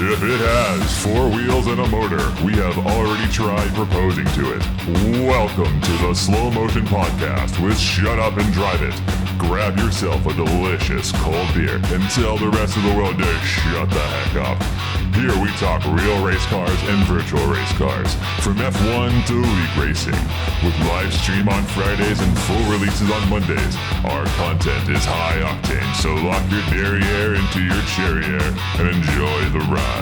If it has 4 wheels and a motor, we have already tried proposing to it. Welcome to the Slow Motion Podcast with Shut Up and Drive It. Grab yourself a delicious cold beer and tell the rest of the world to shut the heck up. Here we talk real race cars and virtual race cars, from F1 to league racing. With live stream on Fridays and full releases on Mondays, our content is high octane, so lock your derriere into your cherriere and enjoy the ride.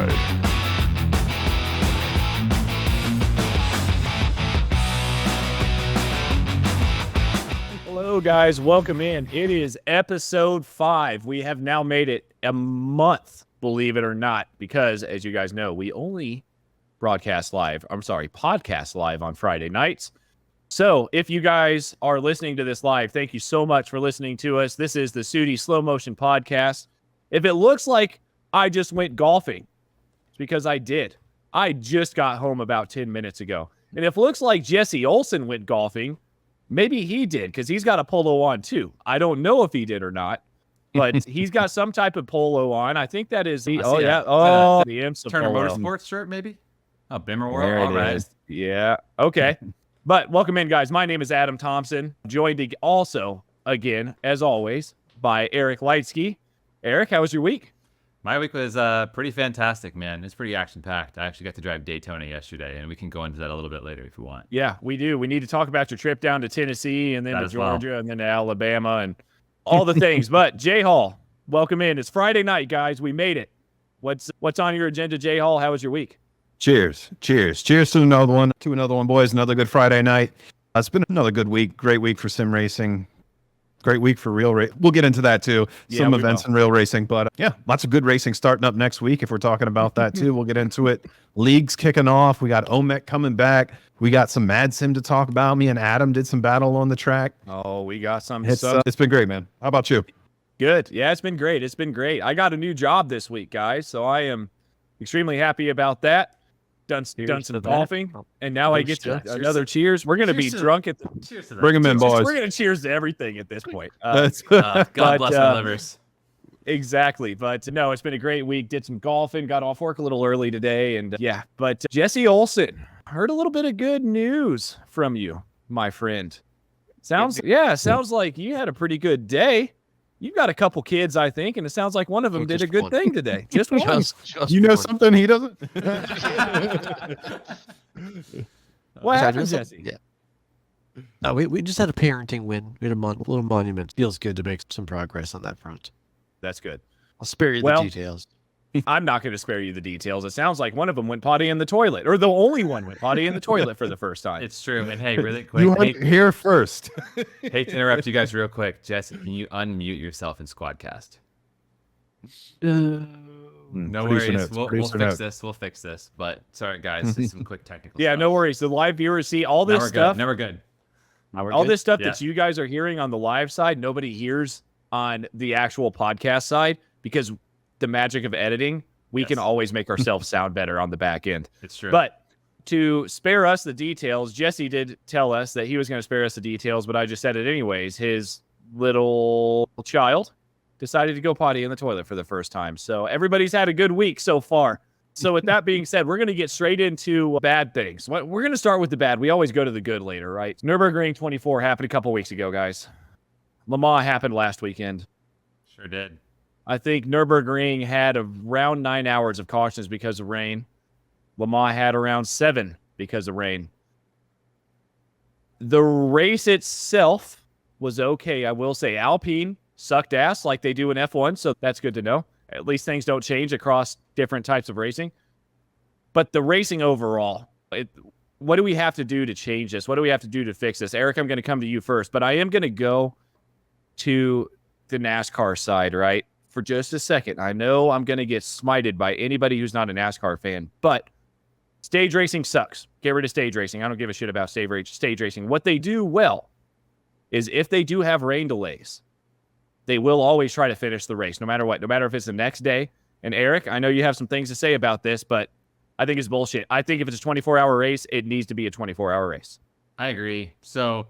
Hello guys, welcome in. It is episode 5. We have now made it a month, believe it or not, because as you guys know, we only podcast live on Friday nights. So if you guys are listening to this live, thank you so much for listening to us. This is the SUDI Slow Motion Podcast. If it looks like I just went golfing, it's because I did. I just got home about 10 minutes ago. And if it looks like Jesse Olsen went golfing, maybe he did, because he's got a polo on too. I don't know if he did or not, but he's got some type of polo on. I think that is the IMSA Turner polo. Motorsports shirt, maybe? Oh, Bimmer World. There All it right. is. Yeah. Okay. But welcome in, guys. My name is Adam Thompson, joined also, again, as always, by Eric Leitsky. Eric, how was your week? My week was pretty fantastic, man. It's pretty action-packed. I actually got to drive Daytona yesterday, and we can go into that a little bit later if you want. Yeah, we do. We need to talk about your trip down to Tennessee and then to Georgia and then to Alabama and all the things. But Jay Hall, welcome in. It's Friday night, guys. We made it. What's on your agenda, Jay Hall? How was your week? Cheers to another one, boys. Another good Friday night. It's been another good week. Great week for sim racing. Great week for real race. We'll get into that too. Some events in real racing, but yeah, lots of good racing starting up next week. If we're talking about that too, we'll get into it. Leagues kicking off. We got OMEC coming back. We got some Mad Sim to talk about. Me and Adam did some battle on the track. Oh, we got some. It's been great, man. How about you? Good. Yeah, it's been great. I got a new job this week, guys, so I am extremely happy about that. Done some golfing, and now I get to another cheers. We're going to be drunk at the... Cheers to that. Bring them in, boys. We're going to cheers to everything at this point. God bless my livers. Exactly. But no, it's been a great week. Did some golfing, got off work a little early today. And but Jesse Olsen, heard a little bit of good news from you, my friend. Sounds like you had a pretty good day. You've got a couple kids, I think, and it sounds like one of them did a good thing today. Just one. Just you know one. Something he doesn't? What happened, Jesse? Yeah. No, we just had a parenting win. We had a little monument. Feels good to make some progress on that front. That's good. I'll spare you the details. I'm not going to spare you the details. It sounds like one of them went potty in the toilet, or the only one went potty in the toilet for the first time. It's true. And hey, really quick. You heard here first. Hate to interrupt you guys real quick. Jesse, can you unmute yourself in Squadcast? No worries. We'll fix this. We'll fix this. But sorry, guys. It's some quick technical stuff. No worries. The live viewers see all this stuff. Never good. All this stuff that you guys are hearing on the live side, nobody hears on the actual podcast side, because the magic of editing, we can always make ourselves sound better on the back end. It's true. But to spare us the details, Jesse did tell us that he was going to spare us the details, but I just said it anyways. His little child decided to go potty in the toilet for the first time. So everybody's had a good week so far. So with that being said, we're going to get straight into bad things. We're going to start with the bad. We always go to the good later, right? Nürburgring 24 happened a couple weeks ago, guys. Le Mans happened last weekend. Sure did. I think Nürburgring had around 9 hours of cautions because of rain. Le Mans had around 7 because of rain. The race itself was okay. I will say Alpine sucked ass like they do in F1, so that's good to know. At least things don't change across different types of racing. But the racing overall, what do we have to do to change this? What do we have to do to fix this? Eric, I'm going to come to you first, but I am going to go to the NASCAR side, right? For just a second. I know I'm going to get smited by anybody who's not a NASCAR fan, but stage racing sucks. Get rid of stage racing. I don't give a shit about stage racing. What they do well is if they do have rain delays, they will always try to finish the race, no matter what, no matter if it's the next day. And Eric, I know you have some things to say about this, but I think it's bullshit. I think if it's a 24-hour race, it needs to be a 24-hour race. I agree. So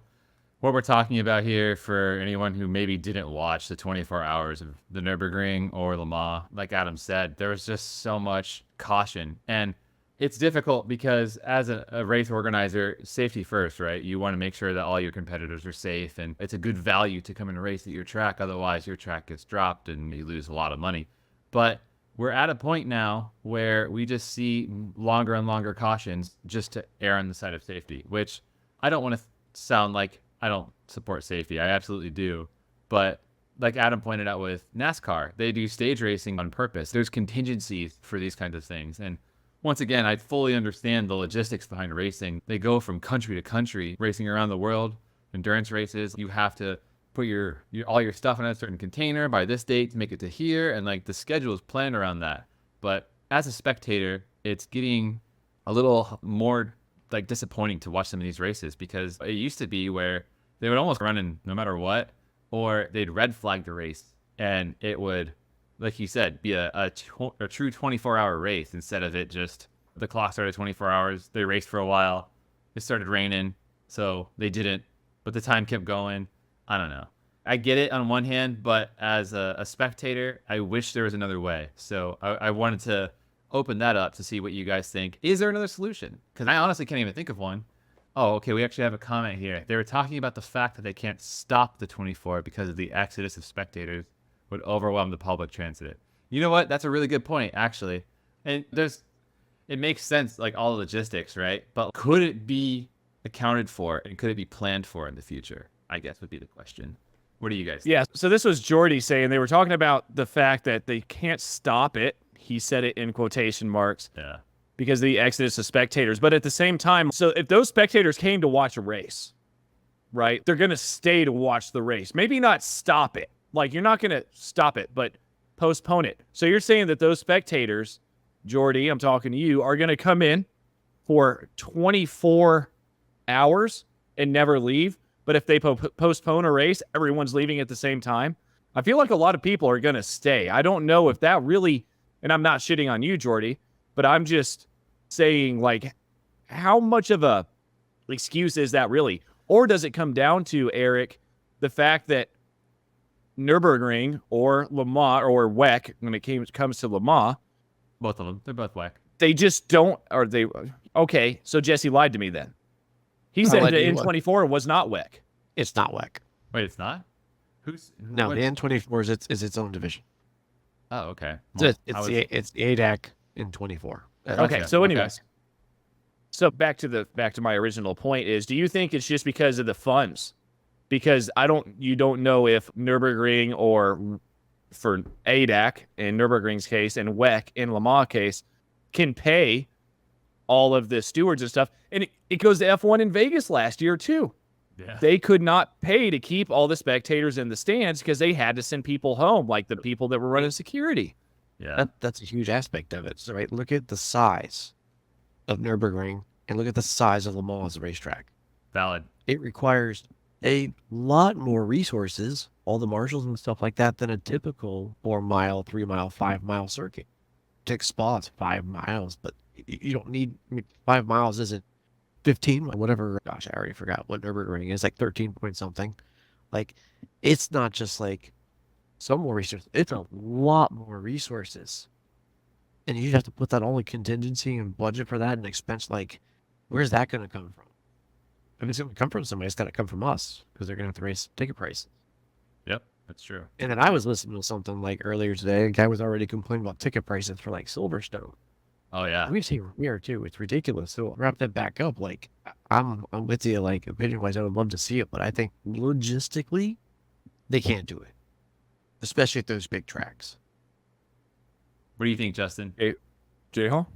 what we're talking about here, for anyone who maybe didn't watch the 24 hours of the Nürburgring or Le Mans, like Adam said, there was just so much caution. And it's difficult because as a race organizer, safety first, right? You want to make sure that all your competitors are safe, and it's a good value to come and race at your track. Otherwise, your track gets dropped and you lose a lot of money. But we're at a point now where we just see longer and longer cautions just to err on the side of safety, which I don't want to sound like I don't support safety. I absolutely do. But like Adam pointed out with NASCAR, they do stage racing on purpose. There's contingencies for these kinds of things. And once again, I fully understand the logistics behind racing. They go from country to country, racing around the world. Endurance races, you have to put all your stuff in a certain container by this date to make it to here, and like the schedule is planned around that. But as a spectator, it's getting a little more like disappointing to watch some of these races, because it used to be where they would almost run in no matter what, or they'd red flag the race, and it would, like you said, be a true 24-hour race instead of it just the clock started 24 hours. They raced for a while. It started raining, so they didn't, but the time kept going. I don't know. I get it on one hand, but as a spectator, I wish there was another way. So I wanted to open that up to see what you guys think. Is there another solution? Because I honestly can't even think of one. Oh, okay, we actually have a comment here. They were talking about the fact that they can't stop the 24 because of the exodus of spectators would overwhelm the public transit. You know what? That's a really good point, actually. And it makes sense, like all the logistics, right? But could it be accounted for, and could it be planned for in the future? I guess would be the question. What do you guys think? Yeah, so this was Jordy saying they were talking about the fact that they can't stop it. He said it in quotation marks. Yeah. Because of the exodus of spectators. But at the same time, so if those spectators came to watch a race, right, they're going to stay to watch the race. Maybe not stop it. Like, you're not going to stop it, but postpone it. So you're saying that those spectators, Jordy, I'm talking to you, are going to come in for 24 hours and never leave. But if they postpone a race, everyone's leaving at the same time. I feel like a lot of people are going to stay. I don't know if that really, and I'm not shitting on you, Jordy, but I'm just saying, like, how much of a excuse is that really? Or does it come down to, Eric, the fact that Nürburgring or Le Mans or WEC, when it comes to Le Mans, Both of them. They're both WEC. they just don't, or they, okay, so Jesse lied to me then. He said the N24 was not WEC. It's not WEC. Wait, it's not? No, the N24 is its own division. Oh, okay. So it's the ADAC N24. Okay, so anyways. So back to my original point is, do you think it's just because of the funds? Because you don't know if Nürburgring, or for ADAC in Nürburgring's case and WEC in Le Mans case, can pay all of the stewards and stuff. And it goes to F1 in Vegas last year too. Yeah. They could not pay to keep all the spectators in the stands because they had to send people home, like the people that were running security. Yeah. That's a huge aspect of it. So, right, look at the size of Nürburgring and look at the size of Le Mans as a racetrack. Valid. It requires a lot more resources, all the marshals and stuff like that, than a typical 4 mile, 3 mile, 5 mile circuit. Takes spots 5 miles, but you don't need, 5 miles isn't 15, whatever. Gosh, I already forgot what Nürburgring is, like 13 point something. Like, it's not just like some more resources, it's a lot more resources. And you have to put that all in contingency and budget for that and expense. Like, where's that going to come from? If it's going to come from somebody, it's got to come from us, because they're going to have to raise ticket prices. Yep, that's true. And then I was listening to something like earlier today. A guy was already complaining about ticket prices for like Silverstone. Oh yeah. We've seen here too. It's ridiculous. So wrap that back up. Like, I'm with you. Like, opinion wise, I would love to see it, but I think logistically, they can't do it, especially at those big tracks. What do you think, Justin? J-Hall?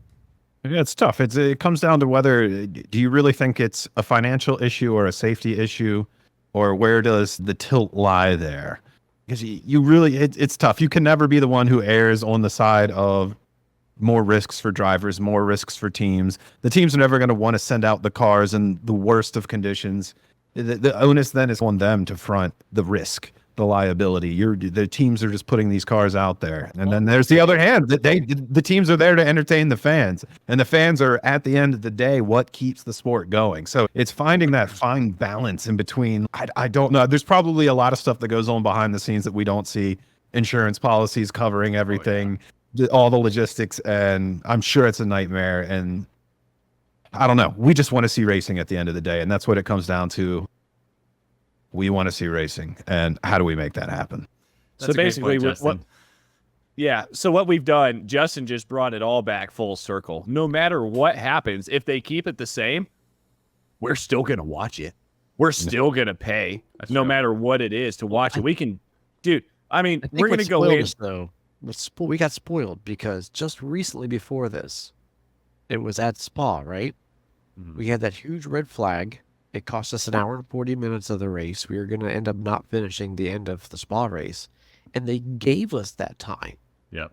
Yeah, it's tough. It comes down to whether, do you really think it's a financial issue or a safety issue, or where does the tilt lie there? Because you really, it's tough. You can never be the one who errs on the side of more risks for drivers, more risks for teams. The teams are never going to want to send out the cars in the worst of conditions. The onus then is on them to front the risk. the liability. The teams are just putting these cars out there, and then there's the other hand that the teams are there to entertain the fans, and the fans are at the end of the day what keeps the sport going. So it's finding that fine balance in between. I don't know. There's probably a lot of stuff that goes on behind the scenes that we don't see. Insurance policies covering everything, all the logistics, and I'm sure it's a nightmare. And I don't know. We just want to see racing at the end of the day, and that's what it comes down to. We want to see racing, and how do we make that happen? So basically, so what we've done, Justin just brought it all back full circle. No matter what happens, if they keep it the same, we're still going to watch it. We're still going to pay, no matter what it is, to watch it. We can, dude, I mean, we're going to go in. Though, we got spoiled because just recently before this, it was at Spa, right? Mm-hmm. We had that huge red flag. It cost us an hour and 40 minutes of the race. We were going to end up not finishing the end of the Spa race. And they gave us that time. Yep.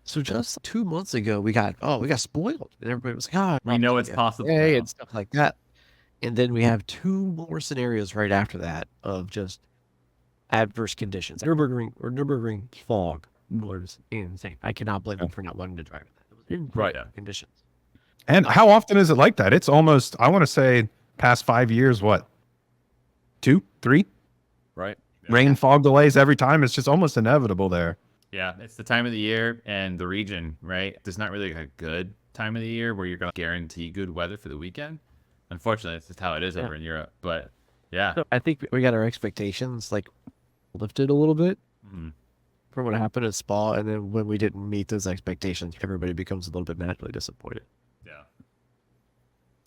So just 2 months ago, we got spoiled. And everybody was like, we know it's possible. Hey, and stuff like that. And then we have 2 more scenarios right after that of just adverse conditions. Nürburgring fog was insane. I cannot blame them for not wanting to drive that. It was in conditions. And how often is it like that? It's almost, I want to say, past 5 years, what? 2, 3? Right. Rain, fog delays every time. It's just almost inevitable there. Yeah, it's the time of the year and the region, right? There's not really a good time of the year where you're going to guarantee good weather for the weekend. Unfortunately, that's just how it is over in Europe. But yeah. So I think we got our expectations lifted a little bit from what happened at Spa. And then when we didn't meet those expectations, everybody becomes a little bit naturally disappointed. Yeah.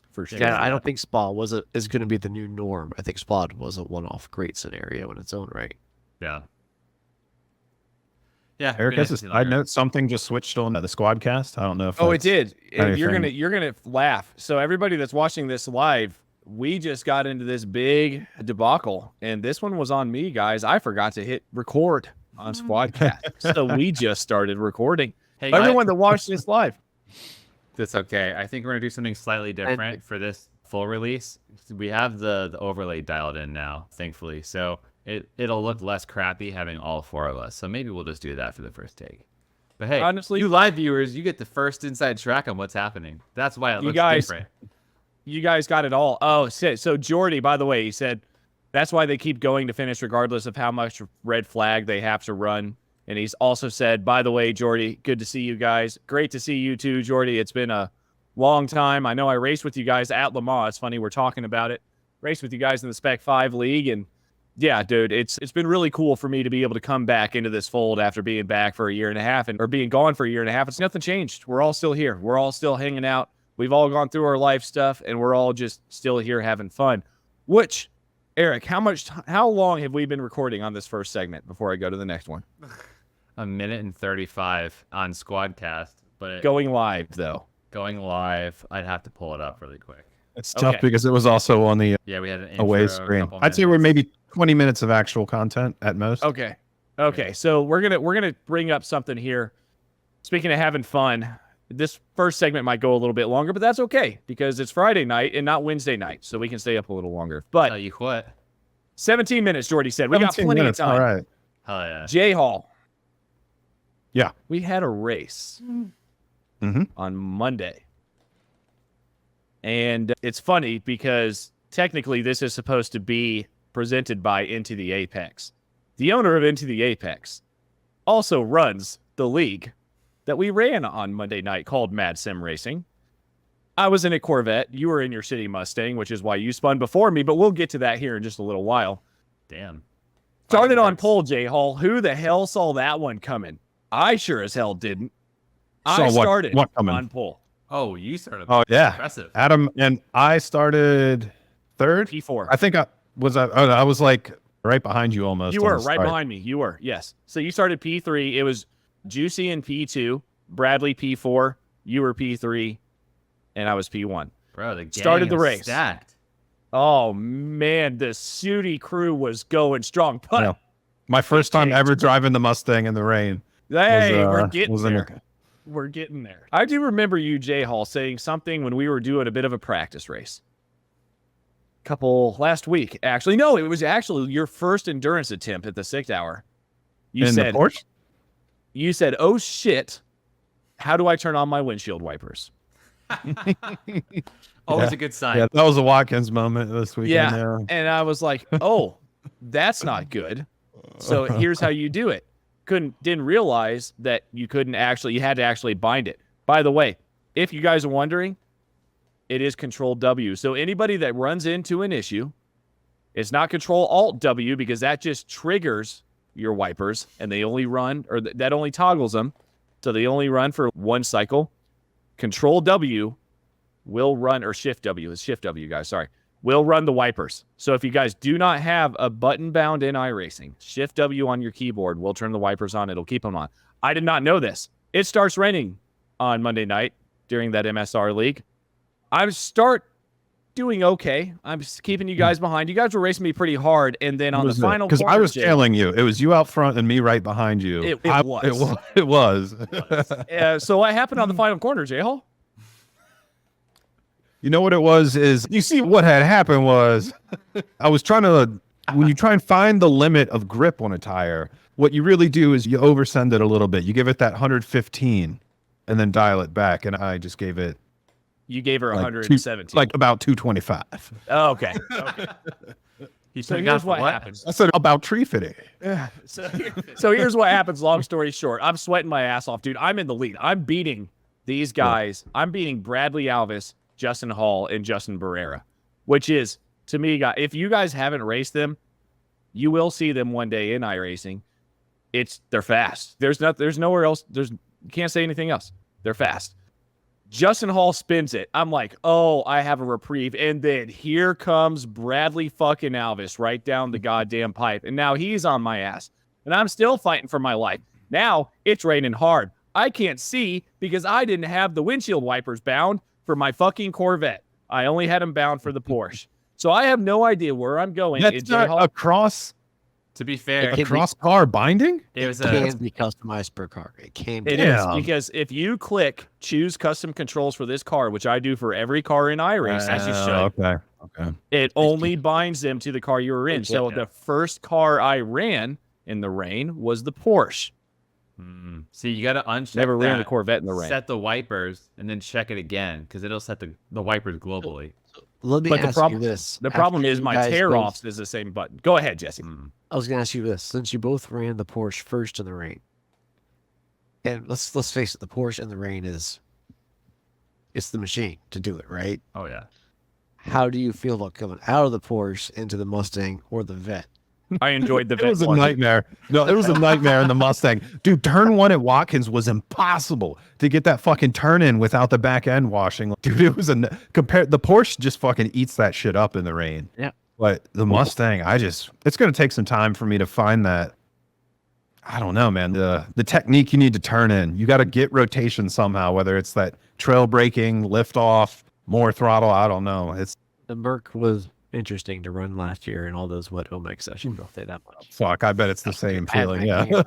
For sure. Yeah, I don't think Spa is going to be the new norm. I think Spa was a one-off great scenario in its own right. Yeah. Yeah. Eric, as a side note, something just switched on the squad cast. I don't know if it did. You're gonna laugh. So everybody that's watching this live, we just got into this big debacle, and this one was on me, guys. I forgot to hit record on Squadcast, so we just started recording. Hey, everyone that watched this live, that's okay. I think we're gonna do something slightly different for this full release. We have the overlay dialed in now, thankfully, so it'll look less crappy having all 4 of us. So maybe we'll just do that for the first take. But hey, honestly, you live viewers, you get the first inside track on what's happening. That's why it looks different. You guys got it all. Oh, so Jordy, by the way, he said that's why they keep going to finish regardless of how much red flag they have to run. And he's also said, by the way, Jordy, good to see you guys. Great to see you too, Jordy. It's been a long time. I know I raced with you guys at Le Mans. It's funny we're talking about it. Raced with you guys in the Spec 5 League, and yeah, dude, it's been really cool for me to be able to come back into this fold after being back for a year and a half or being gone for a year and a half. It's nothing changed. We're all still here. We're all still hanging out. We've all gone through our life stuff, and we're all just still here having fun. Which, Eric, how long have we been recording on this first segment before I go to the next one? 1 minute and 35 on Squadcast, but going live though. Going live, I'd have to pull it up really quick. It's tough because it was also on the we had an away screen. I'd say we're maybe 20 minutes of actual content at most. Okay. So we're gonna bring up something here. Speaking of having fun, this first segment might go a little bit longer, but that's okay because it's Friday night and not Wednesday night, so we can stay up a little longer. But you quit. 17 minutes, Jordy said. We got plenty of time. All right. Hell yeah. J Hall. Yeah. We had a race on Monday. And it's funny because technically this is supposed to be presented by Into the Apex. The owner of Into the Apex also runs the league that we ran on Monday night called Mad Sim Racing. I was in a Corvette. You were in your City Mustang, which is why you spun before me, but we'll get to that here in just a little while. Damn. Started on pole, J Hall. Who the hell saw that one coming? I sure as hell didn't. I started on pole. Oh, you started. Oh, yeah. Impressive. Adam and I started third. P4. I think I was like right behind you almost. You were right behind me. You were, yes. So you started P3. It was Juicy in P2, Bradley P4, you were P3, and I was P1. Bro, the gang started the race. Stacked. Oh, man, the SUDI crew was going strong. But yeah. My first time ever driving the Mustang in the rain. Hey, we're getting there. We're getting there. I do remember you, J Hall, saying something when we were doing a bit of a practice race. last week, actually. No, it was actually your first endurance attempt at the 6 hour. You In said, the Porsche? You said, oh shit, how do I turn on my windshield wipers? Always a good sign. Yeah, that was a Watkins moment this weekend. Yeah. And I was like, oh, that's not good. So here's how you do it. Didn't realize that you had to actually bind it. By the way, if you guys are wondering, it is Control W. So anybody that runs into an issue, it's not Control Alt W because that just triggers your wipers and they only run, or that only toggles them. So they only run for one cycle. Control W will run, or Shift W, is Shift W, guys, sorry, will run the wipers. So if you guys do not have a button bound in iRacing, Shift W on your keyboard will turn the wipers on. It'll keep them on. I did not know this. It starts raining on Monday night during that MSR league. I start doing okay. I'm just keeping you guys behind. You guys were racing me pretty hard, and then on the final because corner, I was Jay, tailing you. It was you out front and me right behind you. It was. So what happened on the final corner, J-Hall? You know what it was is, you see what had happened was I was trying to, when you try and find the limit of grip on a tire, what you really do is you oversend it a little bit. You give it that 115 and then dial it back. And I just gave it. You gave her like 117. Like about 225. Oh, okay. So here's what happens. I said about tree fitting. So here's what happens, long story short. I'm sweating my ass off, dude. I'm in the lead. I'm beating these guys. Yeah. I'm beating Bradley Alvis, Justin Hall, and Justin Barrera, which is, to me, if you guys haven't raced them, you will see them one day in iRacing. They're fast. There's nowhere else. You can't say anything else. They're fast. Justin Hall spins it. I'm like, oh, I have a reprieve. And then here comes Bradley fucking Alvis right down the goddamn pipe. And now he's on my ass. And I'm still fighting for my life. Now it's raining hard. I can't see because I didn't have the windshield wipers bound for my fucking Corvette. I only had them bound for the Porsche. So I have no idea where I'm going. That's not across. To be fair, a cross-car binding? It can be customized per car. It can be. It is, because if you click choose custom controls for this car, which I do for every car in iRacing, as you should. Okay. It only binds them to the car you were in. So the first car I ran in the rain was the Porsche. See, you got to uncheck. Never ran the Corvette in the rain. Set the wipers and then check it again because it'll set the wipers globally. Let me ask you this. The problem is my tear-offs is the same button. Go ahead, Jesse. I was going to ask you this. Since you both ran the Porsche first in the rain, and let's face it, the Porsche in the rain it's the machine to do it, right? Oh, yeah. How do you feel about coming out of the Porsche into the Mustang or the Vet? I enjoyed the Vet. It was a nightmare. No, it was a nightmare in the Mustang. Dude, turn one at Watkins was impossible to get that fucking turn in without the back end washing. Dude, it was the Porsche just fucking eats that shit up in the rain. Yeah. But the Mustang, it's going to take some time for me to find that. I don't know, man. The technique you need to turn in. You got to get rotation somehow, whether it's that trail braking, lift off, more throttle. I don't know. The Merc was interesting to run last year and all those wet Omex sessions. I'll say that much. Fuck, I bet it's the same feeling. Yeah.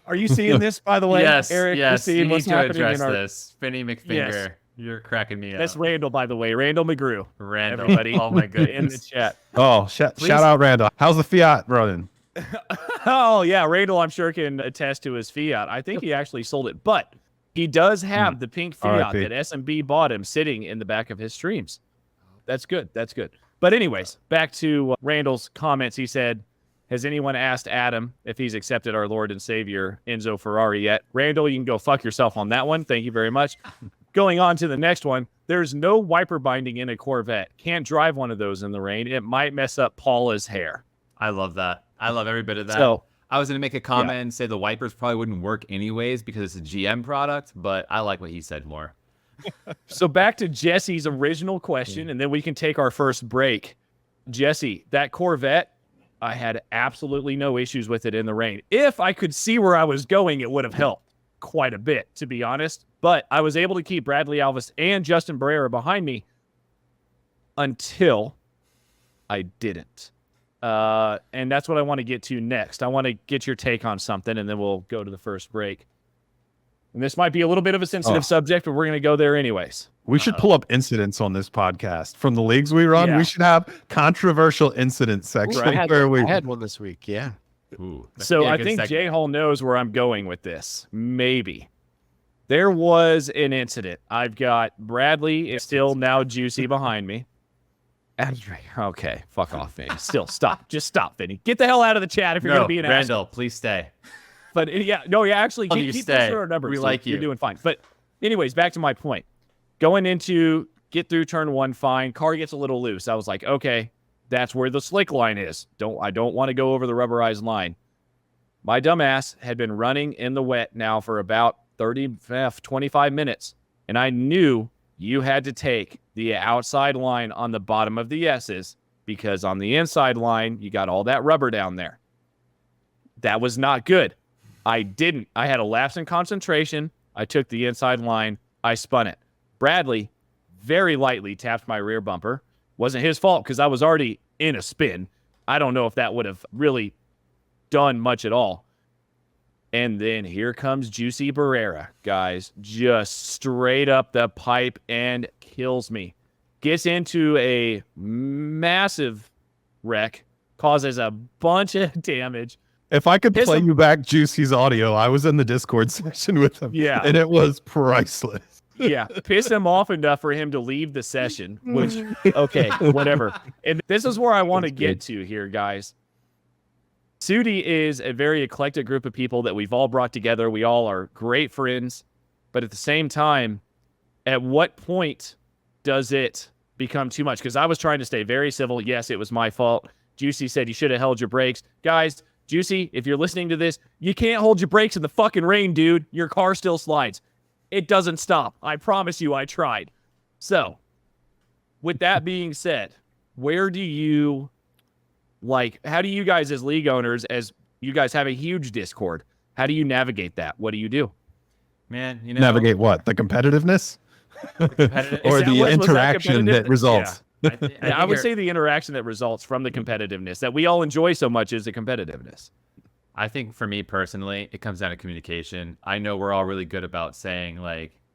Are you seeing this, by the way? Yes, Eric, yes. You need to address this. Finny McFinger, yes. You're cracking me up. That's Randall, by the way. Randall McGrew. Randall. Everybody. Oh, my goodness. In the chat. Oh, shout out Randall. How's the Fiat running? Oh, yeah. Randall, I'm sure, can attest to his Fiat. I think he actually sold it, but he does have the pink Fiat that SMB bought him sitting in the back of his streams. That's good. That's good. But anyways, back to Randall's comments. He said, has anyone asked Adam if he's accepted our Lord and Savior Enzo Ferrari yet? Randall, you can go fuck yourself on that one. Thank you very much. Going on to the next one. There's no wiper binding in a Corvette. Can't drive one of those in the rain. It might mess up Paula's hair. I love that. I love every bit of that. So, I was going to make a comment and say the wipers probably wouldn't work anyways because it's a GM product, but I like what he said more. So back to Jesse's original question, and then we can take our first break. Jesse, that Corvette, I had absolutely no issues with it in the rain. If I could see where I was going, it would have helped quite a bit, to be honest. But I was able to keep Bradley Alvis and Justin Barrera behind me until I didn't. And that's what I want to get to next. I want to get your take on something, and then we'll go to the first break. And this might be a little bit of a sensitive subject, but we're going to go there anyways. We should pull up incidents on this podcast from the leagues we run. Yeah. We should have controversial incident section where we I had one this week. Yeah. Ooh, So yeah, I good think segment. J Hall knows where I'm going with this. Maybe. There was an incident. I've got Bradley is still now Juicy behind me. Okay, fuck off, Vinny. Still, stop. Just stop, Vinny. Get the hell out of the chat if you're going to be an asshole. Randall, please stay. But actually, You keep stay. our numbers. We like you. You're doing fine. But anyways, back to my point. Going into get through turn 1, fine. Car gets a little loose. I was like, okay, that's where the slick line is. I don't want to go over the rubberized line. My dumbass had been running in the wet now for about 25 minutes, and I knew you had to take the outside line on the bottom of the S's because on the inside line, you got all that rubber down there. That was not good. I didn't. I had a lapse in concentration. I took the inside line. I spun it. Bradley very lightly tapped my rear bumper. Wasn't his fault because I was already in a spin. I don't know if that would have really done much at all. And then here comes Juicy Barrera, guys. Just straight up the pipe and kills me. Gets into a massive wreck. Causes a bunch of damage. If I could Piss play him- you back Juicy's audio, I was in the Discord session with him. Yeah. And it was priceless. Yeah, piss him off enough for him to leave the session, which, okay, whatever. And this is where I want to get to here, guys. SUDI is a very eclectic group of people that we've all brought together. We all are great friends. But at the same time, at what point does it become too much? Because I was trying to stay very civil. Yes, it was my fault. Juicy said you should have held your brakes. Guys, Juicy, if you're listening to this, you can't hold your brakes in the fucking rain, dude. Your car still slides. It doesn't stop. I promise you I tried. So, with that being said, where do you, how do you guys as league owners, as you guys have a huge Discord, how do you navigate that? What do you do? Man, you know, Navigate what? The competitiveness? competitive- Or Is that the was that interaction that competitive? results? I think I would you're- say the interaction that results from the competitiveness that we all enjoy so much is the competitiveness. I think for me personally, it comes down to communication. I know we're all really good about saying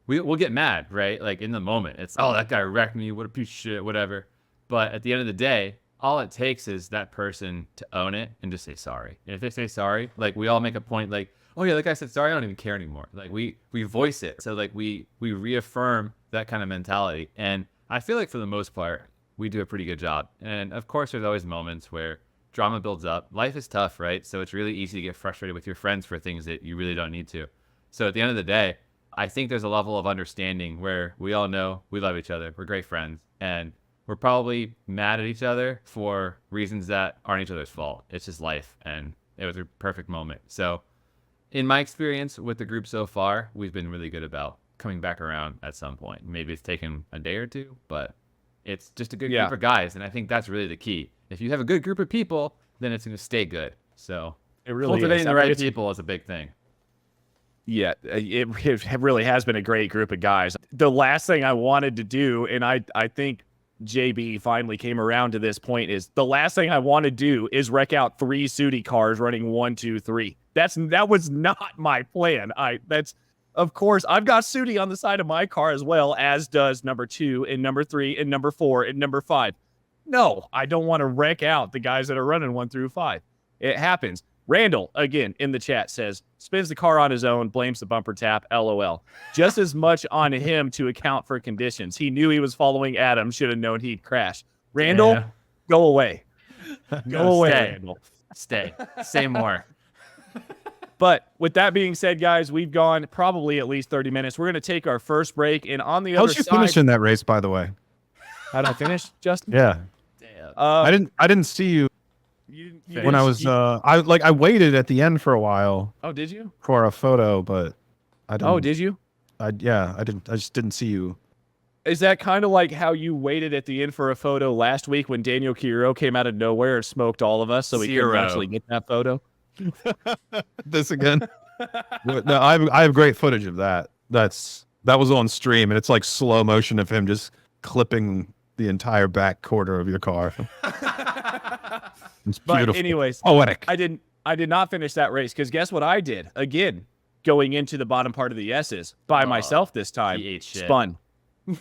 we'll get mad, right? Like in the moment, it's that guy wrecked me, what a piece of shit, whatever. But at the end of the day, all it takes is that person to own it and just say sorry. And if they say sorry, we all make a point, oh yeah, that guy said sorry, I don't even care anymore. We voice it, so we reaffirm that kind of mentality. And I feel like for the most part, we do a pretty good job. And of course, there's always moments where drama builds up. Life is tough, right? So it's really easy to get frustrated with your friends for things that you really don't need to. So at the end of the day, I think there's a level of understanding where we all know we love each other. We're great friends. And we're probably mad at each other for reasons that aren't each other's fault. It's just life. And it was a perfect moment. So in my experience with the group so far, we've been really good about coming back around at some point. Maybe it's taken a day or two, but it's just a good group of guys. And I think that's really the key. If you have a good group of people, then it's going to stay good. So It really cultivating is. the I mean, right it's- people is a big thing. Yeah, it really has been a great group of guys. The last thing I wanted to do, and I think JB finally came around to this point, is the last thing I want to do is wreck out 3 SUDI cars running 1, 2, 3. That was not my plan. Of course, I've got SUDI on the side of my car as well, as does number 2 and number 3 and number 4 and number 5. No, I don't want to wreck out the guys that are running 1 through 5. It happens. Randall, again, in the chat says, spins the car on his own, blames the bumper tap, LOL. Just as much on him to account for conditions. He knew he was following Adam, should have known he'd crash. Randall, Yeah. go away. Go away, stay. Randall. Stay. Say more. But with that being said, guys, we've gone probably at least 30 minutes. We're going to take our first break, and on the other How'd you side... finish in that race, by the way? How'd I finish, Justin? Yeah. Damn. I didn't see you You when I was I waited at the end for a while Oh, did you? for a photo, but I didn't. Oh, did you? I just didn't see you. Is that kind of like how you waited at the end for a photo last week when Daniel Quiro came out of nowhere and smoked all of us so we couldn't Zero. actually get that photo? This again? No, I have great footage of that. That was on stream, and it's like slow motion of him just clipping the entire back quarter of your car. It's But beautiful. anyways, Poetic. I did not finish that race because guess what I did? Again, going into the bottom part of the S's by myself this time. he ate shit. Spun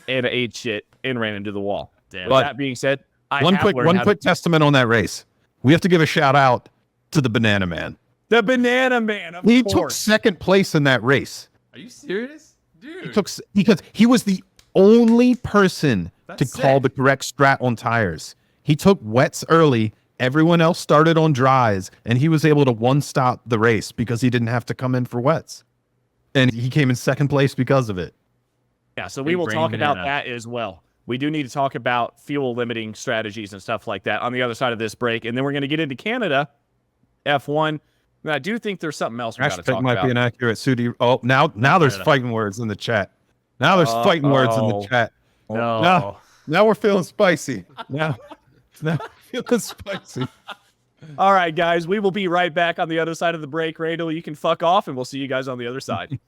and ate shit and ran into the wall. Damn. With that being said, One quick testament on that race. We have to give a shout out to the Banana Man. The Banana Man, of He course. took second place in that race. Are you serious? Dude. Because he was the only person That's to call sick. the correct strat on tires. He took wets early. Everyone else started on dries, and he was able to one-stop the race because he didn't have to come in for wets. And he came in second place because of it. Yeah, so we Big will brain talk about banana. that as well. We do need to talk about fuel limiting strategies and stuff like that on the other side of this break. And then we're going to get into Canada, F1. And I do think there's something else we got to Hashtag talk might about. be inaccurate. SUDI. Oh, now there's Canada. fighting words in the chat. Now there's fighting words in the chat. No. Now we're feeling spicy. Now we're feeling spicy. All right, guys, we will be right back on the other side of the break. Randall, you can fuck off, and we'll see you guys on the other side.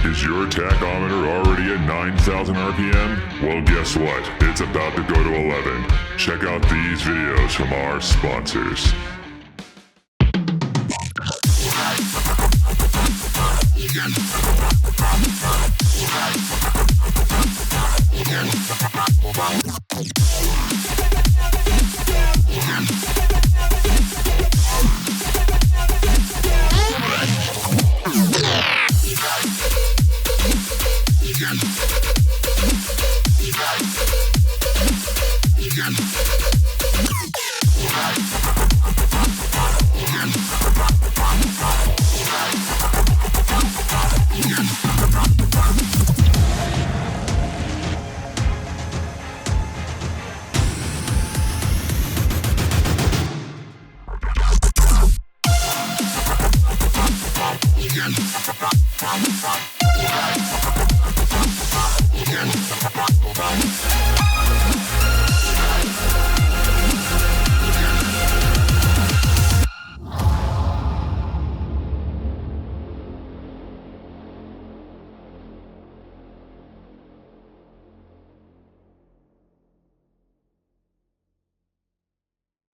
Is your tachometer already at 9,000 RPM? Well, guess what? It's about to go to 11. Check out these videos from our sponsors.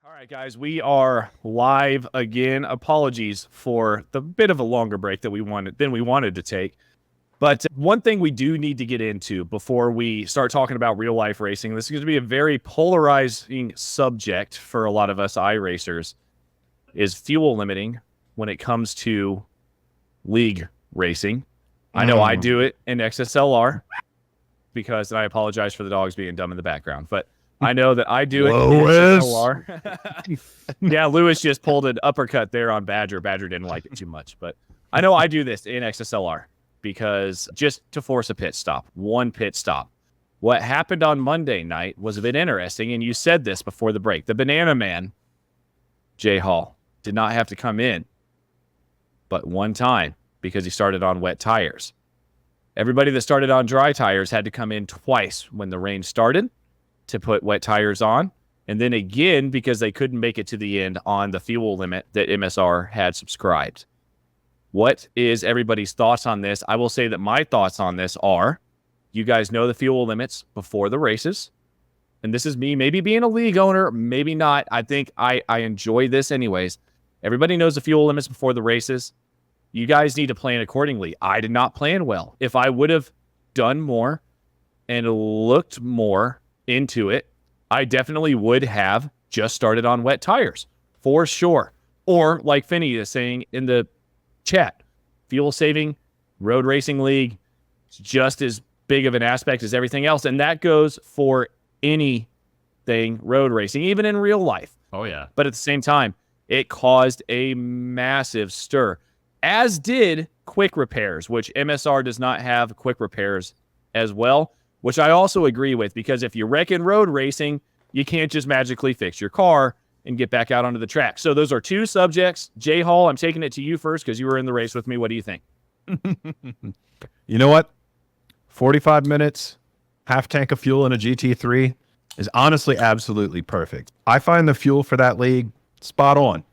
All right, guys, we are live again. Apologies for the bit of a longer break than we wanted to take. But one thing we do need to get into before we start talking about real life racing, this is going to be a very polarizing subject for a lot of us iRacers, is fuel limiting when it comes to league racing. I know I do it in XSLR because, and I apologize for the dogs being dumb in the background, but I know that I do it in XSLR. Yeah, Lewis just pulled an uppercut there on Badger. Badger didn't like it too much, but I know I do this in XSLR because just to force a pit stop, one pit stop. What happened on Monday night was a bit interesting, and you said this before the break. The Banana Man, Jay Hall, did not have to come in but one time because he started on wet tires. Everybody that started on dry tires had to come in twice when the rain started to put wet tires on, and then again because they couldn't make it to the end on the fuel limit that MSR had subscribed. What is everybody's thoughts on this? I will say that my thoughts on this are, you guys know the fuel limits before the races, and this is me maybe being a league owner, maybe not. I think I enjoy this anyways. Everybody knows the fuel limits before the races. You guys need to plan accordingly. I did not plan well. If I would have done more and looked more into it, I definitely would have just started on wet tires for sure. Or like Finney is saying in the chat, fuel saving road racing league is just as big of an aspect as everything else. And that goes for anything road racing, even in real life. Oh, yeah. But at the same time, it caused a massive stir, as did quick repairs, which MSR does not have quick repairs as well, which I also agree with, because if you wreck in road racing, you can't just magically fix your car and get back out onto the track. So those are two subjects. Jay Hall, I'm taking it to you first because you were in the race with me. What do you think? You know what? 45 minutes, half tank of fuel in a GT3 is honestly absolutely perfect. I find the fuel for that league spot on.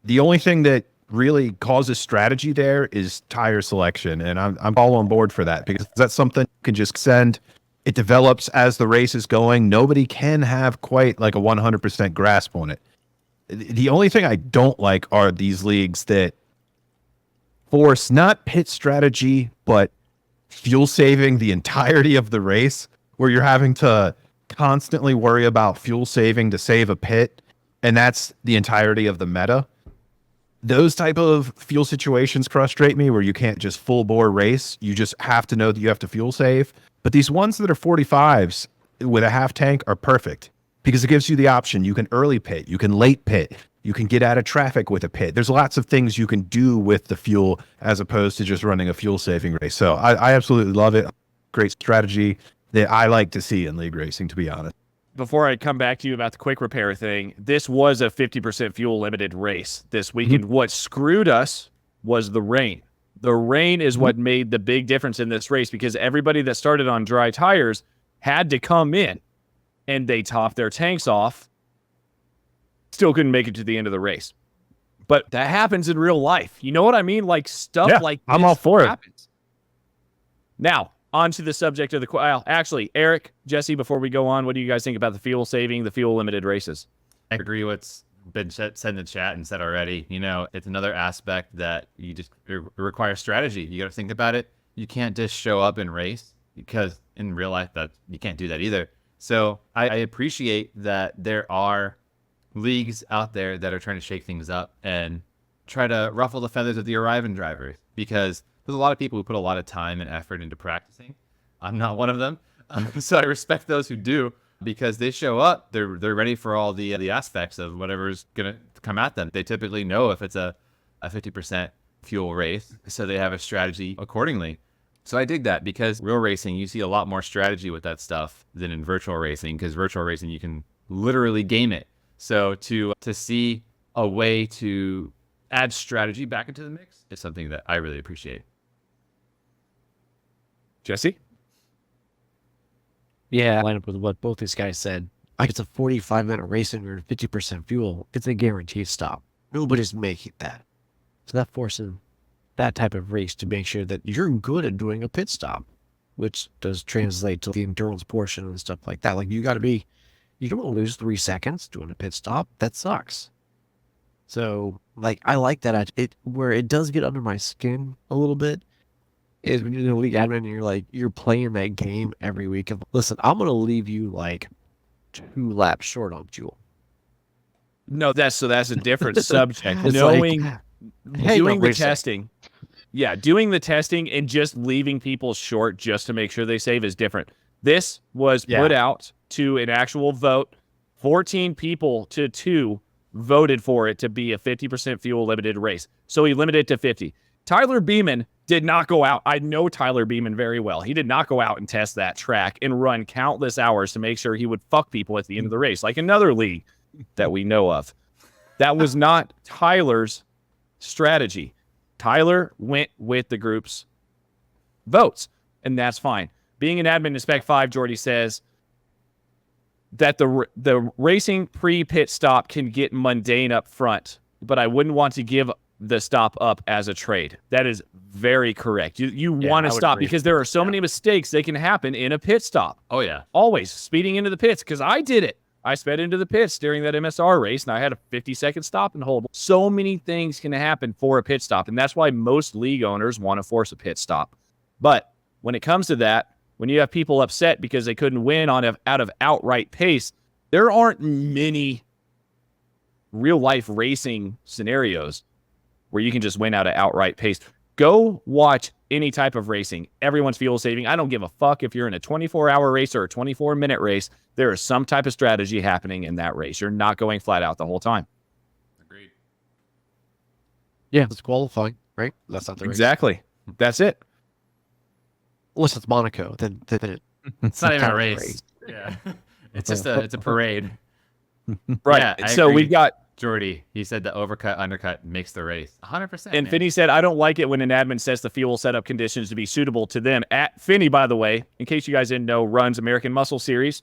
The only thing that really causes strategy there is tire selection, and I'm all on board for that because that's something you can just send. It develops as the race is going. Nobody can have quite like a 100% grasp on it. The only thing I don't like are these leagues that force not pit strategy, but fuel saving the entirety of the race, where you're having to constantly worry about fuel saving to save a pit, and that's the entirety of the meta. Those type of fuel situations frustrate me, where you can't just full bore race. You just have to know that you have to fuel save. But these ones that are 45s with a half tank are perfect, because it gives you the option. You can early pit, you can late pit, you can get out of traffic with a pit. There's lots of things you can do with the fuel as opposed to just running a fuel saving race. So I absolutely love it. Great strategy that I like to see in league racing, to be honest. Before I come back to you about the quick repair thing, this was a 50% fuel limited race this weekend. What screwed us was the rain. The rain is what made the big difference in this race, because everybody that started on dry tires had to come in and they topped their tanks off. Still couldn't make it to the end of the race. But that happens in real life. You know what I mean? Like stuff like this I'm all for happens. Now, on to the subject of the actually, Eric, Jesse, before we go on, what do you guys think about the fuel saving, the fuel limited races? I agree what's been said in the chat and said already. You know, it's another aspect that it requires strategy. You got to think about it. You can't just show up and race, because in real life that you can't do that either. So I appreciate that there are leagues out there that are trying to shake things up and try to ruffle the feathers of the arriving drivers, because there's a lot of people who put a lot of time and effort into practicing. I'm not one of them. So I respect those who do, because they show up, they're ready for all the aspects of whatever's going to come at them. They typically know if it's a 50% fuel race, so they have a strategy accordingly. So I dig that, because real racing, you see a lot more strategy with that stuff than in virtual racing, because virtual racing, you can literally game it. So to see a way to add strategy back into the mix is something that I really appreciate. Jesse? Yeah, line up with what both these guys said. Like, it's a 45-minute race and you're 50% fuel. It's a guaranteed stop. Nobody's making that. So that forces that type of race to make sure that you're good at doing a pit stop, which does translate to the endurance portion and stuff like that. Like, you don't want to lose 3 seconds doing a pit stop. That sucks. So, like, I like that. Where it does get under my skin a little bit is when you're the league admin and you're playing that game every week of, listen, I'm going to leave you like 2 laps short on fuel. No, that's a different subject. It's Knowing, doing the racing. testing. Yeah, doing the testing and just leaving people short just to make sure they save is different. This was put out to an actual vote. 14 people to 2 voted for it to be a 50% fuel limited race. So he limited it to 50. Tyler Beeman did not go out. I know Tyler Beeman very well. He did not go out and test that track and run countless hours to make sure he would fuck people at the end of the race, like another league that we know of. That was not Tyler's strategy. Tyler went with the group's votes, and that's fine. Being an admin in Spec 5, Jordy says that the racing pre-pit stop can get mundane up front, but I wouldn't want to give the stop up as a trade. That is very correct. You want to stop, because there are so many mistakes that can happen in a pit stop. Oh, yeah. Always speeding into the pits, because I did it. I sped into the pits during that MSR race, and I had a 50-second stop and hold. So many things can happen for a pit stop, and that's why most league owners want to force a pit stop. But when it comes to that, when you have people upset because they couldn't win out of outright pace, there aren't many real-life racing scenarios where you can just win out of outright pace. Go watch any type of racing. Everyone's fuel saving. I don't give a fuck if you're in a 24-hour race or a 24-minute race. There is some type of strategy happening in that race. You're not going flat out the whole time. Agreed. Yeah, it's qualifying, right? That's not the race. Exactly. That's it. Unless it's Monaco, then It's not even a race. Yeah. It's just it's a parade. Right. Yeah, so we've got Jordy. He said the undercut makes the race. 100%. And Finney said, I don't like it when an admin sets the fuel setup conditions to be suitable to them. At Finney, by the way, in case you guys didn't know, runs American Muscle Series.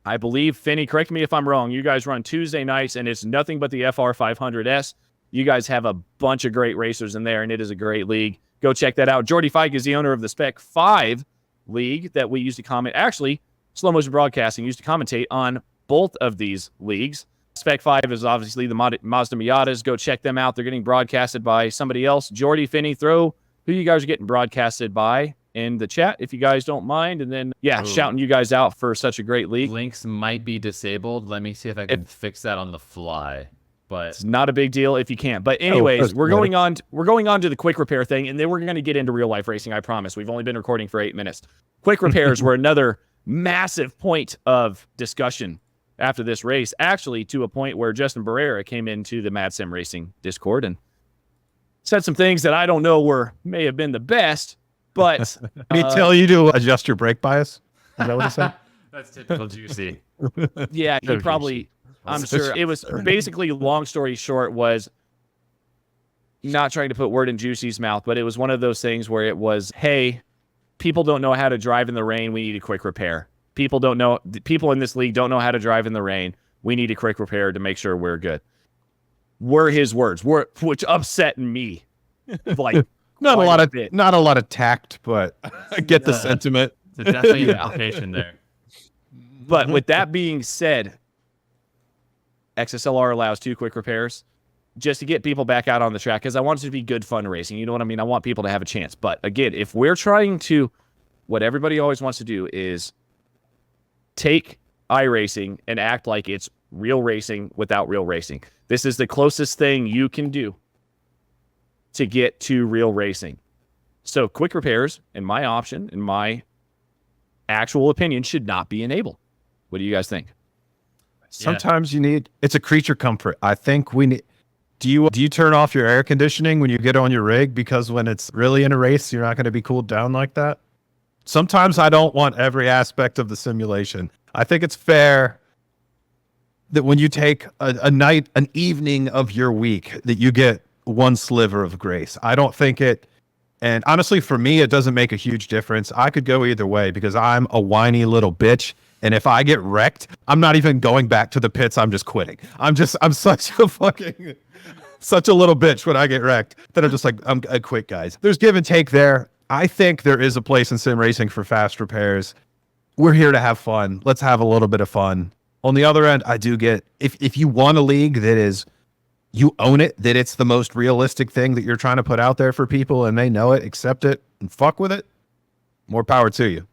I believe, Finney, correct me if I'm wrong, you guys run Tuesday nights, and it's nothing but the FR500S. You guys have a bunch of great racers in there, and it is a great league. Go check that out. Jordy Fike is the owner of the Spec 5 league that we used to comment. Actually, Slow Motion Broadcasting used to commentate on both of these leagues. Spec 5 is obviously the Mazda Miatas. Go check them out. They're getting broadcasted by somebody else. Jordy, Finney, throw who you guys are getting broadcasted by in the chat, if you guys don't mind. And then, shouting you guys out for such a great league. Links might be disabled. Let me see if I can fix that on the fly. But it's not a big deal if you can't. But anyways, we're going on to the quick repair thing, and then we're going to get into real life racing. I promise. We've only been recording for 8 minutes. Quick repairs were another massive point of discussion after this race, actually to a point where Justin Barrera came into the Mad Sim Racing Discord and said some things that I don't know may have been the best, but did he tell you to adjust your brake bias? Is that what he said? That's typical Juicy. Yeah, he probably, I'm sure it was basically, long story short, was not trying to put word in Juicy's mouth, but it was one of those things where it was, hey, people don't know how to drive in the rain. We need a quick repair. People in this league don't know how to drive in the rain. We need a quick repair to make sure we're good. Were his words, which upset me. Like not a lot of tact, but I get the sentiment. There's definitely an application there. But with that being said, XSLR allows 2 quick repairs just to get people back out on the track, because I want it to be good fun racing. You know what I mean? I want people to have a chance. But again, if we're trying to, what everybody always wants to do is take iRacing and act like it's real racing without real racing. This is the closest thing you can do to get to real racing. So quick repairs, in my actual opinion, should not be enabled. What do you guys think? Sometimes it's a creature comfort. I think we need. Do you turn off your air conditioning when you get on your rig, because when it's really in a race, you're not going to be cooled down like that? Sometimes I don't want every aspect of the simulation. I think it's fair that when you take an evening of your week, that you get one sliver of grace. I don't think and honestly, for me, it doesn't make a huge difference. I could go either way because I'm a whiny little bitch. And if I get wrecked, I'm not even going back to the pits. I'm just quitting. I'm such a little bitch when I get wrecked that I'm just like, I quit, guys. There's give and take there. I think there is a place in sim racing for fast repairs. We're here to have fun. Let's have a little bit of fun. On the other end, I do get, if you want a league that is, you own it, that it's the most realistic thing that you're trying to put out there for people and they know it, accept it, and fuck with it, more power to you.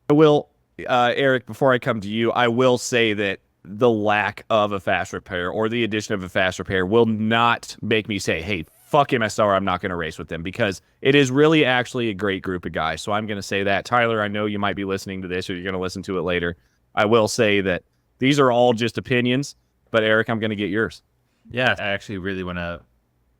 I will, Eric, before I come to you, I will say that the lack of a fast repair or the addition of a fast repair will not make me say, hey, fuck MSR, I'm not going to race with them, because it is really actually a great group of guys. So I'm going to say that. Tyler, I know you might be listening to this or you're going to listen to it later. I will say that these are all just opinions, but Eric, I'm going to get yours. Yeah, I actually really want to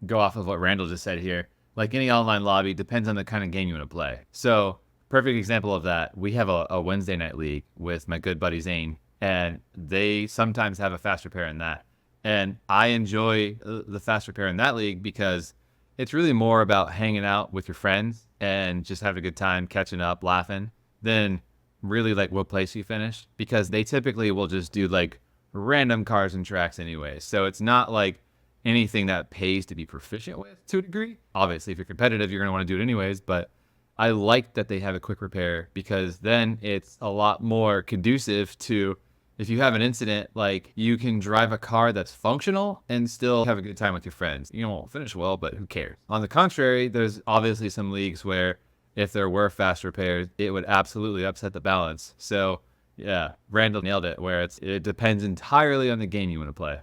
go off of what Randall just said here. Like any online lobby, depends on the kind of game you want to play. So perfect example of that, we have a Wednesday night league with my good buddy Zane, and they sometimes have a fast repair in that. And I enjoy the fast repair in that league because it's really more about hanging out with your friends and just having a good time, catching up, laughing, than really like what place you finished, because they typically will just do like random cars and tracks anyway. So it's not like anything that pays to be proficient with to a degree. Obviously, if you're competitive, you're going to want to do it anyways, but I like that they have a quick repair, because then it's a lot more conducive to, if you have an incident, like you can drive a car that's functional and still have a good time with your friends. You won't finish well, but who cares? On the contrary, there's obviously some leagues where if there were fast repairs, it would absolutely upset the balance. So yeah, Randall nailed it, where it depends entirely on the game you want to play.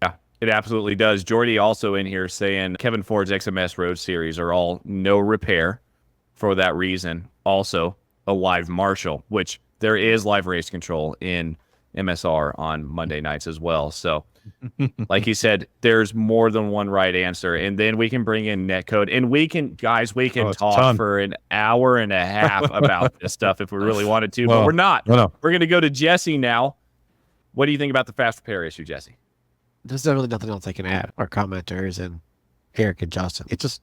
Yeah, it absolutely does. Jordy also in here saying Kevin Ford's XMS Road Series are all no repair for that reason. Also, a live Marshall, which there is live race control in MSR on Monday nights as well. So like he said, there's more than one right answer. And then we can bring in netcode, and we can talk for an hour and a half about this stuff if we really wanted to, but we're not. No. We're going to go to Jesse now. What do you think about the fast repair issue, Jesse? There's really nothing else I can add. Our commenters and Eric and Justin. It just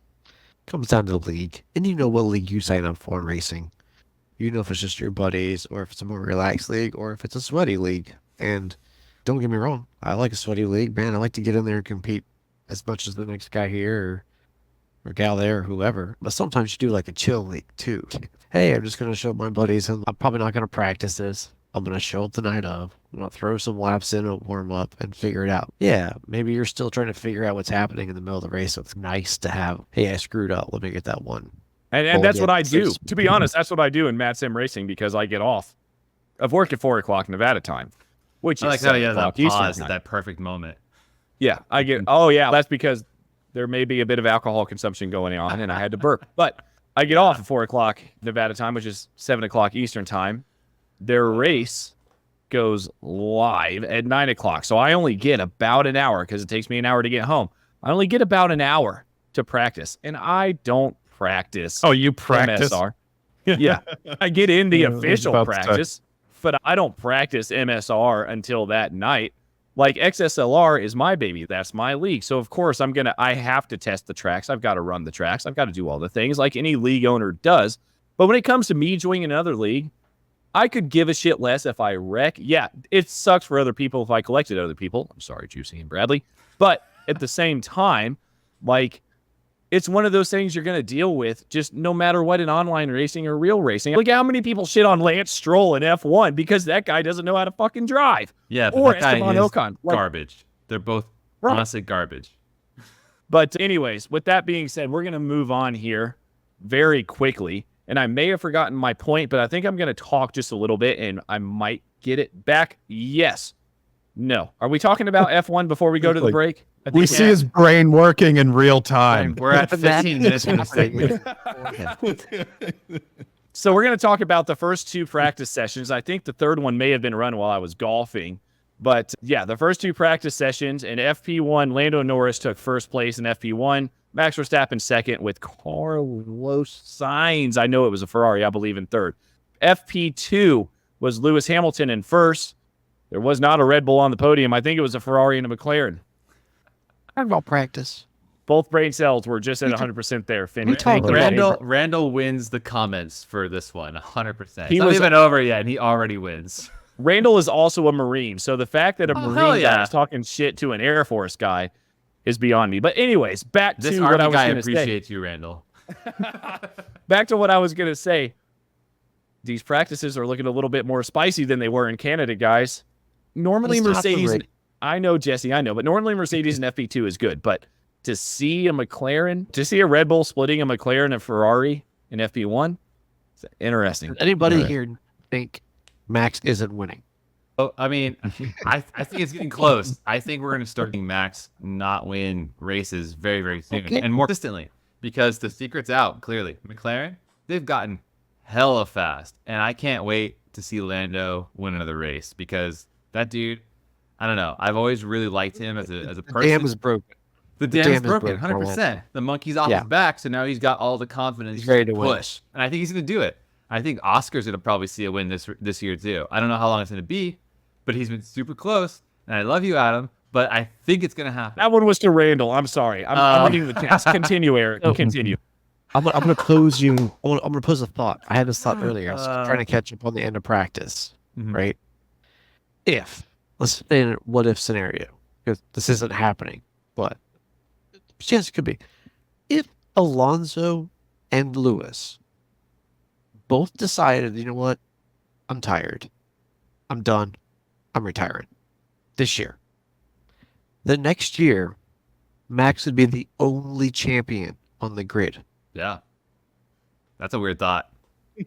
comes down to the league. And you know what league you sign up for in racing. You know if it's just your buddies, or if it's a more relaxed league, or if it's a sweaty league. And don't get me wrong, I like a sweaty league, man. I like to get in there and compete as much as the next guy here or gal there or whoever. But sometimes you do like a chill league too. Hey, I'm just going to show my buddies, and I'm probably not going to practice this. I'm going to show up the night of. I'm going to throw some laps in and warm up and figure it out. Yeah, maybe you're still trying to figure out what's happening in the middle of the race. So it's nice to have, hey, I screwed up. Let me get that one. And that's what I do. To be honest, that's what I do in Matt Sim Racing because I get off of work at 4 o'clock Nevada time, which I is like how you have that Eastern pause time. at that perfect moment. Yeah, I get. Oh yeah, that's because there may be a bit of alcohol consumption going on, and I had to burp. But I get off at 4 o'clock Nevada time, which is 7 o'clock Eastern time. Their race goes live at 9 o'clock, so I only get about an hour because it takes me an hour to get home. I only get about an hour to practice, and I don't practice. Oh, you practice? MSR. Yeah, I get in the Yeah, I was official about to say. practice, but I don't practice MSR until that night. Like XSLR is my baby. That's my league. So of course I have to test the tracks. I've got to run the tracks. I've got to do all the things like any league owner does. But when it comes to me joining another league, I could give a shit less if I wreck. Yeah, it sucks for other people if I collected other people. I'm sorry, Juicy and Bradley. But at the same time, like, it's one of those things you're going to deal with just no matter what in online racing or real racing. Look how many people shit on Lance Stroll in F1 because that guy doesn't know how to fucking drive. Yeah, but Or that guy Esteban is Ocon. Like, garbage. They're both Right. honestly garbage. But anyways, with that being said, we're going to move on here very quickly. And I may have forgotten my point, but I think I'm going to talk just a little bit and I might get it back. Yes. No. Are we talking about F1 before we go to the break? I think We see his brain working in real time. We're at 15 minutes in the segment. So we're going to talk about the first 2 practice sessions. I think the third one may have been run while I was golfing. But yeah, the first 2 practice sessions in FP1, Lando Norris took first place in FP1. Max Verstappen second with Carlos Sainz. I know it was a Ferrari, I believe, in third. FP2 was Lewis Hamilton in first. There was not a Red Bull on the podium. I think it was a Ferrari and a McLaren. Talk about practice. Both brain cells were just at 100% there. We talked about Randall wins the comments for this one, 100%. He It's not was- even over yet, and he already wins. Randall is also a Marine, so the fact that a hell Marine yeah. guy is talking shit to an Air Force guy is beyond me. But anyways, back This to what I Army was guy going to say. appreciates you, Randall. Back to what I was going to say. These practices are looking a little bit more spicy than they were in Canada, guys. Normally It's not the Mercedes, rate. I know, Jesse, I know, but normally Mercedes and FP2 is good. But to see a McLaren, to see a Red Bull splitting a McLaren and a Ferrari in FP1, it's interesting. Does anybody here think Max isn't winning? Oh, I mean, I think it's getting close. I think we're going to start seeing Max not win races very, very soon Okay. and more consistently because the secret's out, clearly. McLaren, they've gotten hella fast, and I can't wait to see Lando win another race because that dude, I don't know. I've always really liked him as a The person. dam is broken. The dam dam is is broken, broken for 100%. The monkey's off Yeah. his back, so now he's got all the confidence He's ready to to win. push. And I think he's going to do it. I think Oscar's going to probably see a win this year too. I don't know how long it's going to be, but he's been super close. And I love you, Adam, but I think it's going to happen. That one was to Randall. I'm sorry. I'm reading the text. Continue, Eric. Continue. I'm gonna close you. I'm gonna pose a thought. I had this thought earlier. I was trying to catch up on the end of practice, Mhm. right? If let's say in a what if scenario, because this isn't happening, but chance it could be. If Alonso and Lewis both decided, you know what, I'm tired, I'm done, I'm retiring this year. The next year, Max would be the only champion on the grid. Yeah. That's a weird thought.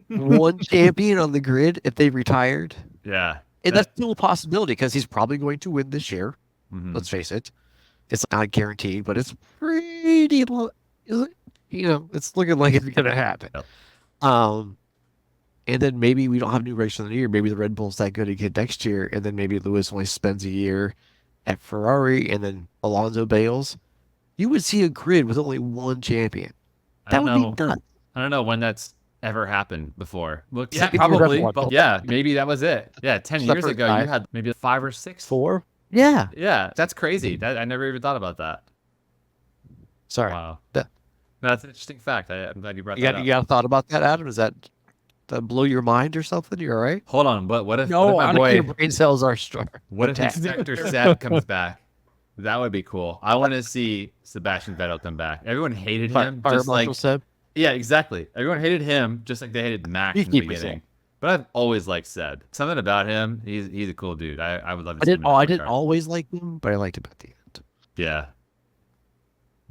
One champion on the grid if they retired. Yeah. And that's still a possibility because he's probably going to win this year. Mhm. Let's face it. It's not guaranteed, but it's pretty low. It's looking like it's going to happen. Yep. And then maybe we don't have new race of the year. Maybe the Red Bull's that good again next year. And then maybe Lewis only spends a year at Ferrari and then Alonso bails. You would see a grid with only one champion. I That don't would know. be nuts. I don't know when that's ever happened before. Well, yeah, Except if you're probably. Red Bull. But yeah, maybe that was it. Yeah, 10 Except years for ago, five. you had maybe 5 or 6. 4? Yeah. Yeah, that's crazy. I never even thought about that. Sorry. Wow. That- No, that's an interesting fact. I'm glad you brought You that got, up. you got a thought about that, Adam? Does that blow your mind or something? You all right? Hold on, but what if, No, what if I my Your boy, brain cells are strong. what if Inspector Seb comes back? That would be cool. I want to see Sebastian Vettel come back. Everyone hated him. Fire Just like, Marshal Seb? yeah, exactly. Everyone hated him just like they hated Max in the 50%. beginning. But I've always liked Seb. Something about him, he's a cool dude. I would love to I see didn't. him in I a didn't car. always like him, but I liked him at the end. Yeah.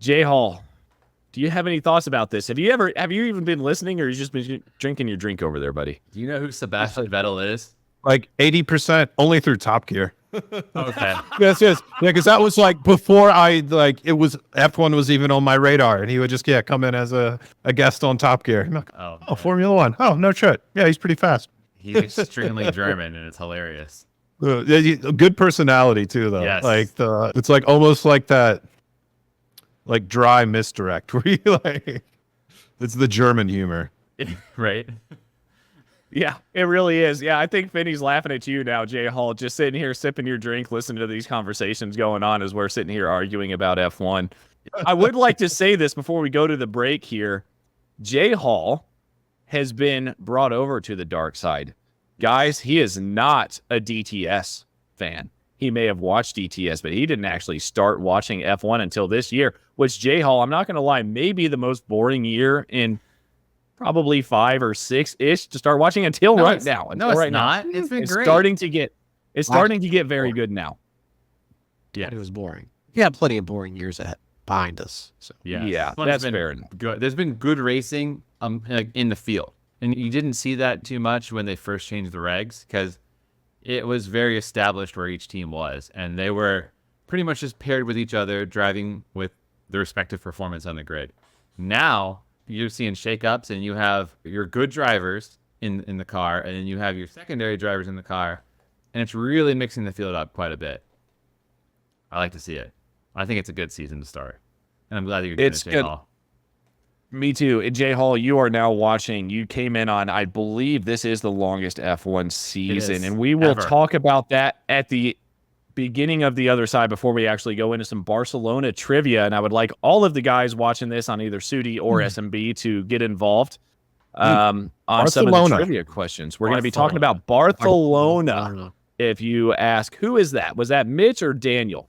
Jay Hall, do you have any thoughts about this? Have you even been listening, or you just been drinking your drink over there, buddy? Do you know who Sebastian Vettel is? Like 80% only through Top Gear. Okay. Yes. Yeah, because that was like before it was F1 was even on my radar, and he would just come in as a guest on Top Gear. I'm like, Oh, oh, Formula One. Oh, no shit. Yeah, he's pretty fast. he's extremely German, and it's hilarious. Good personality too, though. Yes. Like it's like almost like that, like dry misdirect where you like, it's the German humor. Right? Yeah, it really is. Yeah, I think Finney's laughing at you now, Jay Hall, just sitting here sipping your drink, listening to these conversations going on as we're sitting here arguing about F1. I would like to say this before we go to the break here. Jay Hall has been brought over to the dark side. Guys, he is not a DTS fan. He may have watched DTS, but he didn't actually start watching F1 until this year, which Jay Hall, I'm not going to lie, may be the most boring year in probably 5 or 6-ish to start watching until No, right it's- now. No, Until it's right not. Now. It's been It's great. starting to get very good now. Yeah. It was boring. We had plenty of boring years behind us. So Yeah, Yeah, This one's that's been fair. Good. There's been good racing like in the field, and you didn't see that too much when they first changed the regs because it was very established where each team was, and they were pretty much just paired with each other, driving with their respective performance on the grid. Now you're seeing shakeups, and you have your good drivers in the car, and then you have your secondary drivers in the car, and it's really mixing the field up quite a bit. I like to see it. I think it's a good season to start, and I'm glad that you're doing It's it, Jay good. Hall. Me too. And Jay Hall, you are now watching. You came in on, I believe this is the longest F1 season. is, And we will ever. talk about that at the beginning of the other side before we actually go into some Barcelona trivia. And I would like all of the guys watching this on either SUDI or SMB to get involved on some of the Barcelona. trivia questions. We're going to be talking about Barcelona. If you ask, who is that? Was that Mitch or Daniel?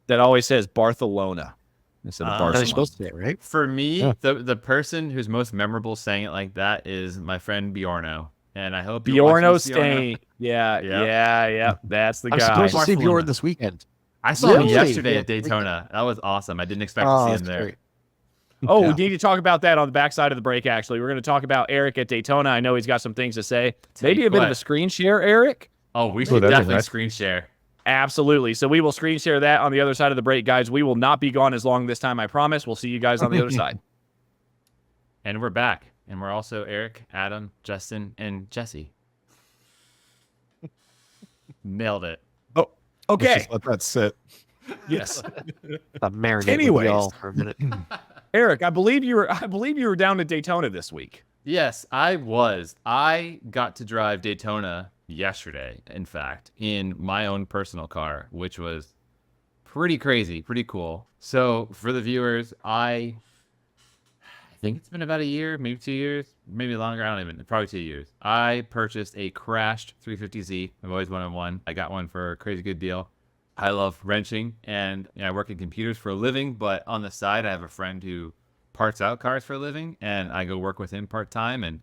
That always says Barcelona instead of They're Barcelona. supposed to say it, right? For me, Yeah. the person who's most memorable saying it like that is my friend Bjorno. And I hope you're watching Bjorno this, Bjorno. Stain. Yeah, Yep. yeah. That's the I'm guy. supposed to see Barcelona. Bjorn this weekend. I saw him Really? yesterday Yeah. at Daytona. That was awesome. I didn't expect to Oh, see that's him there. great. Oh, Yeah. we need to talk about that on the backside of the break, actually. We're going to talk about Eric at Daytona. I know he's got some things to say. Maybe a bit of what? a screen share, Eric? Oh, we Oh, should that'd be definitely nice. screen share. Absolutely. So we will screen share that on the other side of the break, guys. We will not be gone as long this time, I promise. We'll see you guys on the other side. And we're back. And we're also Eric, Adam, Justin, and Jesse. Nailed it. Oh, Let's okay. just let that sit. Yes. The marinade Anyways. with y'all for a minute. Eric, I believe you were down at Daytona this week. Yes, I was. I got to drive Daytona yesterday, in fact, in my own personal car, which was pretty crazy, pretty cool. So for the viewers, I think it's been about a year, maybe 2 years, maybe longer. I don't even, probably 2 years. I purchased a crashed 350Z. I've always wanted one. I got one for a crazy good deal. I love wrenching, and I work in computers for a living, but on the side, I have a friend who parts out cars for a living, and I go work with him part-time, and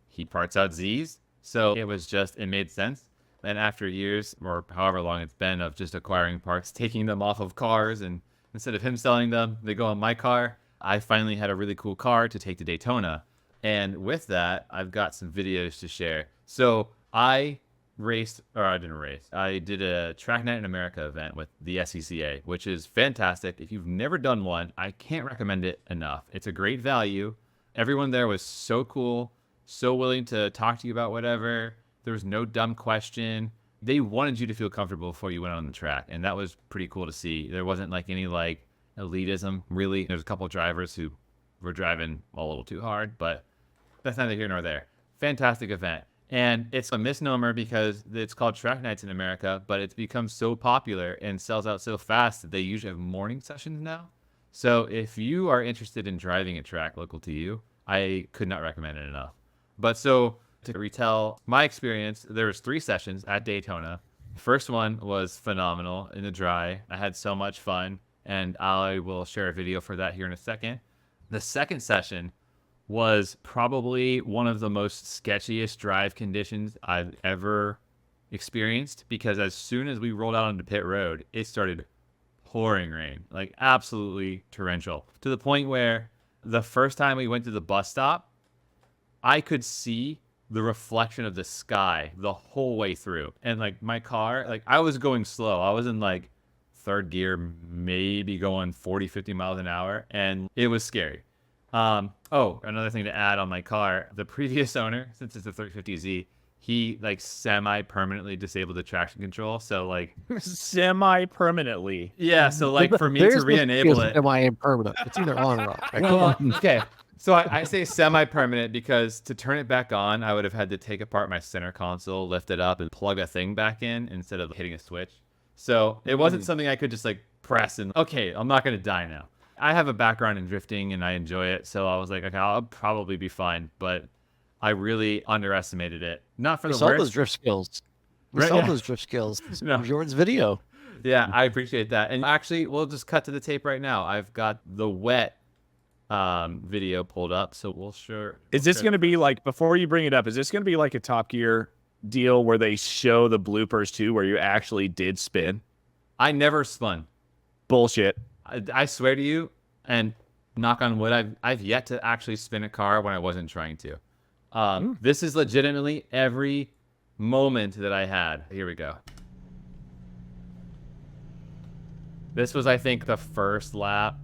he parts out Zs. So it made sense. And after years, or however long it's been, of just acquiring parts, taking them off of cars, and instead of him selling them, they go on my car, I finally had a really cool car to take to Daytona. And with that, I've got some videos to share. So I didn't race. I did a Track Night in America event with the SCCA, which is fantastic. If you've never done one, I can't recommend it enough. It's a great value. Everyone there was so cool, so willing to talk to you about whatever. There was no dumb question. They wanted you to feel comfortable before you went on the track, and that was pretty cool to see. There wasn't like any like elitism, really. There's a couple of drivers who were driving a little too hard, but that's neither here nor there. Fantastic event. And it's a misnomer because it's called Track Nights in America, but it's become so popular and sells out so fast that they usually have morning sessions now. So if you are interested in driving a track local to you, I could not recommend it enough. But so to retell my experience, there was 3 sessions at Daytona. The first one was phenomenal in the dry. I had so much fun, and I will share a video for that here in a second. The second session was probably one of the most sketchiest drive conditions I've ever experienced, because as soon as we rolled out onto pit road, it started pouring rain, like absolutely torrential, to the point where the first time we went to the bus stop, I could see the reflection of the sky the whole way through. And like my car, like I was going slow. I was in like third gear, maybe going 40, 50 miles an hour. And it was scary. Oh, another thing to add on my car, the previous owner, since it's a 350Z, he like semi-permanently disabled the traction control. So like semi-permanently. Yeah. So like for me to re-enable it. Semi-permanent. It's either on or off. Right? Well, okay. So I say semi-permanent because to turn it back on, I would have had to take apart my center console, lift it up, and plug that thing back in instead of hitting a switch. So it wasn't something I could just like press and, okay, I'm not going to die now. I have a background in drifting and I enjoy it. So I was like, okay, I'll probably be fine. But I really underestimated it. Not for the worst. Those drift skills. Right, Saw yeah. those drift skills. No. Jordan's video. Yeah, I appreciate that. And actually, we'll just cut to the tape right now. I've got the wet video pulled up, so we'll sure. Is this going to be like, before you bring it up, is this going to be like a Top Gear deal where they show the bloopers too, where you actually did spin? I never spun. Bullshit. I swear to you, and knock on wood, I've yet to actually spin a car when I wasn't trying to. This is legitimately every moment that I had. Here we go. This was, I think, the first lap.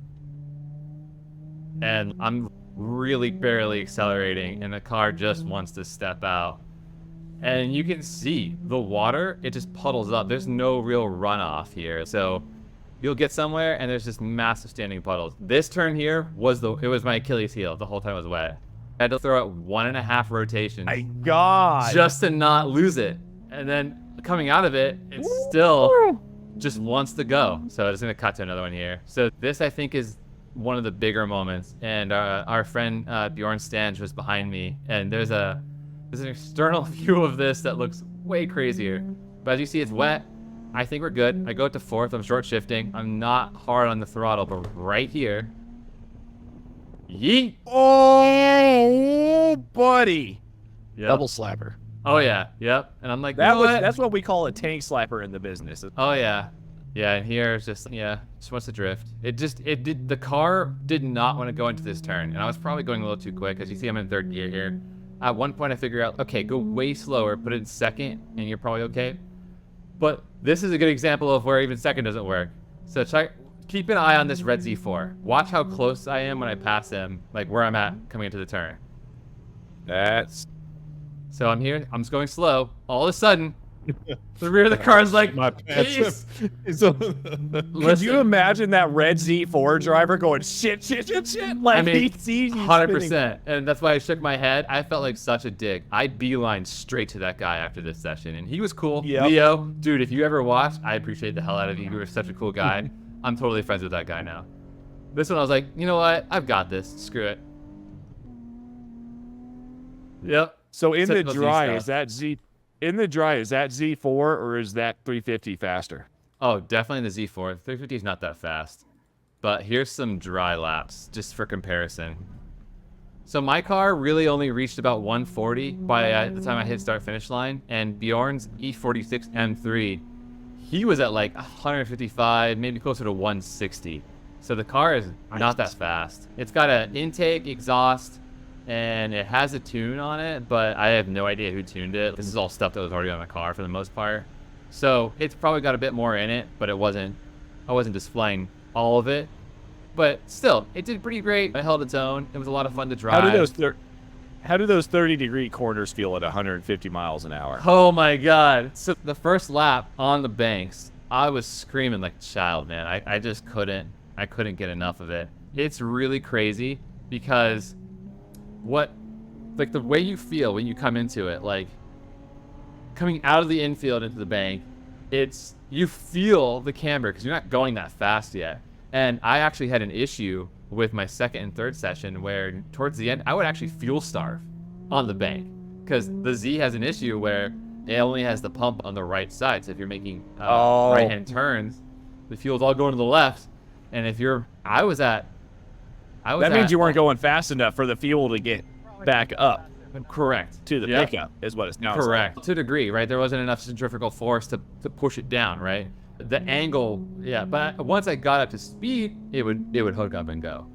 And I'm really barely accelerating, and the car just wants to step out. And you can see the water, it just puddles up. There's no real runoff here. So you'll get somewhere, and there's just massive standing puddles. This turn here was my Achilles heel the whole time it was wet. I had to throw out 1.5 rotations. My God. Just to not lose it. And then coming out of it, it still just wants to go. So I'm just going to cut to another one here. So this, I think, is one of the bigger moments. And our friend Bjorn Stange was behind me. And there's an external view of this that looks way crazier. But as you see, it's wet. I think we're good. I go to fourth. I'm short shifting. I'm not hard on the throttle, but right here. Yeet. Oh, buddy. Yep. Double slapper. Oh, yeah. Yep. And I'm like, that's what we call a tank slapper in the business. Oh, yeah. Yeah, and here it's just wants to drift. The car did not want to go into this turn, and I was probably going a little too quick. As you see, I'm in third gear here. At one point, I figure out, okay, go way slower, put it in second, and you're probably okay. But this is a good example of where even second doesn't work. So keep an eye on this red Z4. Watch how close I am when I pass him, like where I'm at coming into the turn. So I'm here, I'm just going slow. All of a sudden, the rear of the car is like, My "Peace." Could you imagine that red Z4 driver going shit? Like I mean, he sees you 100%. And that's why I shook my head. I felt like such a dick. I beelined straight to that guy after this session, and he was cool. Yep. Leo, dude, if you ever watched, I appreciate the hell out of you. You were such a cool guy. I'm totally friends with that guy now. This one, I was like, you know what? I've got this. Screw it. Yep. So in the Typical Z dry, stuff. is that Z4 or is that 350 faster? Oh, definitely the Z4. 350 is not that fast. But here's some dry laps, just for comparison. So my car really only reached about 140 by the time I hit start finish line, and Bjorn's E46 M3, he was at like 155, maybe closer to 160. So the car is not that fast. It's got an intake, exhaust, and it has a tune on it, but I have no idea who tuned it. This is all stuff that was already on the car for the most part. So it's probably got a bit more in it, but I wasn't displaying all of it. But still, it did pretty great. It held its own. It was a lot of fun to drive. How do those 30-degree corners feel at 150 miles an hour? Oh my God. So the first lap on the banks, I was screaming like a child, man. I just couldn't get enough of it. It's really crazy because the way you feel when you come into it, like coming out of the infield into the bank, you feel the camber because you're not going that fast yet. And I actually had an issue with my second and third session where towards the end, I would actually fuel starve on the bank because the Z has an issue where it only has the pump on the right side. So if you're making right-hand turns, the fuel's all going to the left. And I was at That means you weren't going fast enough for the fuel to get back up. Correct. To the pickup is what it's now. Correct. To a degree, right? There wasn't enough centrifugal force to push it down, right? The angle, yeah. But once I got up to speed, it would hook up and go.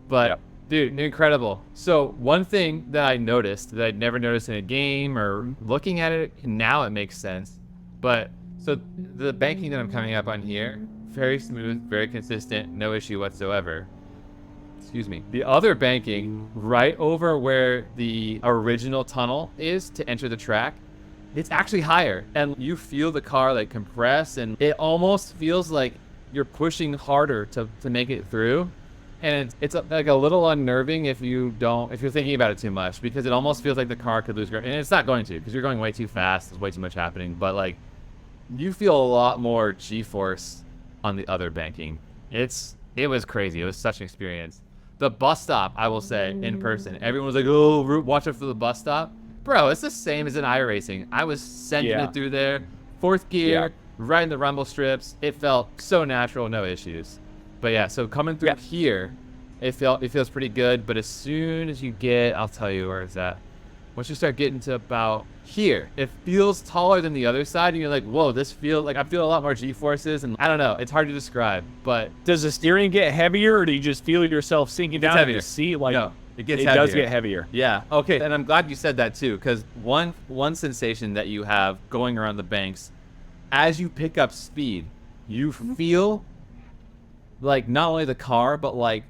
But dude, incredible. So one thing that I noticed that I'd never noticed in a game or looking at it, now it makes sense. But so the banking that I'm coming up on here, very smooth, very consistent, no issue whatsoever. Excuse me. The other banking right over where the original tunnel is to enter the track, it's actually higher, and you feel the car like compress, and it almost feels like you're pushing harder to make it through. And it's like a little unnerving if you're thinking about it too much, because it almost feels like the car could lose grip, and it's not going to, because you're going way too fast. There's way too much happening, but like you feel a lot more G-force on the other banking. It was crazy. It was such an experience. The bus stop, I will say, in person, everyone was like, oh, watch out for the bus stop. Bro, it's the same as in iRacing. I was sending it through there, 4th gear, riding the rumble strips. It felt so natural, no issues. But yeah, so coming through here, it feels pretty good. But as soon as you get, I'll tell you where it's at. Once you start getting to about here, it feels taller than the other side, and you're like, whoa, this feels like I feel a lot more G-forces, and I don't know, it's hard to describe. But does the steering get heavier, or do you just feel yourself sinking down in the seat? Like, no, it does get heavier. Yeah. Okay. And I'm glad you said that too, because one sensation that you have going around the banks, as you pick up speed, you feel like not only the car, but like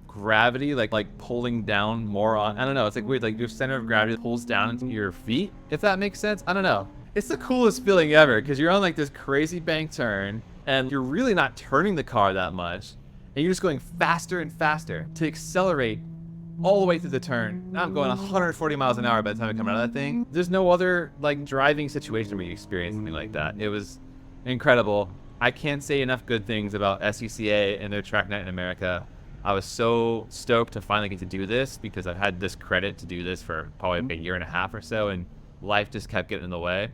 gravity, like pulling down more on, I don't know, it's like weird, like your center of gravity pulls down into your feet, if that makes sense. I don't know. It's the coolest feeling ever, because you're on like this crazy bank turn, and you're really not turning the car that much, and you're just going faster and faster to accelerate all the way through the turn. Now I'm going 140 miles an hour by the time I come out of that thing. There's no other like driving situation where you experience something like that. It was incredible. I can't say enough good things about SCCA and their track night in America. I was so stoked to finally get to do this, because I've had this credit to do this for probably a year and a half or so, and life just kept getting in the way.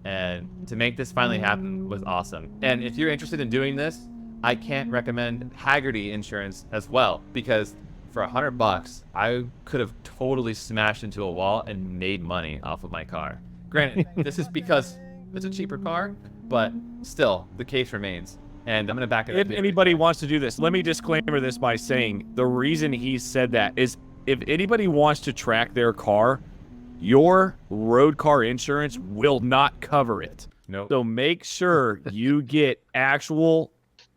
And to make this finally happen was awesome. And if you're interested in doing this, I can't recommend Haggerty Insurance as well, because for $100, I could have totally smashed into a wall and made money off of my car. Granted, this is because it's a cheaper car, but still, the case remains. And I'm going to back it up. If anybody wants to do this, let me disclaimer this by saying the reason he said that is if anybody wants to track their car, your road car insurance will not cover it. Nope. So make sure you get actual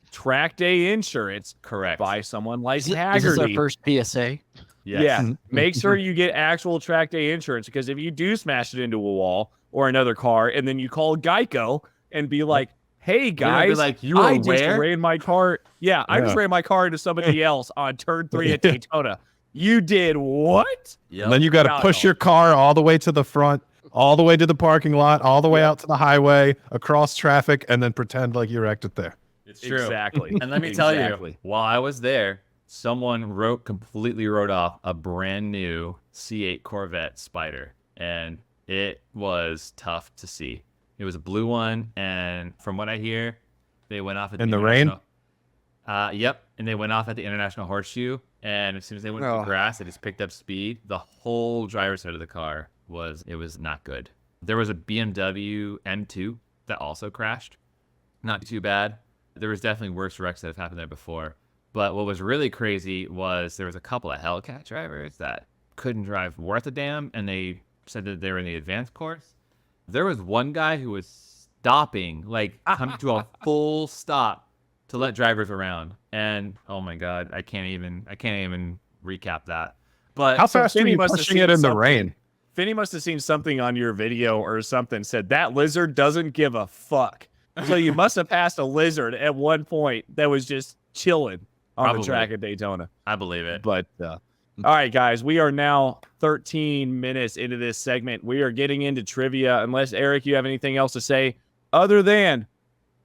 track day insurance by someone like Haggerty. Is this our first PSA? Yes. Yeah. Make sure you get actual track day insurance, because if you do smash it into a wall or another car, and then you call Geico and be like, hey guys, like, you were I aware? just ran my car. Yeah, I just ran my car into somebody else on turn 3 at Daytona. You did what? Yep. And then you got to push your car all the way to the front, all the way to the parking lot, all the way out to the highway, across traffic, and then pretend like you wrecked it there. It's true. Exactly. And let me tell you, while I was there, someone completely wrote off a brand new C8 Corvette Spider, and it was tough to see. It was a blue one, and from what I hear, they went off at in the rain. Yep, and they went off at the International Horseshoe, and as soon as they went to the grass, it just picked up speed. The whole driver's side of the car was not good. There was a BMW M2 that also crashed. Not too bad. There was definitely worse wrecks that have happened there before. But what was really crazy was there was a couple of Hellcat drivers that couldn't drive worth a damn, and they said that they were in the advanced course. There was one guy who was stopping, like coming to a full stop to let drivers around. And oh my God, I can't even recap that. But how fast are you pushing it in the rain? Finney must have seen something on your video or something, said that lizard doesn't give a fuck. So you must have passed a lizard at one point that was just chilling on the track at Daytona. I believe it. But all right, guys, we are now 13 minutes into this segment. We are getting into trivia, unless, Eric, you have anything else to say other than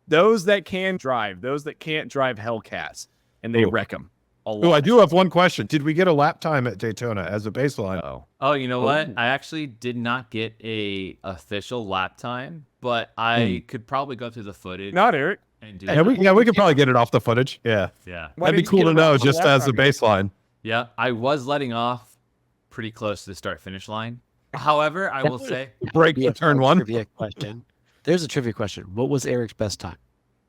those that can drive, those that can't drive Hellcats, and they wreck them a lot. Oh, I do have one question. Did we get a lap time at Daytona as a baseline? Oh, you know what? I actually did not get a official lap time, but I could probably go through the footage. Not Eric. And do we could probably get it off the footage. Yeah. Yeah. That'd be cool to know just as a baseline. Yeah, I was letting off pretty close to the start-finish line. However, I will say, Break for turn one. Trivia question. There's a trivia question. What was Eric's best time?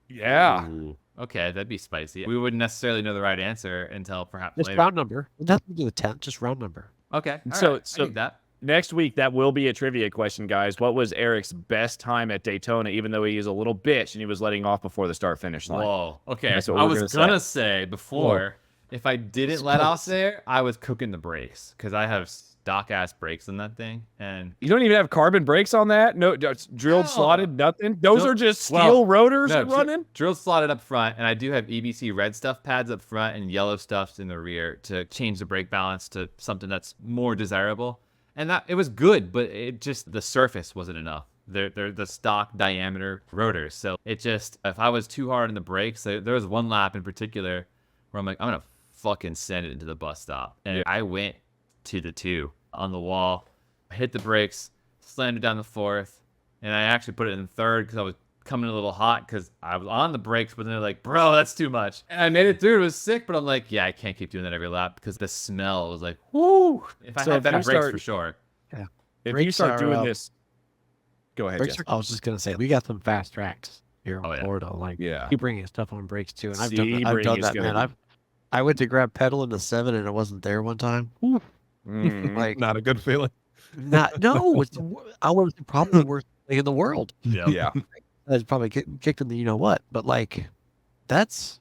Yeah. ooh, okay, that'd be spicy. We wouldn't necessarily know the right answer until perhaps Just later. round number. It doesn't have to do the 10th, just round number. Okay, all So- right, I so- dig that. Next week, that will be a trivia question, guys. What was Eric's best time at Daytona, even though he is a little bitch and he was letting off before the start-finish line? Whoa. Okay. That's what I we're was gonna gonna say before, if I didn't let off there, I was cooking the brakes because I have stock ass brakes in that thing, and You don't even have carbon brakes on that? No, it's drilled, No. slotted, nothing? Those No. are just steel Well, rotors no, running? drilled slotted up front, and I do have EBC red stuff pads up front and yellow stuffs in the rear to change the brake balance to something that's more desirable. And that it was good, but it just the surface wasn't enough. They're the stock diameter rotors, so it just if I was too hard on the brakes, there was one lap in particular where I'm like, I'm gonna fucking send it into the bus stop, and I went to the 2 on the wall, hit the brakes, slammed it down the 4th, and I actually put it in 3rd because I was coming a little hot because I was on the brakes, but then they're like, bro, that's too much. And I made it through. It was sick, but I'm like, yeah, I can't keep doing that every lap because the smell was like, whoo. If I So had if better you brakes start- for sure. If you Brakes start are, doing this, go ahead, Brakes Jess. are- I was just gonna say we got some fast tracks here in Oh, yeah. Florida. Like Yeah. you bringing stuff on brakes too, and I've done Sebring is that, gonna man. be- I went to grab pedal in the 7 and it wasn't there one time. Mhm. Like Not a good feeling. no, it's I was probably the worst thing in the world. Yeah. That's probably kicked in the you know what, but like that's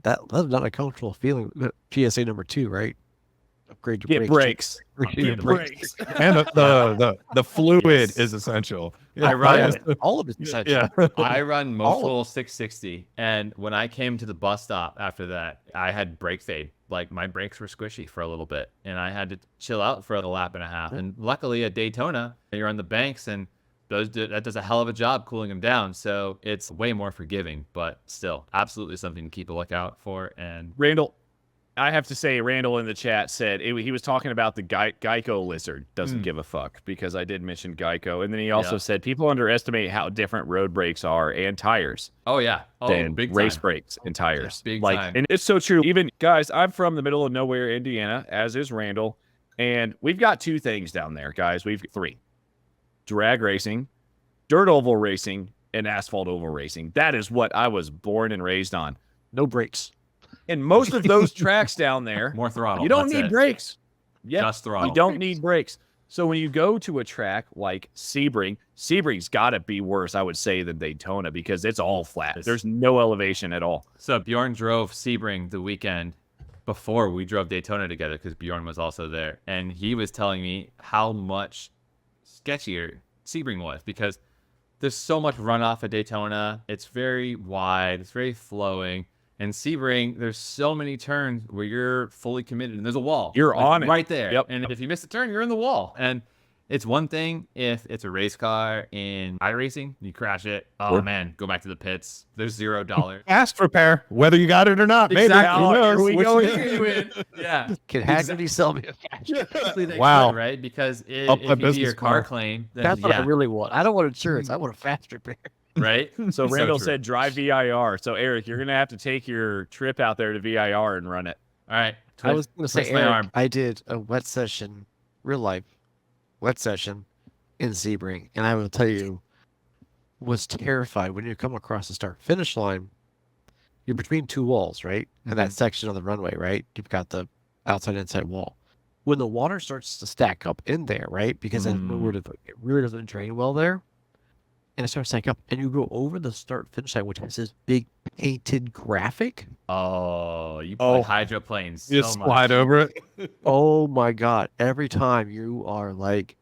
not a comfortable feeling. PSA number 2, right? Upgrade your Get brakes. brakes. Upgrade your Get brakes. brakes. And the fluid Yes. is essential. I run All of it's essential. Yeah. I run All of Motul 660, and when I came to the bus stop after that, I had brake fade. Like my brakes were squishy for a little bit, and I had to chill out for a lap and a half. And luckily at Daytona, you're on the banks, and that does a hell of a job cooling them down. So it's way more forgiving, but still, absolutely something to keep a lookout for. And Randall, I have to say, Randall in the chat said he was talking about the Geico lizard. Doesn't give a fuck because I did mention Geico. And then he also Yeah. said people underestimate how different road brakes are and tires oh yeah, than big race time. brakes and tires. big like, time. And it's so true. Even guys, I'm from the middle of nowhere, Indiana, as is Randall. And we've got 2 things down there, guys. We've 3. Drag racing, dirt oval racing, and asphalt oval racing. That is what I was born and raised on. No brakes. And most of those tracks down there, More throttle. you don't that's need it. brakes. Yeah, Just throttle. you don't need brakes. So when you go to a track like Sebring's got to be worse, I would say, than Daytona because it's all flat. There's no elevation at all. So Bjorn drove Sebring the weekend before we drove Daytona together because Bjorn was also there, and he was telling me how much sketchier Sebring was because there's so much runoff at Daytona. It's very wide, it's very flowing. And Sebring, there's so many turns where you're fully committed, and there's a wall. You're on it. right there. Yep. And if you miss a turn, you're in the wall. And it's one thing if it's a race car in iRacing, you crash it. Oh man, go back to the pits. There's $0. Fast repair, whether you got it or not. Maybe. Exactly. Who knows? Here we Which- go You win. Yeah. Can Haggerty sell me a fast track? Actually, they Wow. could, right? Because Up if my you do your business car car. claim, then That's what I yeah, really want. I don't want insurance. I want a fast repair. right? So Randall true. said drive VIR. So Eric, you're gonna have to take your trip out there to VIR and run it. All right. I was going to say, twist my Eric, arm. I did a wet session, real life wet session in Sebring, and I will tell you, was terrified when you come across the start finish line. You're between 2 walls, right? And that section of the runway, right? You've got the outside inside wall. When the water starts to stack up in there, right? Because it really doesn't drain well there, and it starts to stack up, and you go over the start finish line, which has this big painted graphic. Oh, you play hydroplanes You so just much. slide over it. Oh my God. Every time you are like,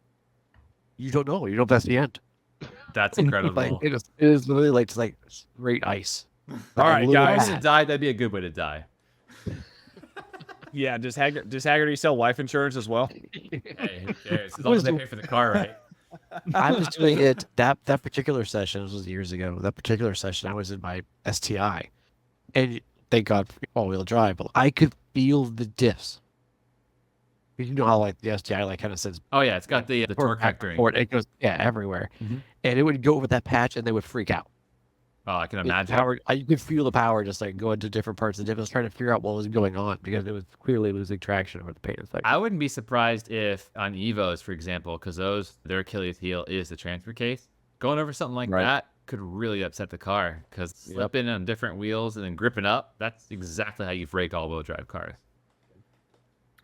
you don't know. You know if that's the end. That's incredible. Like it is literally like it's like straight ice. All right, If I guys. was to die, that'd be a good way to die. Yeah, does Haggerty sell life insurance as well? Hey, who cares? As long as they pay for the car, right? I was doing it that particular session. This was years ago. That particular session, I was in my STI, and thank God for all-wheel drive. But I could feel the diffs. You know how like the STI like kind of says Oh yeah, it's got the torque back and vectoring. forth. It goes everywhere, Mhm. and it would go over that patch, and they would freak out. Oh, I can imagine. You could feel the power just like going to different parts of the diff. I was trying to figure out what was going on because it was clearly losing traction over the paint section. I wouldn't be surprised if on Evos, for example, because their Achilles heel is the transfer case, going over something like that could really upset the car because slipping on different wheels and then gripping up, that's exactly how you break all-wheel drive cars.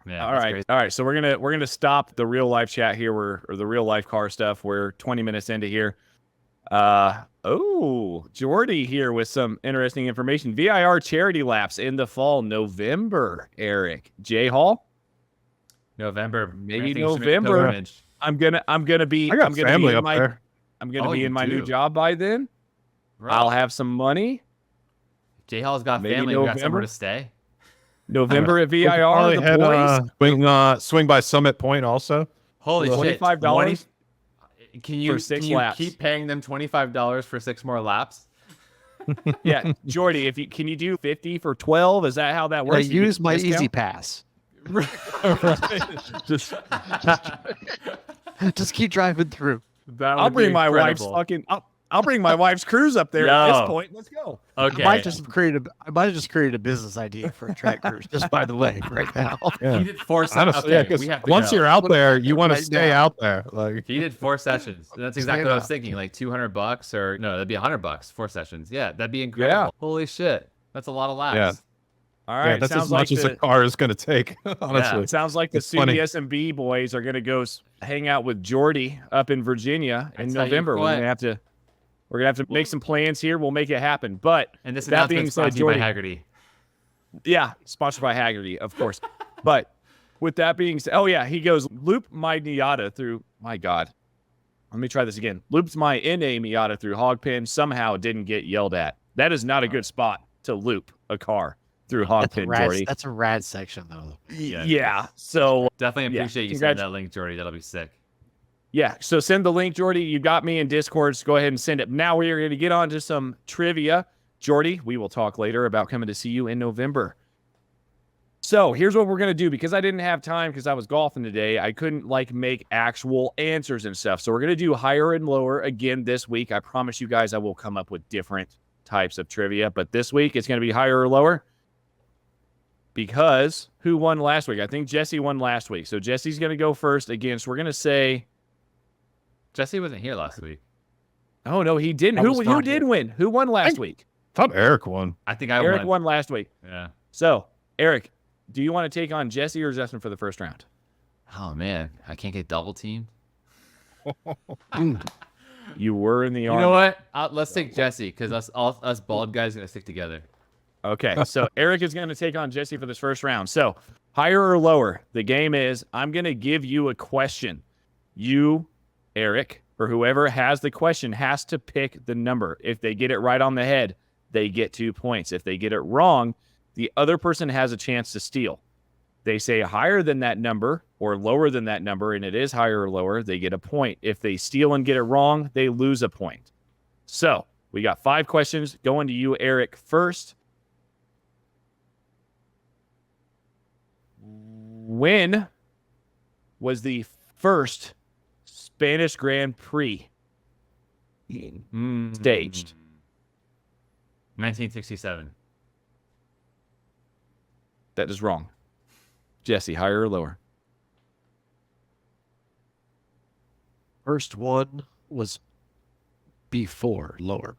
Yeah, all right. So we're gonna stop the real life chat here, or the real life car stuff. We're 20 minutes into here. Jordy here with some interesting information. VIR charity laps in the fall, November. Eric J Hall, November, maybe November. I'm gonna be. I got I'm gonna family be up there. I'm gonna be in my new job by then. Right. I'll have some money. J Hall's got family. We got somewhere to stay. November at VIR. The boys. Swing by Summit Point also. Holy shit! $25. Can you keep paying them $25 for 6 more laps? Yeah, Jordy, can you do 50 for 12? Is that how that works? I use my Easy Pass. Just keep driving through. I'll bring my wife's I'll bring my wife's cruise up there at this point. Let's go. Okay. I might just create a business idea for a track cruise. Just by the way, right now. Yeah. He did 4 sessions. Okay, once you're out there, you want to stay out there. Like he did 4 sessions. That's exactly what I was thinking. Like $200 or no, that'd be $100. 4 sessions. Yeah, that'd be incredible. Yeah. Holy shit, that's a lot of laps. Yeah. All right, that's as much as a car is going to take. Honestly, it sounds like the SUDI SMB boys are going to go hang out with Jordy up in Virginia in November. We're gonna have to make some plans here. We'll make it happen. But and this announcement sponsored by Haggerty. Yeah, sponsored by Haggerty, of course. But with that being said, he goes loop my Miata through. My God, let me try this again. Looped my NA Miata through Hogpen. Somehow didn't get yelled at. That is not a good spot to loop a car through Hogpen, Jordy. That's a rad section though. Yeah. So definitely appreciate you sending that link, Jordy. That'll be sick. Yeah, so send the link, Jordy. You got me in Discord. So go ahead and send it. Now we are going to get on to some trivia. Jordy, we will talk later about coming to see you in November. So here's what we're going to do. Because I didn't have time because I was golfing today, I couldn't make actual answers and stuff. So we're going to do higher and lower again this week. I promise you guys I will come up with different types of trivia. But this week it's going to be higher or lower. Because who won last week? I think Jesse won last week. So Jesse's going to go first against, we're going to say... Jesse wasn't here last week. Oh, no, he didn't. Who did win? Who won last week? I thought Eric won. I think Eric won last week. Yeah. So, Eric, do you want to take on Jesse or Justin for the first round? Oh, man. I can't get double teamed. You were in the army. You know what? Let's take Jesse because us bald guys are going to stick together. Okay, so Eric is going to take on Jesse for this first round. So, higher or lower, the game is I'm going to give you a question. You, Eric, or whoever has the question has to pick the number. If they get it right on the head, they get 2 points. If they get it wrong, the other person has a chance to steal. They say higher than that number or lower than that number, and it is higher or lower, they get a point. If they steal and get it wrong, they lose a point. So we got 5 questions. Going to you, Eric, first. When was the first Spanish Grand Prix staged? 1967. That is wrong. Jesse, higher or lower? First one was before, lower.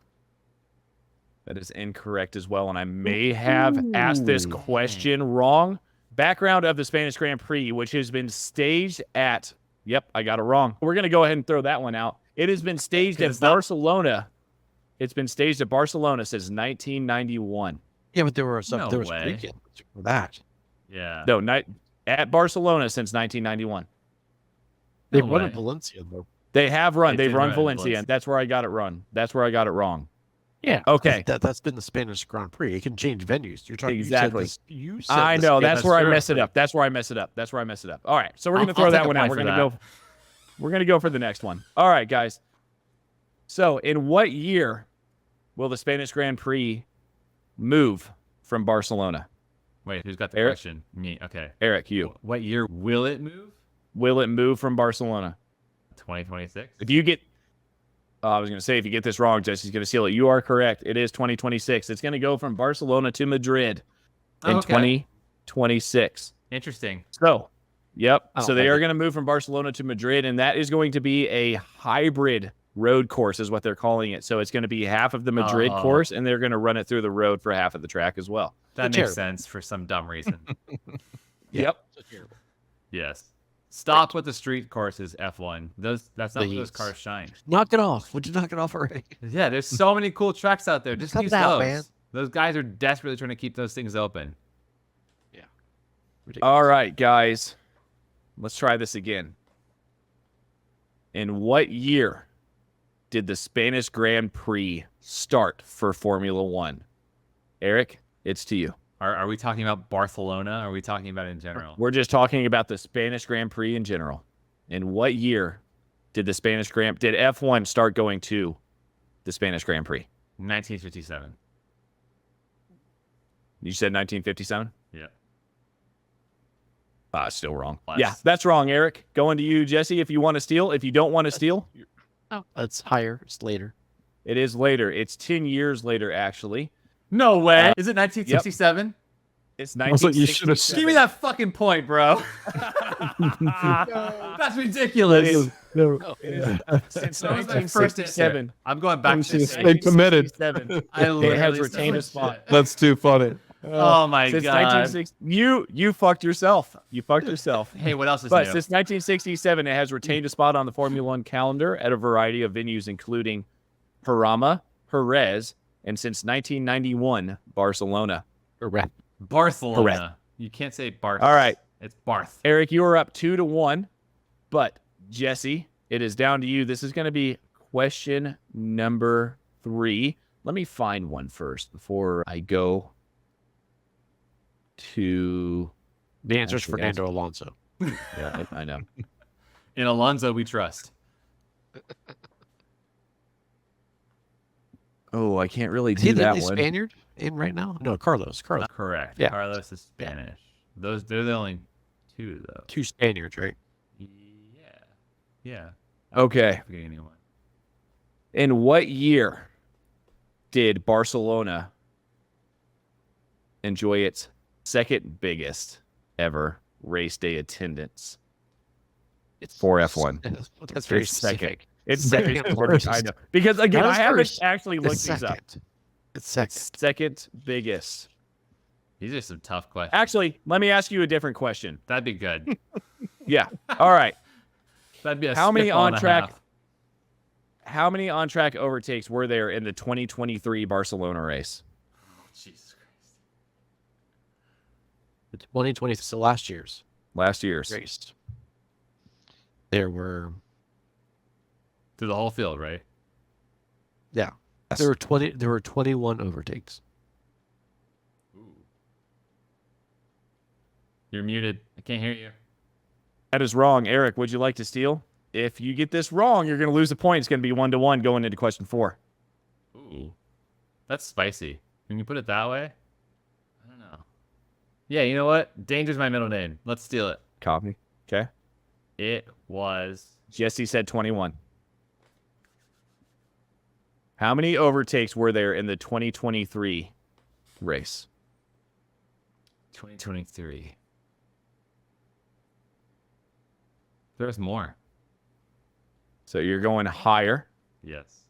That is incorrect as well, and I may have asked this question wrong. Background of the Spanish Grand Prix, which has been staged at... Yep, I got it wrong. We're going to go ahead and throw that one out. It has been staged at Barcelona. It's been staged at Barcelona since 1991. Yeah, but there was weekend for that. Yeah. No, at Barcelona since 1991. They've run in Valencia, though. They have run. They've run Valencia, and that's where I got it wrong. Yeah. Okay. That's been the Spanish Grand Prix. It can change venues. You're talking exactly. You said I know. That's where I mess it up. That's where I mess it up. All right. So we're going to throw that one out. We're going to go for the next one. All right, guys. So in what year will the Spanish Grand Prix move from Barcelona? Wait, who's got the Eric? question? Me. Okay. Eric, you. What year will it move? Will it move from Barcelona? 2026. If you get I was going to say, if you get this wrong, Jesse's going to steal it. You are correct. It is 2026. It's going to go from Barcelona to Madrid in 2026. Interesting. So, yep. I don't So they like are it. going to move from Barcelona to Madrid, and that is going to be a hybrid road course is what they're calling it. So it's going to be half of the Madrid course, and they're going to run it through the road for half of the track as well. That makes Terrible. sense for some dumb reason. Yep. Yes. Stop with the street courses, F1. That's not where those Please. cars shine. Knock it off. Would you knock it off already? Yeah, there's so many cool tracks out there. Just Cut use it out, those. man. Those guys are desperately trying to keep those things open. Ridiculous. All right, guys. Let's try this again. In what year did the Spanish Grand Prix start for Formula One? Eric, it's to you. Are we talking about Barcelona? Or are we talking about in general? We're just talking about the Spanish Grand Prix in general. In what year did did F1 start going to the Spanish Grand Prix? 1957. You said 1957? Yeah. Still wrong. Less. Yeah, that's wrong, Eric. Going to you, Jesse, if you want to steal. If you don't want to steal, Oh, that's higher. It's later. it is later. It's 10 years later, actually. No way. Is it 1967? It's Also, you should have 1967. Give me that fucking point, bro. That's ridiculous. Since That was my first 1967. I'm going back to Stay committed. 1967. I It literally has said retained a that spot. shit. That's too funny. Oh my Since god. 1960, you fucked yourself. You fucked yourself. Hey, what else is But new? since 1967, it has retained a spot on the Formula One calendar at a variety of venues, including Jarama, Jerez, and since 1991, Barcelona. Correct. Barcelona. Correct. You can't say Barth. All right, It's Barth. Eric, you are up 2-1. But Jesse, it is down to you. This is going to be question number 3. Let me find one first before I go to. The answer is Actually, Fernando Alonso. Yeah, I know. In Alonso, we trust. Oh, I can't really Is he do the that only one. Spaniard in right now? No, Carlos. Carlos. Correct. Yeah. Carlos is Spanish. They're the only two though. 2 Spaniards, right? Yeah. Yeah. Okay. I'm forgetting anyone. In what year did Barcelona enjoy its second biggest ever race day attendance? It's For F1. That's very It's second. specific. It's Second second. first. I know. Because again, Not I as haven't first. actually looked It's these up. second. It's second. Second biggest. These are some tough questions. Actually, let me ask you a different question. That'd be good. Yeah. All right. That'd be a How many spitball and on a track? half. How many on-track overtakes were there in the 2023 Barcelona race? Oh, Jesus Christ. The 2020, so last year's Last year's. race. There were, Through the whole field, right? yeah, Yes. there were 21 overtakes. Ooh. You're muted. I can't hear you. That is wrong. Eric, would you like to steal? If you get this wrong, you're going to lose a point. It's going to be 1-1 going into question 4. Ooh. That's spicy. Can you put it that way? I don't know. Yeah, you know what? Danger's my middle name. Let's steal it. Copy. Okay. It was Jesse said 21. How many overtakes were there in the 2023 race? 2023. There's more. So you're going higher. Yes.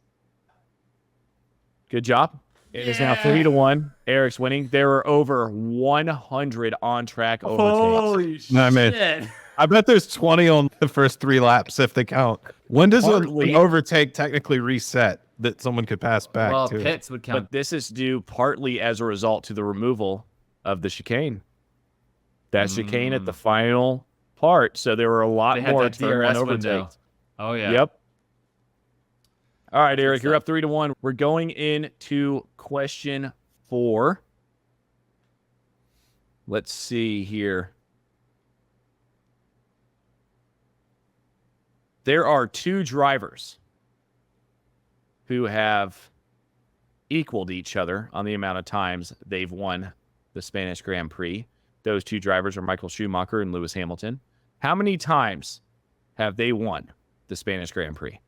Good job. It is now 3-1. Eric's winning. There were over 100 on-track overtakes. No, I mean, shit. I bet there's 20 on the first 3 laps if they count. When does an Partly- overtake technically reset that someone could pass back Well, to? pits would count. But this is due partly as a result to the removal of the chicane. That chicane at the final part. So there were a lot They had more that turn one DRS window. overtakes. Oh yeah. Yep. All right, Eric, Good you're up 3-1. We're going into question 4. Let's see here. There are 2 drivers who have equaled each other on the amount of times they've won the Spanish Grand Prix. Those 2 drivers are Michael Schumacher and Lewis Hamilton. How many times have they won the Spanish Grand Prix?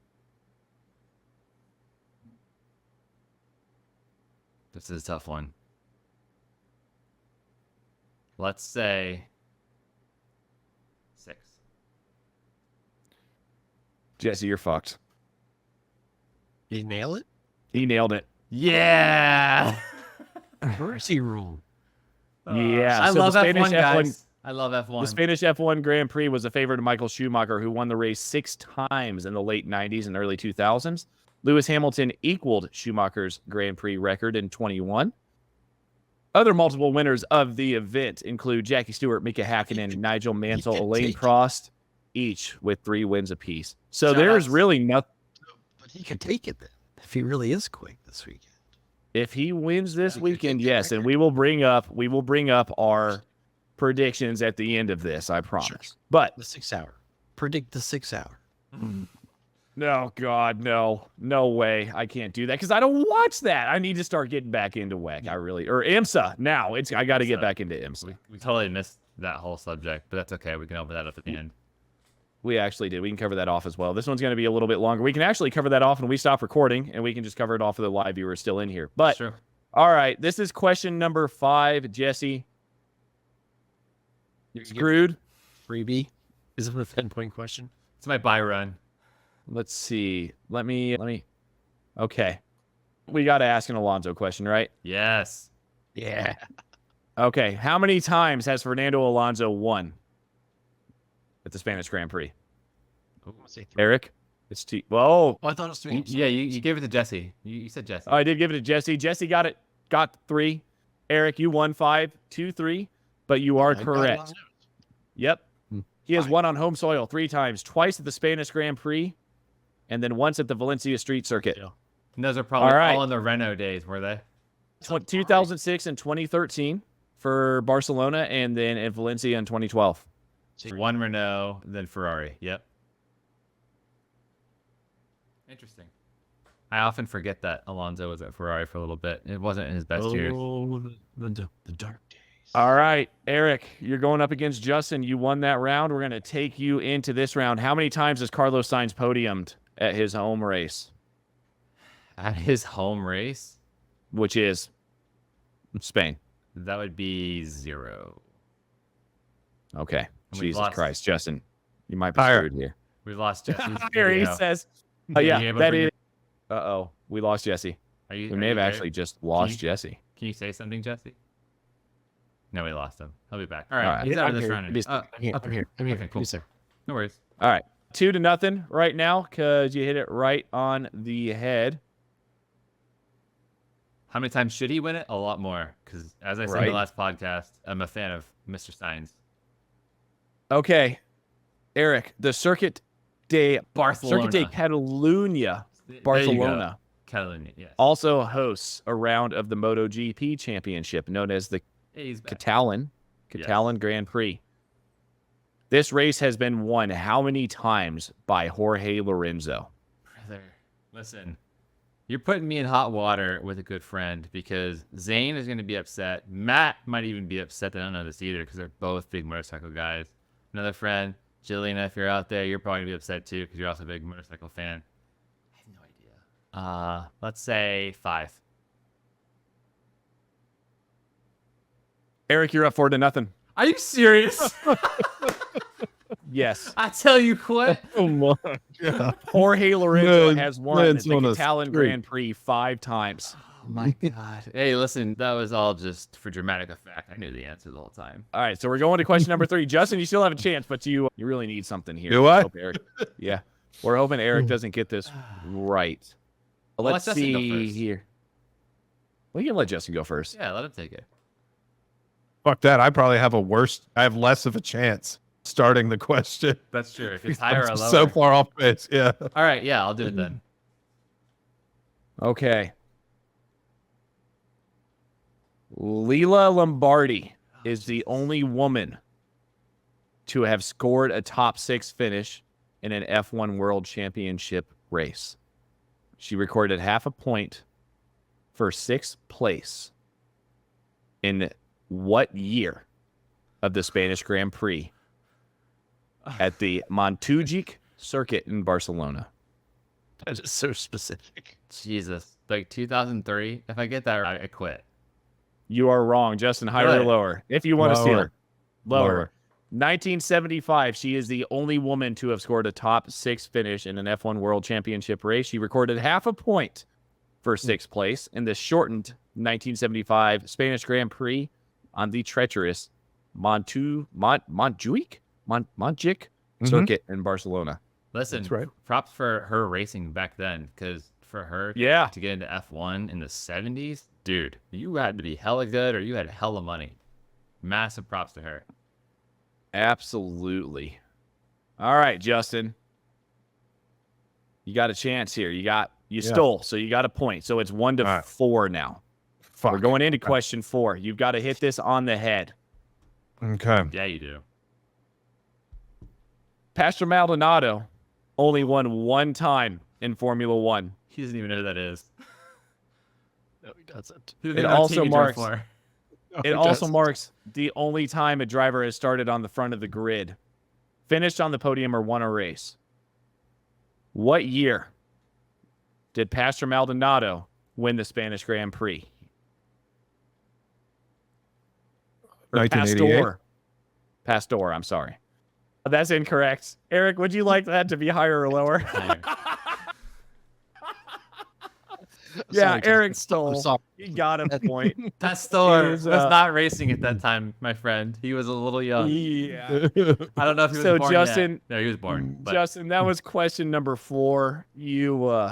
This is a tough one. Let's say 6. Jesse, you're fucked. Did he nail it? He nailed it. Yeah. Mercy rule. Yeah. I so love the Spanish F1, guys. I love F1. The Spanish F1 Grand Prix was a favor to Michael Schumacher, who won the race 6 times in the late 90s and early 2000s. Lewis Hamilton equaled Schumacher's Grand Prix record in 21. Other multiple winners of the event include Jackie Stewart, Mika Hakkinen, Nigel Mansell, Elaine Prost, each with 3 wins apiece. So there's really nothing. But he could take it then if he really is quick this weekend. If he wins this weekend, yes, and we will bring up our predictions at the end of this, I promise. Sure. But the 6 hour. Predict the 6 hour. No, God, no way. I can't do that because I don't watch that. I need to start getting back into WEC. Or IMSA. Now I got to get back into IMSA. We totally missed that whole subject, but that's okay. We can open that up at the end. We actually did. We can cover that off as well. This one's going to be a little bit longer. We can actually cover that off when we stop recording, and we can just cover it off for the live viewers still in here. But sure. All right, this is question number 5, Jesse. You're screwed. Freebie. Is it a 10-point question? It's my buy run. Let's see. Let me. Okay. We got to ask an Alonso question, right? Yes. Yeah. Okay. How many times has Fernando Alonso won at the Spanish Grand Prix? Eric? It's T. Whoa. Oh, I thought it was 3. Yeah, you gave it to Jesse. You said Jesse. I did give it to Jesse. Jesse got 3. Eric, you won 5, 2, 3, but you are correct. Yep. He has won on home soil 3 times, twice at the Spanish Grand Prix, and then once at the Valencia Street Circuit. Yeah. And those are probably all in the Renault days, were they? 2006 and 2013 for Barcelona, and then at Valencia in 2012. One Renault, then Ferrari. Yep. Interesting. I often forget that Alonso was at Ferrari for a little bit. It wasn't in his best years. The dark days. All right, Eric, you're going up against Justin. You won that round. We're going to take you into this round. How many times has Carlos Sainz podiumed at his home race? At his home race? Which is Spain. That would be 0. Okay. Jesus Christ, Justin. You might be screwed here. We lost Jesse. Here he says. Yeah, that is. Uh-oh. We lost Jesse. We may have actually just lost Jesse. Can you say something, Jesse? No, we lost him. He'll be back. All right. He's out of this round. I'm here. Okay, cool. No worries. All right. 2-0 right now because you hit it right on the head. How many times should he win it? A lot more. Because as I said in the last podcast, I'm a fan of Mr. Sainz. Okay. Eric, the Circuit de Barcelona. Circuit de Catalunya, Barcelona. Catalunya, yes. Also hosts a round of the MotoGP championship known as the Catalan Grand Prix. This race has been won how many times by Jorge Lorenzo? Brother, listen. You're putting me in hot water with a good friend because Zane is going to be upset. Matt might even be upset that I don't know this either because they're both big motorcycle guys. Another friend, Jillian, if you're out there, you're probably going to be upset too because you're also a big motorcycle fan. I have no idea. Let's say 5. Eric, you're up 4-0. Are you serious? Yes. I tell you what. Oh my God. Jorge Lorenzo has won the Catalan Grand Prix 5 times. Oh my God. Hey, listen, that was all just for dramatic effect. I knew the answer the whole time. All right, so we're going to question number 3. Justin, you still have a chance, but you really need something here. Do I? Yeah. We're hoping Eric doesn't get this right. Let's see here. We can let Justin go first. Yeah, let him take it. Fuck that. I probably have I have less of a chance starting the question. That's true. If it's higher or lower. So far off base, yeah. All right, yeah, I'll do it then. Okay. Leila Lombardi is the only woman to have scored a top 6 finish in an F1 World Championship race. She recorded half a point for 6th place in what year of the Spanish Grand Prix at the Montjuic circuit in Barcelona? That is so specific. Jesus. like 2003. If I get that right, I quit. You are wrong, Justin. Higher or Good. lower? If you want to steal. Lower. Lower. 1975, she is the only woman to have scored a top 6 finish in an F1 World Championship race. She recorded half a point for 6th place in the shortened 1975 Spanish Grand Prix on the treacherous Montjuic circuit in Barcelona. Listen, That's right. props for her racing back then, because for her Yeah. to get into F1 in the 70s, dude, you had to be hella good or you had hella money. Massive props to her. Absolutely. All right, Justin. You got a chance here. You stole, so you got a point. So it's 1-4 now. Fuck. We're going into question 4. You've got to hit this on the head. Okay. Yeah, you do. Pastor Maldonado only won 1 time in Formula 1. He doesn't even know who that is. No, he doesn't. Who It they got also TV marks- for? It also marks the only time a driver has started on the front of the grid, finished on the podium, or won a race. What year did Pastor Maldonado win the Spanish Grand Prix? Or 1988. Pastor, I'm sorry. That's incorrect. Eric, would you like that to be higher or lower? Yeah, Sorry, Eric I'm stole. sorry. You got a point. Pastor Is, was not racing at that time, my friend. He was a little young. Yeah. I don't know if he was So born Justin- yet. No, he was born. But Justin, that was question number 4. You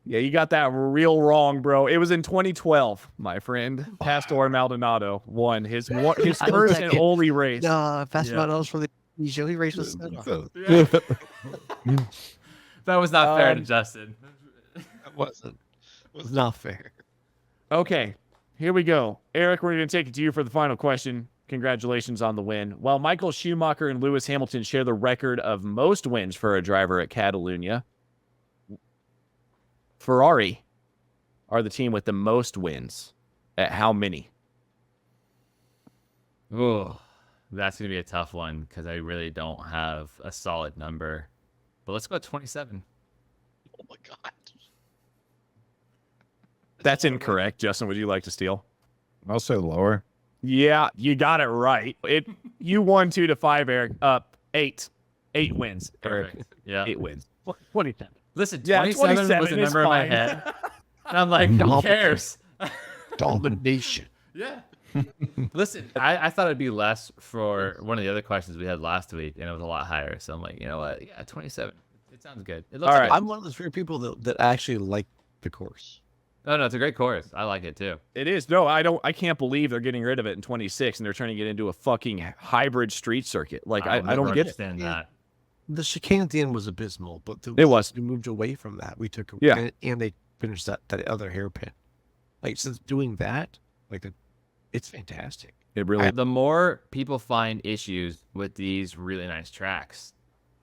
you got that real wrong, bro. It was in 2012, my friend. Pastor Maldonado won his first and only race. No, Pastor Yeah. Maldonado's for the usually race was set off. that was not fair to Um, Justin. It wasn't. It was not fair. Okay, here we go. Eric, we're going to take it to you for the final question. Congratulations on the win. While Michael Schumacher and Lewis Hamilton share the record of most wins for a driver at Catalunya, Ferrari are the team with the most wins. At how many? Ooh, that's going to be a tough one because I really don't have a solid number. But let's go at 27. Oh my god. That's incorrect. Justin, would you like to steal? I'll say lower. Yeah, you got it right. You won 2-5, Eric. 8 wins, Eric. Perfect. Yeah. 8 wins. 27. Listen, Yeah, 27 was 27 the is number in my fine. head. And I'm like, who cares? Domination. Yeah. Listen, I thought it'd be less for one of the other questions we had last week, and it was a lot higher. So I'm like, you know what? Yeah, 27. It sounds good. It looks All right. good. I'm one of those few people that actually like the course. Oh, no, it's a great course. I like it too. It is. No, I can't believe they're getting rid of it in 26 and they're turning it into a fucking hybrid street circuit. Like, I I'll don't never get it. understand that. The chicane at the end was abysmal, but It was. We moved away from that. We took Yeah. and they finished that other hairpin. Like since doing that, it's fantastic. It really. The more people find issues with these really nice tracks,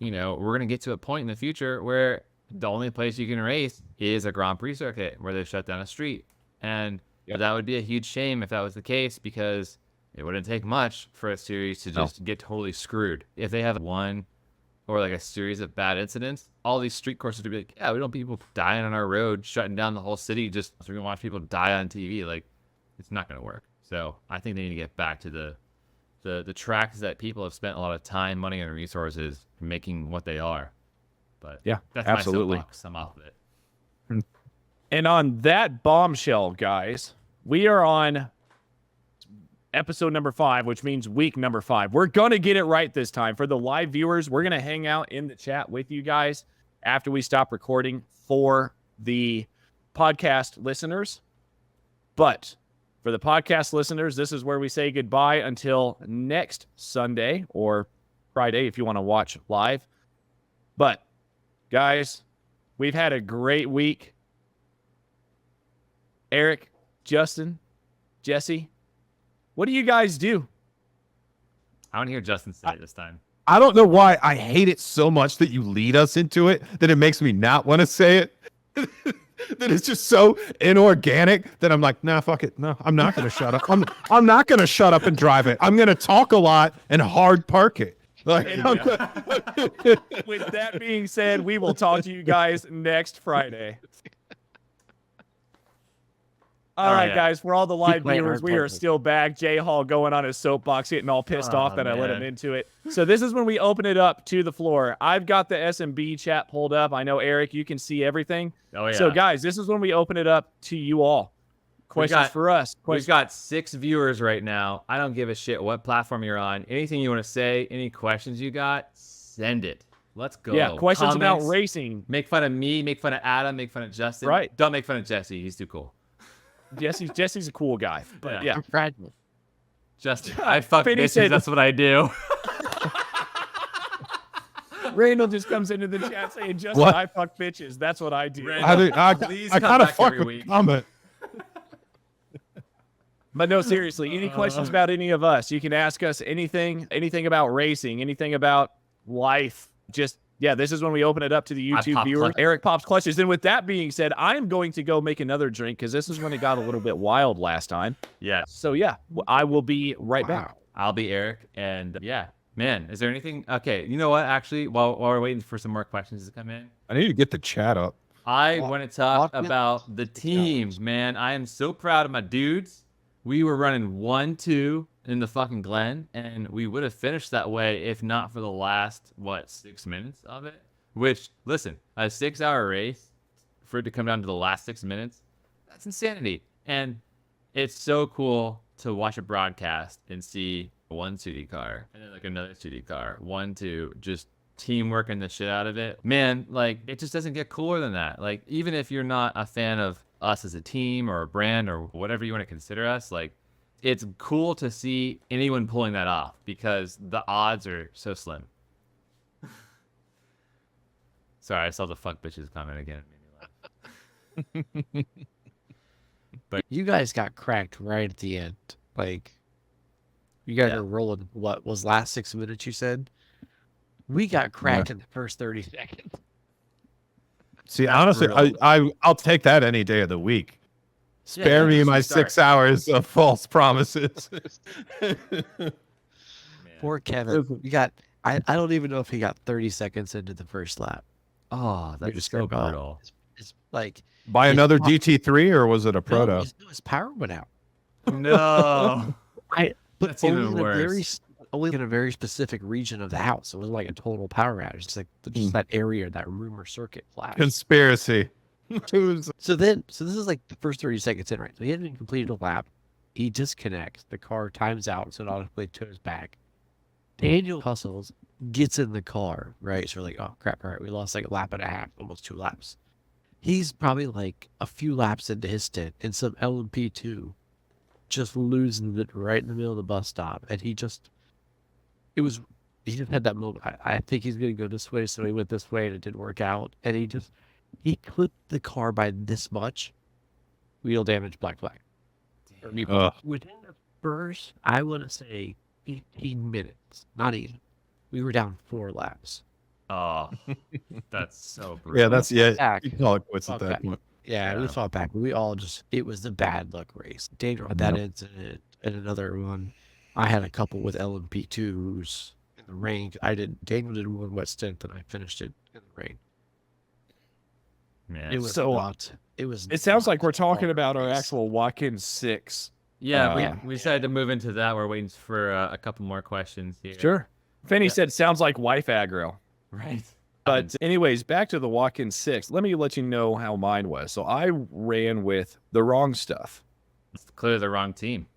we're going to get to a point in the future where the only place you can race is a Grand Prix circuit where they shut down a street. And that would be a huge shame if that was the case, because it wouldn't take much for a series to just get totally screwed. If they have one or like a series of bad incidents, all these street courses would be like, yeah, we don't want people dying on our road, shutting down the whole city just so we can watch people die on TV. Like, it's not going to work. So I think they need to get back to the tracks that people have spent a lot of time, money, and resources making what they are. But Yeah, that's absolutely. my soapbox. I'm off of it. And on that bombshell, guys, we are on episode number 5, which means week number 5. We're going to get it right this time. For the live viewers, we're going to hang out in the chat with you guys after we stop recording. For the podcast listeners, but for the podcast listeners, this is where we say goodbye until next Sunday or Friday if you want to watch live. But guys, we've had a great week. Eric, Justin, Jesse, what do you guys do? I want to hear Justin say it this time. I don't know why I hate it so much that you lead us into it, that it makes me not want to say it. That it's just so inorganic that I'm like, nah, fuck it. No, I'm not going to shut up. I'm not going to shut up and drive it. I'm going to talk a lot and hard park it. Like, With that being said, we will talk to you guys next Friday. All right, guys, for all the live playing viewers, hard we are partners. still back. Jay Hall going on his soapbox, getting all pissed off that I let him man. into it. So this is when we open it up to the floor. I've got the SMB chat pulled up. I know, Eric, you can see everything. Oh, yeah. So, guys, this is when we open it up to you all. Questions for us. We've got 6 viewers right now. I don't give a shit what platform you're on. Anything you want to say, any questions you got, send it. Let's go. Yeah, questions Comments, about racing. Make fun of me, make fun of Adam, make fun of Justin. Right. Don't make fun of Jesse. He's too cool. Jesse's a cool guy. But yeah. I'm fragile. Justin, I fuck Finny bitches. said- That's what I do. Randall just comes into the chat saying, Justin, What? I fuck bitches. That's what I do. Randall. I Please kind come of back fuck every with week. the comment. But no, seriously, any questions about any of us? You can ask us anything about racing, anything about life. Just, yeah, this is when we open it up to the I YouTube pop viewers. clutches. Eric pops clutches. And with that being said, I am going to go make another drink because this is when it got a little bit wild last time. Yeah. So, yeah, I will be right back. Wow. I'll be Eric. And yeah, man, is there anything? Okay, you know what? Actually, while we're waiting for some more questions to come in, I need to get the chat up. I want to talk Walk me- about the teams, man. I am so proud of my dudes. We were running 1-2 in the fucking Glen, and we would have finished that way if not for the last, 6 minutes of it? Which, listen, a 6-hour race, for it to come down to the last 6 minutes, that's insanity. And it's so cool to watch a broadcast and see one SUDI car and then like another SUDI car, 1-2, just teamworking the shit out of it. Man, like, it just doesn't get cooler than that. Like, even if you're not a fan of us as a team or a brand or whatever you want to consider us, like, it's cool to see anyone pulling that off because the odds are so slim. Sorry, I saw the fuck bitches comment again. It made me laugh. You guys got cracked right at the end. Like, you guys Yeah. are rolling, what was last 6 minutes you said? We got cracked in the first 30 seconds. See, honestly, brutal. I'll take that any day of the week. Spare yeah, me just my restart. 6 hours of false promises. Poor Kevin. You got, I don't even know if he got 30 seconds into the first lap. Oh, that's just so go, "Oh." brutal. It's like, Buy His another pro- DT3 or was it a proto? his power went out. No. But That's only even in a very, worse. only in a very specific region of the house. It was like a total power outage. It's like just that area, that room or circuit flash. Conspiracy. Who's- So this is like the first 30 seconds in, right? So he hadn't even completed a lap. He disconnects. The car times out, so it automatically toes back. Daniel hustles, gets in the car, right? So we're like, oh crap, all right, we lost like a lap and a half, almost 2 laps. He's probably like a few laps into his stint, and some LMP2 just losing it right in the middle of the bus stop. And he just had that moment. I think he's going to go this way, so he went this way, and it didn't work out. And he clipped the car by this much. Wheel damage, black flag. Or me- Ugh. Within the first, I want to say 15 minutes, not even. We were down 4 laps. Oh, that's so brutal. Yeah, that's Back. You can call it quits at Okay. that point. Yeah, we Yeah. fought back. We all it was the bad luck race. Daniel had that incident and another one. I had a couple with LMP2s in the rain. Daniel did one wet stint and I finished it in the rain. Man. It was So, not. It was. It sounds like we're not talking a about our race. actual Watkins 6. Yeah, Uh, we decided to move into that. We're waiting for a couple more questions here. Sure. Finney Yeah. said, sounds like wife aggro. Right. But anyways, back to the Watkins 6. Let me let you know how mine was. So I ran with the wrong stuff. It's clearly the wrong team.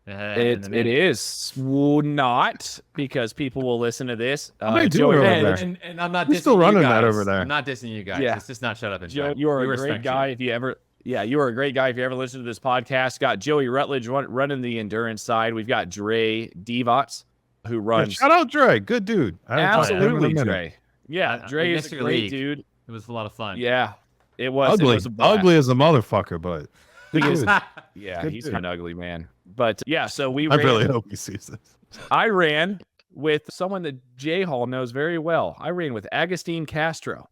It is not, because people will listen to this. How many do we over And, there? and I'm not We're dissing still you running guys. that over there. I'm not dissing you guys. Yeah. It's just not shut up and Joe, drive. you are We a great respect guy you. if you ever. Yeah, you are a great guy if you ever listen to this podcast. Got Joey Rutledge running the endurance side. We've got Dre Devots, who Yeah, runs shout out Dre, good dude. I haven't talked to him in a absolutely minute. Dre. Yeah, I- Dre next is a to your great league. dude. It was a lot of fun. Yeah, it was. Ugly, It was a blast. ugly as a motherfucker, but good dude. Yeah, Good he's dude. an ugly man. But yeah, so we I ran. really hope he sees this. I ran with someone that Jay Hall knows very well. I ran with Agustin Castro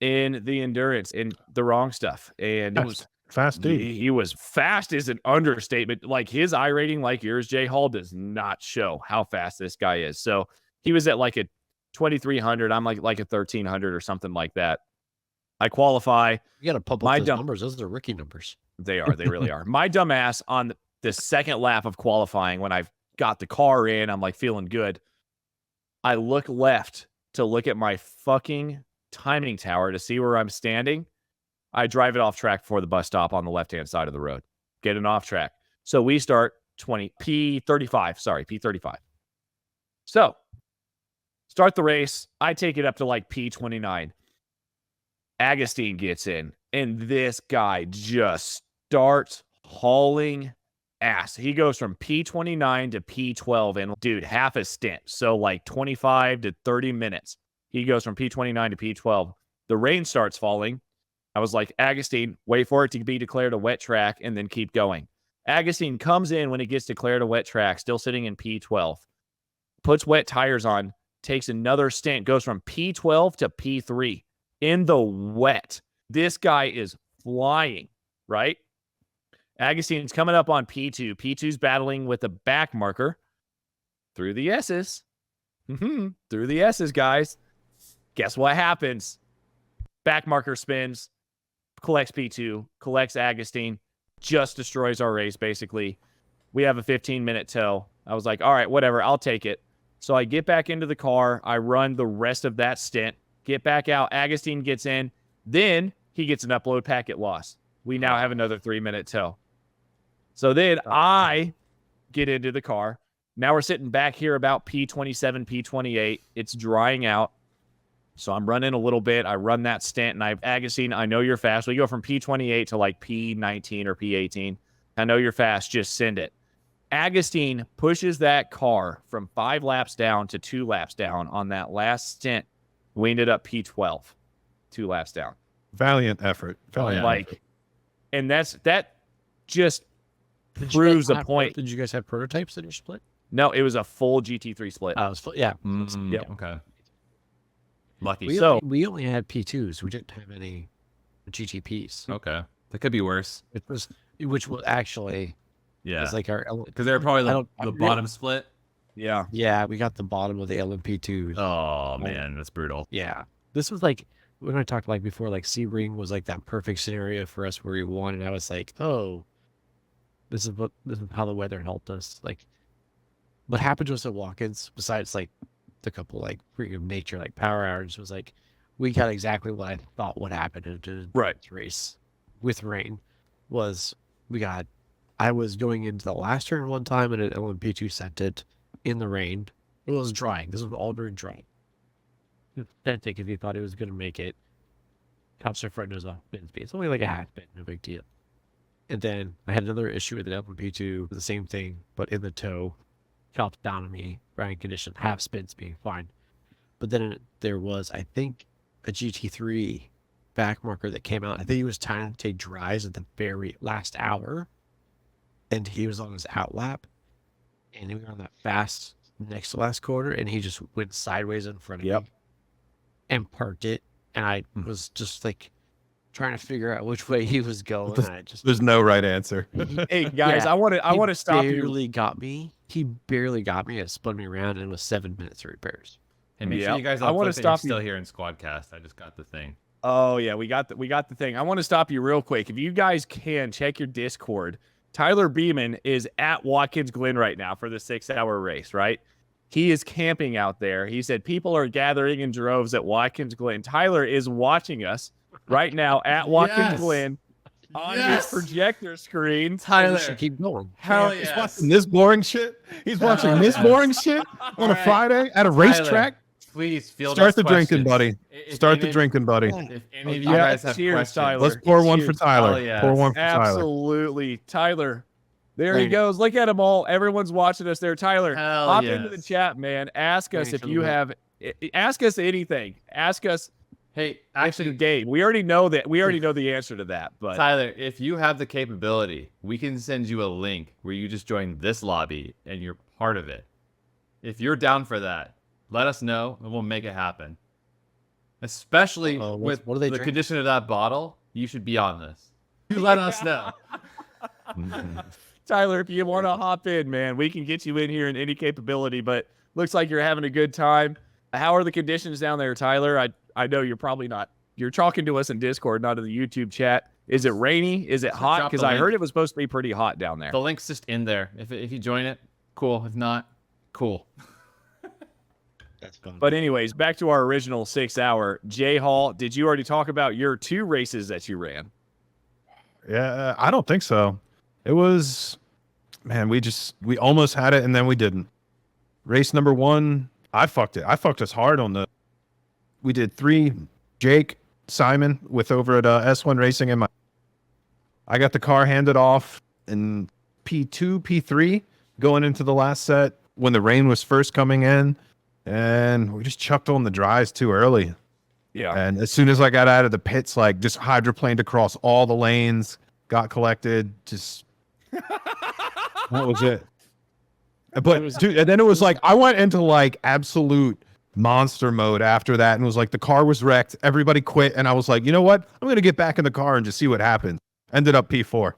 in the endurance in the wrong stuff, and it was Fast dude. he was fast is an understatement. Like his I rating, like yours, Jay Hall, does not show how fast this guy is. So he was at like a 2,300. I'm like a 1,300 or something like that. I qualify. You got to pump My up those dump- numbers. Those are rookie numbers. They are. They really are. My dumb ass on the second lap of qualifying, when I've got the car in, I'm like feeling good. I look left to look at my fucking timing tower to see where I'm standing. I drive it off track before the bus stop on the left-hand side of the road. Get it off track. So we start P35. So start the race. I take it up to like P29. Agustin gets in, and this guy just starts hauling ass. He goes from P29 to P12 in, dude, half a stint. So like 25 to 30 minutes. He goes from P29 to P12. The rain starts falling. I was like, Agustin, wait for it to be declared a wet track and then keep going. Agustin comes in when it gets declared a wet track, still sitting in P12. Puts wet tires on, takes another stint, goes from P12 to P3 in the wet. This guy is flying, right? Agustin's coming up on P2. P2's battling with a back marker through the S's. Through the S's, guys. Guess what happens? Back marker spins, collects P2, collects Agustin, just destroys our race, basically. We have a 15-minute tow. I was like, all right, whatever, I'll take it. So I get back into the car. I run the rest of that stint, get back out. Agustin gets in. Then he gets an upload packet loss. We now have another 3-minute tow. So then I get into the car. Now we're sitting back here about P27, P28. It's drying out. So I'm running a little bit. I run that stint, and Agustin, I know you're fast. We go from P28 to like P19 or P18. I know you're fast. Just send it. Agustin pushes that car from 5 laps down to 2 laps down on that last stint. We ended up P12, 2 laps down. Valiant effort. And that just proves a point. Did you guys have prototypes in your split? No, it was a full GT3 split. Oh, it was full, yeah. Yep. Okay. Lucky. We only had P2s. We didn't have any GTPs. Okay. That could be worse. Which was actually was like our because they're probably the bottom split. Yeah. Yeah, we got the bottom of the LMP2s. Oh man, that's brutal. Yeah. This was like when I talked like before, like Sebring was like that perfect scenario for us where we won, and I was like, oh, this is how the weather helped us. Like, what happened to us at Watkins, besides like the couple like freak of nature like power hours, was like we got exactly what I thought would happen in this race with rain. I was going into the last turn one time and an LMP2 sent it in the rain. It was drying. This was all during drying. Sent it because he thought it was going to make it. Cops in front of us spin speed. It's only like a half spin, no big deal. And then I had another issue with an LMP2, the same thing, but in the tow. Cops down on me, drying condition, half spin speed, fine. But then there was, I think, a GT3 back marker that came out. I think he was trying to take dries at the very last hour. And he was on his out lap. And we were on that fast next to last quarter. And he just went sideways in front of me. And parked it. And I was just like trying to figure out which way he was going. There's no right answer. Hey guys, I want to stop you. He barely got me. He barely got me. It spun me around, and it was 7 minutes of repairs. And make sure you guys. I want to stop you. Still here in Squadcast. I just got the thing. Oh yeah, we got the thing. I want to stop you real quick. If you guys can check your Discord, Tyler Beeman is at Watkins Glen right now for the 6-hour race. Right, he is camping out there. He said people are gathering in droves at Watkins Glen. Tyler is watching us right now at Watkins Glen on his projector screen. Tyler should keep going. Hell He's watching this boring shit. He's watching this boring shit on a Friday at a racetrack. Please start the drinking, buddy. Start the drinking, buddy. If any of you guys have questions, Tyler. Let's pour one for Tyler. Yes. Pour one for Absolutely, Tyler. There he goes. Look at them all. Everyone's watching us there. Tyler, hop into the chat, man. Ask us if you have. Ask us anything. Ask us. Hey, actually, Gabe, we already know that. We already know the answer to that. But Tyler, if you have the capability, we can send you a link where you just join this lobby and you're part of it. If you're down for that, let us know and we'll make it happen. Especially with the condition of that bottle, you should be on this. You let us know. Tyler, if you want to hop in, man, we can get you in here in any capability. But looks like you're having a good time. How are the conditions down there, Tyler? I know you're probably not. You're talking to us in Discord, not in the YouTube chat. Is it rainy? Is it hot? drop Because the I heard link. it was supposed to be pretty hot down there. The link's just in there. If you join it, cool. If not, cool. That's fun. But anyways, back to our original 6 hour. Jay Hall, did you already talk about your 2 races that you ran? Yeah, I don't think so. It was, man, we almost had it and then we didn't. Race number 1, I fucked it. I fucked us hard on we did 3, Jake, Simon with over at S1 Racing and I got the car handed off in P2, P3 going into the last set when the rain was first coming in, and we just chucked on the dries too early. Yeah. And as soon as I got out of the pits, like just hydroplaned across all the lanes, got collected, just that was it. But dude, and then it was like I went into like absolute monster mode after that, and was like the car was wrecked, everybody quit, and I was like, you know what? I'm gonna get back in the car and just see what happens. Ended up P4,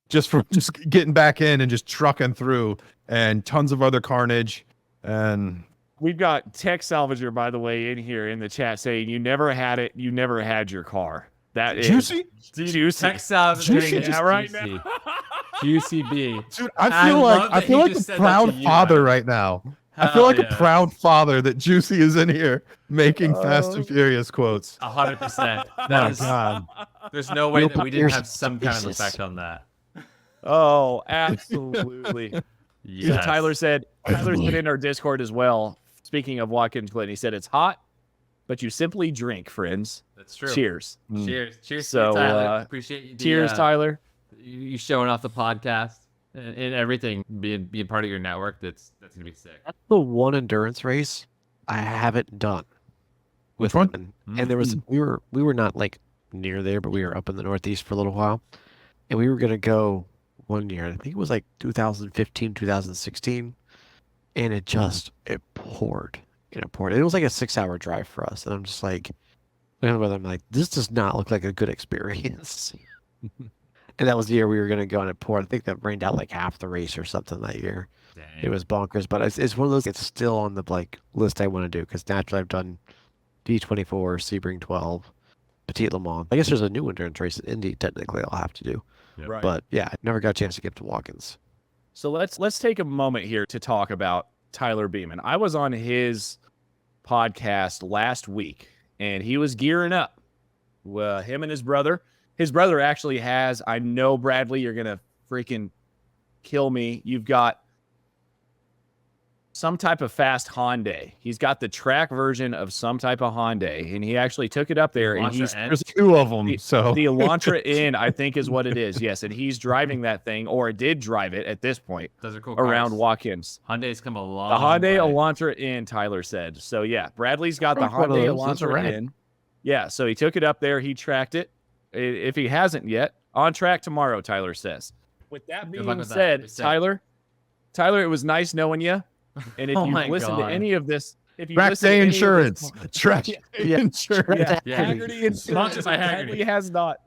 just getting back in and just trucking through, and tons of other carnage. And We've got Tech Salvager, by the way, in here in the chat saying you never had it, you never had your car. That is juicy, juicy. Tech Salvager Juicy. is Yeah, right juicy. now. Juicy B. dude. I I love feel that like he a just said that proud to you, father Adam. right now. I feel Hell like yeah. a proud father that Juicy is in here making Fast and Furious quotes. 100%. Oh That is, God. there's no way Real that we didn't have Pierce some kind of Jesus. effect on that. Oh, absolutely. So Yes. Tyler's been in our Discord as well. Speaking of Watkins Glen, he said it's hot, but you simply drink, friends. That's true. Cheers. Cheers. Cheers So, to you, Tyler. Appreciate you. Cheers, Tyler. You showing off the podcast and everything, being part of your network. That's gonna be sick. That's the one endurance race I haven't done. Which one? Him. And there was we were not like near there, but we were up in the Northeast for a little while, and we were gonna go one year. I think it was like 2015, 2016, and it poured. It poured. It was like a 6-hour drive for us, and I'm just like, looking at the weather, I'm like, this does not look like a good experience. And that was the year we were gonna go, and it poured. I think that rained out like half the race or something that year. Dang. It was bonkers, but it's one of those. It's still on the like list I want to do because naturally I've done D24, Sebring 12, Petit Le Mans. I guess there's a new endurance race at Indy. Technically, I'll have to do. Right. But yeah, I never got a chance to get to Watkins. So let's take a moment here to talk about Tyler Beeman. I was on his podcast last week, and he was gearing up. Him and his brother. His brother actually has. I know, Bradley, you're gonna freaking kill me. You've got some type of fast Hyundai. He's got the track version of some type of Hyundai, and he actually took it up there. And he's There's 2 of them, so the Elantra N, I think, is what it is. Yes, and he's driving that thing, or did drive it at this point Those are cool around cars. Watkins. Hyundai's come a long The Hyundai way. Elantra N, Tyler said. So yeah, Bradley's got the Broke one of Hyundai those. Those are Elantra rad. N. Yeah, so he took it up there. He tracked it. If he hasn't yet, on track tomorrow, Tyler says. With that Good luck being with that. said, Be safe. Tyler, it was nice knowing you. And if Oh you my listen to God. any of this, if you Track listen to Day any of this- Insurance. Track Day Yeah. Insurance. Yeah. Haggerty Insurance. Sponsored by Haggerty. Bradley has not.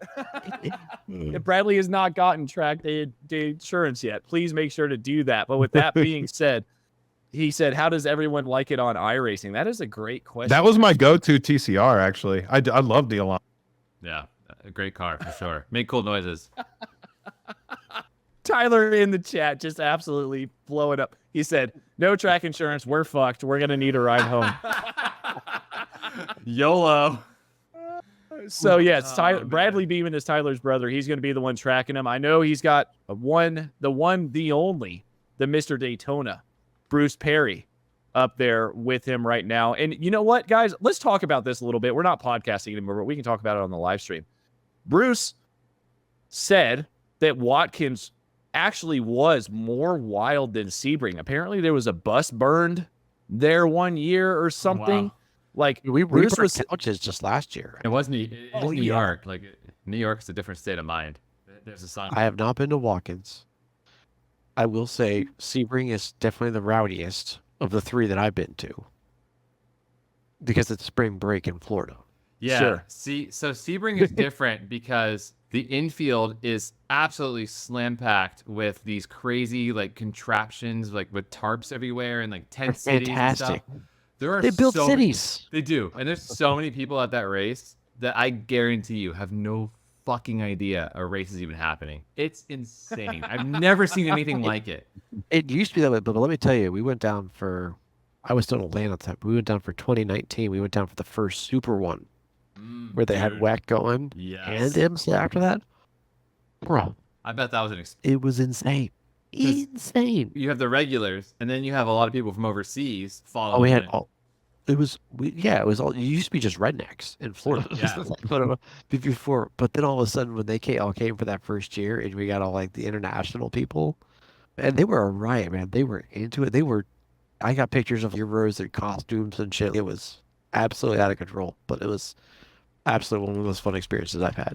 If Bradley has not gotten track day insurance yet, please make sure to do that. But with that being said, he said, "How does everyone like it on iRacing?" That is a great question. That was my go-to TCR, actually. I love the Elan. Yeah, a great car for sure. Make cool noises. Tyler in the chat just absolutely blowing up. He said, "No track insurance. We're fucked. We're gonna need a ride home." YOLO. So yes, Oh, Bradley Beeman is Tyler's brother. He's going to be the one tracking him. I know he's got the only, the Mr. Daytona, Bruce Perry, up there with him right now. And you know what, guys? Let's talk about this a little bit. We're not podcasting anymore, but we can talk about it on the live stream. Bruce said that Watkins actually was more wild than Sebring. Apparently, there was a bus burned there one year or something. Wow. Like We Bruce burned was couches just last year. It was New Oh, yeah. York. Like New York's a different state of mind. There's a song. I have not been to Watkins. I will say Sebring is definitely the rowdiest of the 3 that I've been to because it's spring break in Florida. Yeah. Sure. See, so Sebring is different because the infield is absolutely slam packed with these crazy like contraptions, like with tarps everywhere and like tent They're cities and stuff. fantastic. There are They built so cities. They do, and there's so many people at that race that I guarantee you have no fucking idea a race is even happening. It's insane. I've never seen anything like it. It used to be that way, but let me tell you, we went down for. I was still in Atlanta at the time. We went down for 2019. We went down for the first Super One, where they had Dude. WEC going Yes. and IMSA after that. Bro, I bet that was an it was insane. Insane. You have the regulars, and then you have a lot of people from overseas following. Oh, we had it. all. It was it was all. It used to be just rednecks in Florida. Yeah. But then all of a sudden, when they all came for that first year, and we got all like the international people, and they were a riot, man. They were into it. I got pictures of heroes and costumes and shit. It was absolutely out of control, but it was absolutely one of the most fun experiences I've had.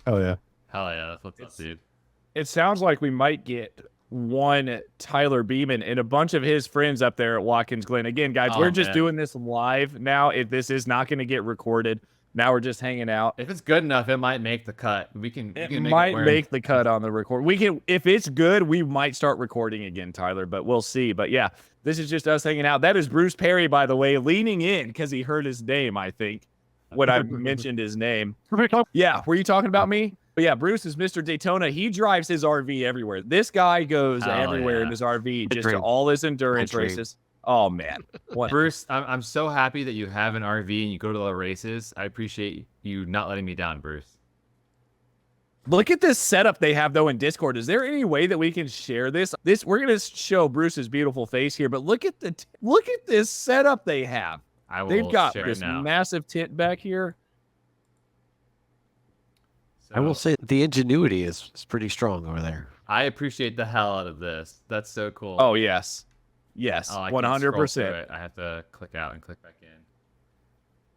Oh yeah. Hell yeah, that's what's up, dude. It sounds like we might get one Tyler Beeman and a bunch of his friends up there at Watkins Glen. Again, guys, we're just doing this live now. This is not going to get recorded. Now we're just hanging out. If it's good enough, it might make the cut. We can Make the cut on the record. We can, if it's good, we might start recording again, Tyler, but we'll see. But yeah, this is just us hanging out. That is Bruce Perry, by the way, leaning in because he heard his name, I think, when I mentioned his name. Yeah, were you talking about me? But yeah, Bruce is Mr. Daytona. He drives his RV everywhere. This guy goes everywhere in his RV, just to all his endurance races. Oh man, Bruce, I'm so happy that you have an RV and you go to the races. I appreciate you not letting me down, Bruce. Look at this setup they have though in Discord. Is there any way that we can share this? We're gonna show Bruce's beautiful face here, but look at this setup they have. They've got this massive tent back here. I will say the ingenuity is pretty strong over there. I appreciate the hell out of this. That's so cool. Oh yes. Yes, 100%. I have to click out and click back in.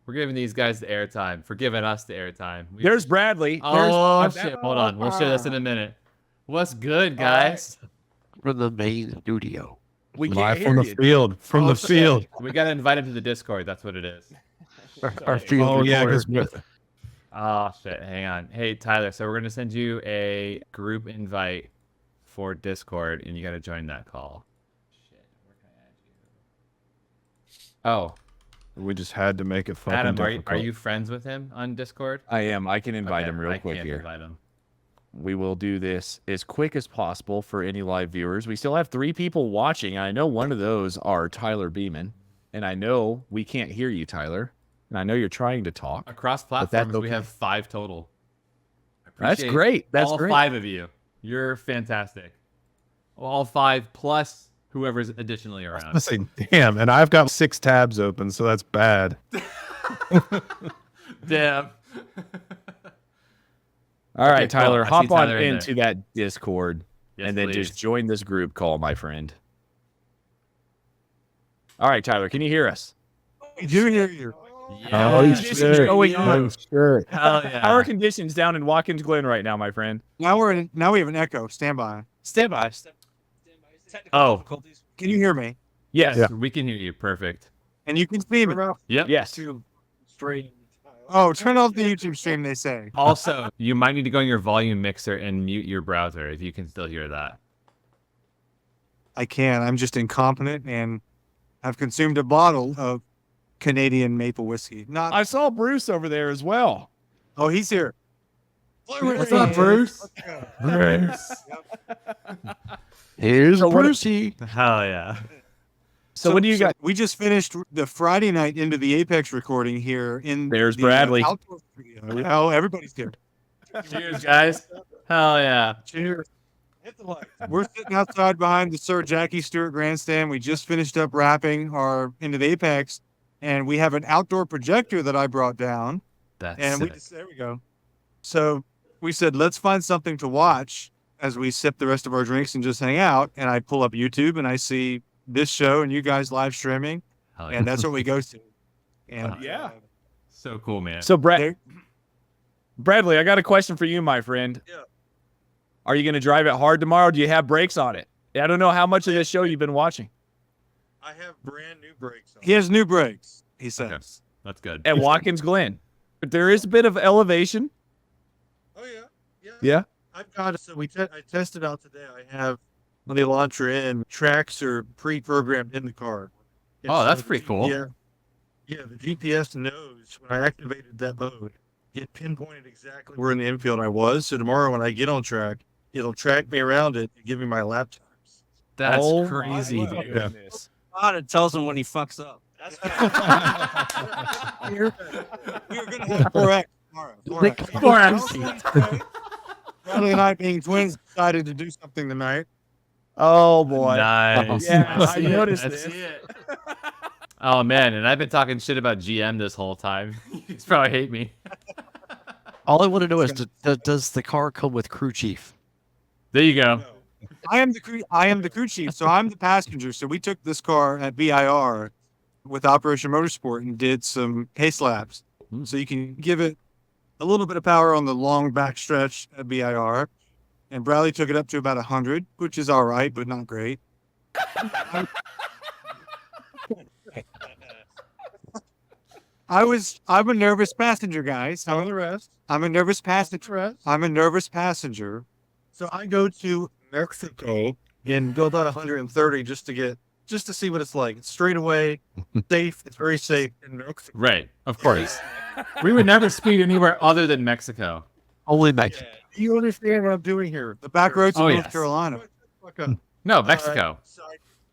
We're giving these guys the airtime. For giving us the airtime. There's Bradley. Oh, shit. Hold on. We'll show this in a minute. What's good, guys? From the main studio. We Live from the field. From the field. We got to invite him to the Discord. That's what it is. Our field. Oh, yeah. Oh, shit. Hang on. Hey, Tyler. So we're going to send you a group invite for Discord, and you got to join that call. Oh, we just had to make it fucking Adam, difficult. are you friends with him on Discord? I am. I can invite him real I quick can't here. Invite him. We will do this as quick as possible for any live viewers. We still have 3 people watching. I know one of those are Tyler Beeman, and I know we can't hear you, Tyler. And I know you're trying to talk. Across platforms, we have 5 total. That's great. That's all great. 5 of you. You're fantastic. All 5 plus whoever's additionally around. I say, damn, and I've got 6 tabs open, so that's bad. Damn. All right, Tyler, cool. hop on Tyler in into that Discord and then just join this group call, my friend. All right, Tyler, can you hear us? We do hear you. Yeah. Oh, sure. Hell yeah. How are conditions down in Watkins Glen right now, my friend? Now we have an echo. Stand by. Stand by. Oh, Can you hear me? Yes. Yeah. we can hear you. Perfect. And you can see me. Yep. Yes. Oh, turn off the YouTube stream, they say. Also, you might need to go in your volume mixer and mute your browser if you can still hear that. I can. I'm just incompetent and I've consumed a bottle of Canadian maple whiskey. Not. I saw Bruce over there as well. Oh, he's here. What's up, Bruce? Here's Brucey. Hell yeah. So what do you got? We just finished the Friday night into the Apex recording here in There's the, Bradley. outdoor studio. Oh, everybody's here. Cheers, guys. Hell yeah. Cheers. We're sitting outside behind the Sir Jackie Stewart grandstand. We just finished up wrapping our into the Apex, and we have an outdoor projector that I brought down. That's And sick. there we go. So we said, let's find something to watch as we sip the rest of our drinks and just hang out. And I pull up YouTube and I see this show and you guys live streaming, Hell yeah. and that's what we go to. And Yeah. So cool, man. So there- Bradley, I got a question for you, my friend. Yeah. Are you going to drive it hard tomorrow? Do you have brakes on it? I don't know how much of this show you've been watching. I have brand new brakes on. he has new brakes, he says. Okay. That's good. At Watkins Glen. But there is a bit of elevation. Oh yeah, yeah. Yeah. I've got it. So I tested out today. I have when they launch her in, tracks are pre-programmed in the car. And Oh, so that's pretty cool. Yeah, yeah. The GPS knows when I activated that mode, it pinpointed exactly where in the infield I was. So tomorrow when I get on track, it'll track me around it and give me my lap times. That's Oh, crazy, my dude. goodness. It tells him when he fucks up. We're gonna have 4X tomorrow. 4X. Bradley and I, being twins, decided to do something tonight. Oh boy. Nice. Yeah, I see it. noticed I this. see it. Oh man, and I've been talking shit about GM this whole time. He's probably hate me. All I want to know is, does the car come with crew chief? There you go. I am the crew chief, so I'm the passenger. So we took this car at BIR with Operation Motorsport and did some pace laps. So you can give it a little bit of power on the long back stretch at BIR. And Bradley took it up to about 100, which is all right, but not great. I'm a nervous passenger, guys. Some of the rest. I'm a nervous passenger. I'm a nervous passenger. So I go to Mexico and go about 130 just to see what it's like. It's straight away, safe. It's very safe in Mexico. Right, of course. We would never speed anywhere other than Mexico. Only Mexico. Do you understand what I'm doing here? The back roads of Oh, North yes. Carolina. Fuck up. No, Mexico.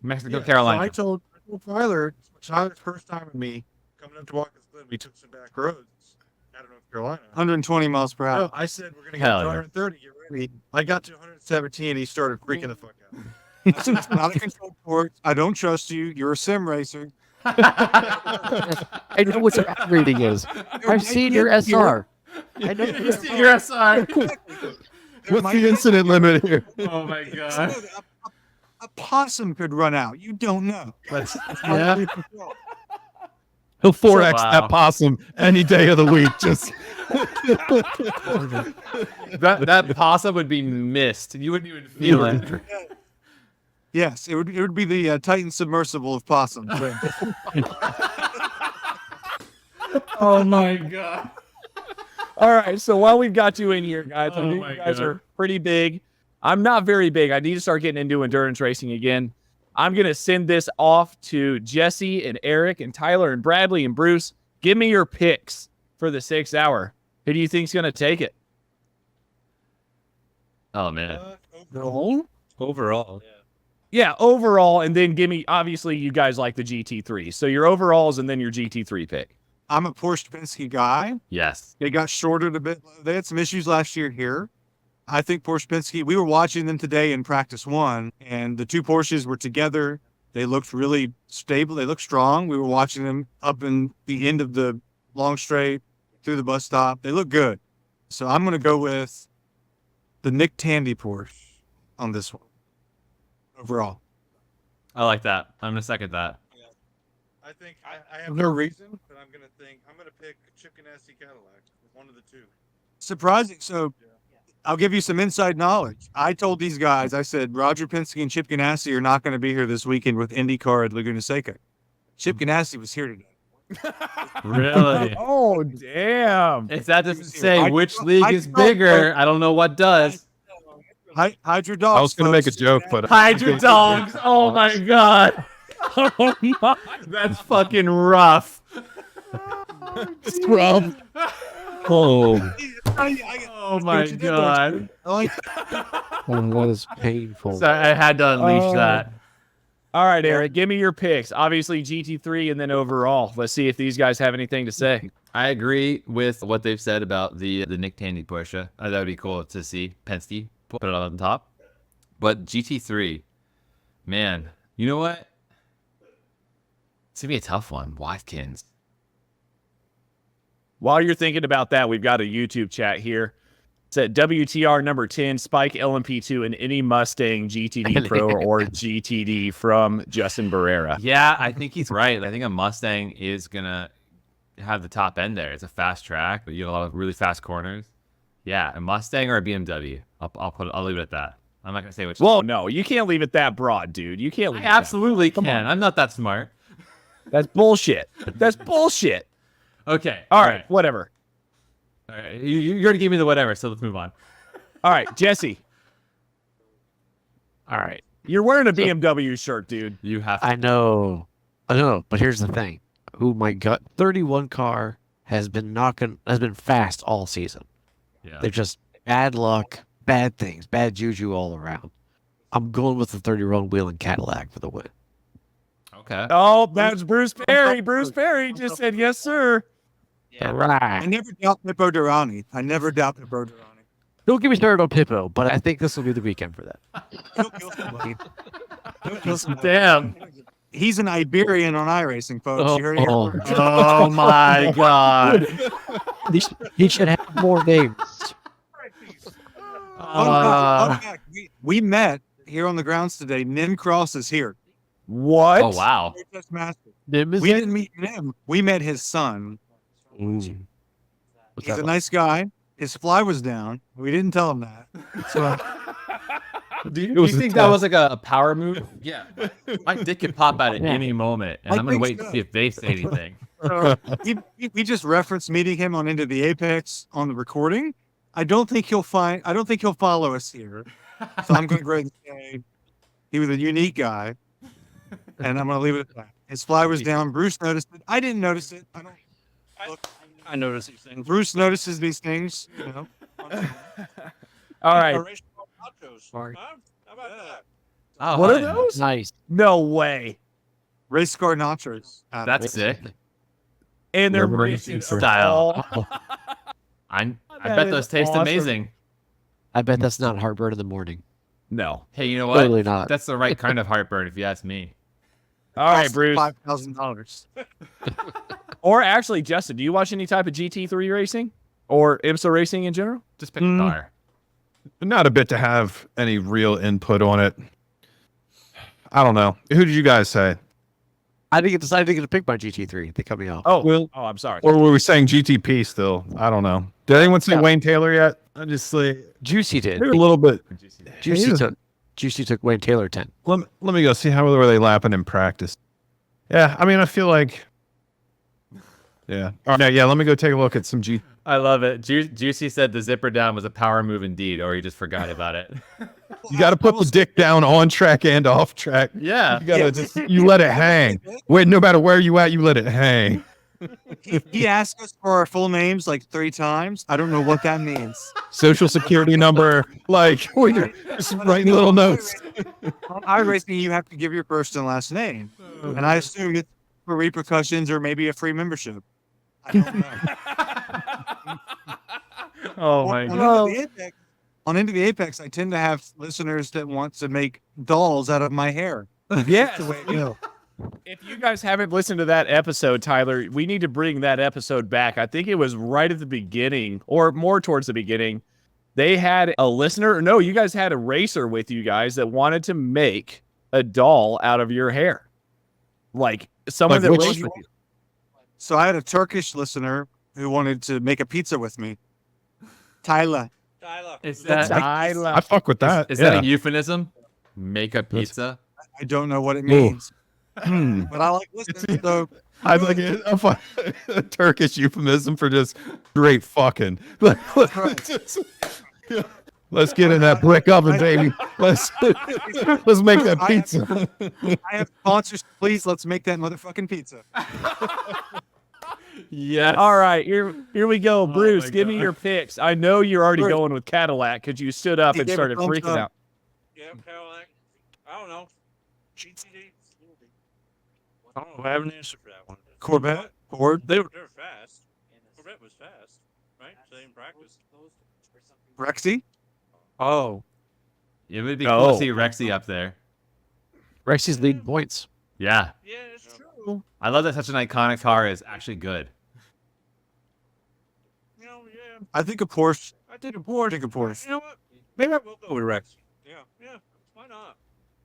Mexico, Carolina. So I told Tyler, which was his first time with me, coming up to Watkins Glen, we took some back roads out of North Carolina. 120 miles per hour. So I said, we're going to get Hell to yeah. 130, get ready. I got to 117, he started freaking the fuck out. It's not a controlled port. I don't trust you. You're a sim racer. I know what your rating is. I've seen your SR. I know Your SR. What's the incident limit here? Oh my god. A possum could run out. You don't know. Yeah. He'll 4X Wow. that possum any day of the week. Just That possum would be missed. You wouldn't even feel it. Yes, it would be the Titan submersible of possums. Oh my god. All right, so while we've got you in here, guys, I Oh know my you guys God. are pretty big. I'm not very big. I need to start getting into endurance racing again. I'm going to send this off to Jesse and Eric and Tyler and Bradley and Bruce. Give me your picks for the 6 hour. Who do you think's going to take it? Oh man. Overall. Yeah, overall, and then give me, obviously, you guys like the GT3. So your overalls and then your GT3 pick. I'm a Porsche Penske guy. Yes. They got shorted a bit. They had some issues last year here. I think Porsche Penske, we were watching them today in practice one, and the two Porsches were together. They looked really stable. They looked strong. We were watching them up in the end of the long straight through the bus stop. They look good. So I'm going to go with the Nick Tandy Porsche on this one overall. I like that. I'm gonna second that. I think I have no reason, but I'm going to pick Chip Ganassi Cadillac. One of the two. Surprising. So I'll give you some inside knowledge. I told these guys, I said, Roger Penske and Chip Ganassi are not going to be here this weekend with IndyCar at Laguna Seca. Chip Ganassi was here today. Really? Oh, damn. If that doesn't He was say here. which league is bigger, I don't know what does. Hydro Dogs. I was going to make a folks. joke, but Hydro Dogs. Oh my god. Oh my. That's fucking rough. Rough. Oh, Oh my god. What is painful. Sorry, I had to unleash that. All right, Eric, give me your picks. Obviously, GT3 and then overall. Let's see if these guys have anything to say. I agree with what they've said about the Nick Tandy Porsche. That would be cool to see Penske put it on top. But GT3, man, you know what? It's gonna be a tough one. Watkins. While you're thinking about that, we've got a YouTube chat here. It's at WTR number 10, Spike LMP2 and any Mustang GTD Pro or GTD from Justin Barrera. Yeah, I think he's right. I think a Mustang is gonna have the top end there. It's a fast track, but you have a lot of really fast corners. Yeah, a Mustang or a BMW. I'll leave it at that. I'm not gonna say which. Well, no, you can't leave it that broad, dude. You can't I leave it that absolutely Come can. on. I'm not that smart. That's bullshit. That's bullshit. Okay. All right, whatever. All right. You're gonna give me the whatever, so let's move on. All right, Jesse. All right. You're wearing a BMW shirt, dude. You have to. I know, but here's the thing. Who my gut 31 car has been fast all season. Yeah. They're just bad luck, bad things, bad juju all around. I'm going with the 30-year-old wheeling Cadillac for the win. Okay. Oh, that's Bruce Perry. Bruce Perry just said yes, sir. All right. I never doubt Pippo Durrani. Don't get me started on Pippo, but I think this will be the weekend for that. He'll kill somebody. He'll kill somebody. Damn. He's an Iberian on iRacing, folks. You heard it here Oh. first. Oh my god. He should have more names. Fun fact, we met here on the grounds today. Nim Cross is here. What? Oh wow. Nim We didn't meet Nim. We met his son. He's a nice guy. His fly was down. We didn't tell him that. So Do you think that was like a power move? Yeah. My dick could pop out at any moment, and I'm gonna wait to see if they say anything. we just referenced meeting him on Into the Apex on the recording. I don't think he'll follow us here. So I'm going to go ahead and say he was a unique guy, and I'm going to leave it at that. His fly was down. Bruce noticed it. I didn't notice it. I notice these things. Bruce notices these things. All right. Sorry. How about that? Oh, What are hi. those? Nice. No way. Race car nachos. That's sick. And they're Remembering racing style. all- I That bet is those taste awesome. amazing. I bet that's not heartburn in the morning. No. Hey, you know what? Totally not. That's the right kind of heartburn, if you ask me. All right, Bruce. $5,000. Or actually, Justin, do you watch any type of GT3 racing or IMSA racing in general? Just pick a car. Not a bit to have any real input on it. I don't know. Who did you guys say? I didn't decide to pick my GT3. They cut me off. Oh, Well, I'm sorry. or were we saying GTP still? I don't know. Did anyone say Wayne Taylor yet? I just say Juicy did. a little bit. Juicy took Wayne Taylor 10. Let me go see how were they lapping in practice. Yeah, I mean, I feel like. Yeah. All right, now, yeah. Let me go take a look at some G. I love it. Juicy said the zipper down was a power move indeed, or he just forgot about it. You got to put the dick down on track and off track. Yeah. You gotta just you let it hang. Wait, no matter where you at, you let it hang. He asked us for our full names like 3 times. I don't know what that means. Social security number, like we're just writing little notes. On iRacing, you have to give your first and last name. And I assume it's for repercussions or maybe a free membership. I don't know. Oh my On Into the Apex, I tend to have listeners that want to make dolls out of my hair. Yes. The way it goes. If you guys haven't listened to that episode, Tyler, we need to bring that episode back. I think it was right at the beginning or more towards the beginning. They had a listener. No, you guys had a racer with you guys that wanted to make a doll out of your hair. Like someone Like that which- raced with you. So I had a Turkish listener who wanted to make a pizza with me. Tyler. Is That's that, Tyler. I fuck with that. is yeah. that a euphemism? Make a pizza? I don't know what it means, Hmm. but I like listening. So I like it. A Turkish euphemism for just straight fucking. Like, let's get in that brick oven, baby. Let's make that pizza. I have sponsors. Please, let's make that motherfucking pizza. Yes. All right, here we go. Bruce, my give me God. your picks. I know you're already Bruce. going with Cadillac because you stood up He and gave a started thumbs freaking up. out. Yeah, Cadillac. I don't know. GTD. I don't know. I have an answer for that one. Corvette, Ford, They were fast. Corvette was fast, right? Same practice. Rexy. Oh. It would be cool Oh. to see Rexy up there. Rexy's leading points. Yeah. Yeah, it's true. I love that such an iconic car is actually good. You know, yeah. I think a Porsche. I did a Porsche. I think a Porsche. You know what? Maybe I will go with Rex. Yeah, yeah. Why not?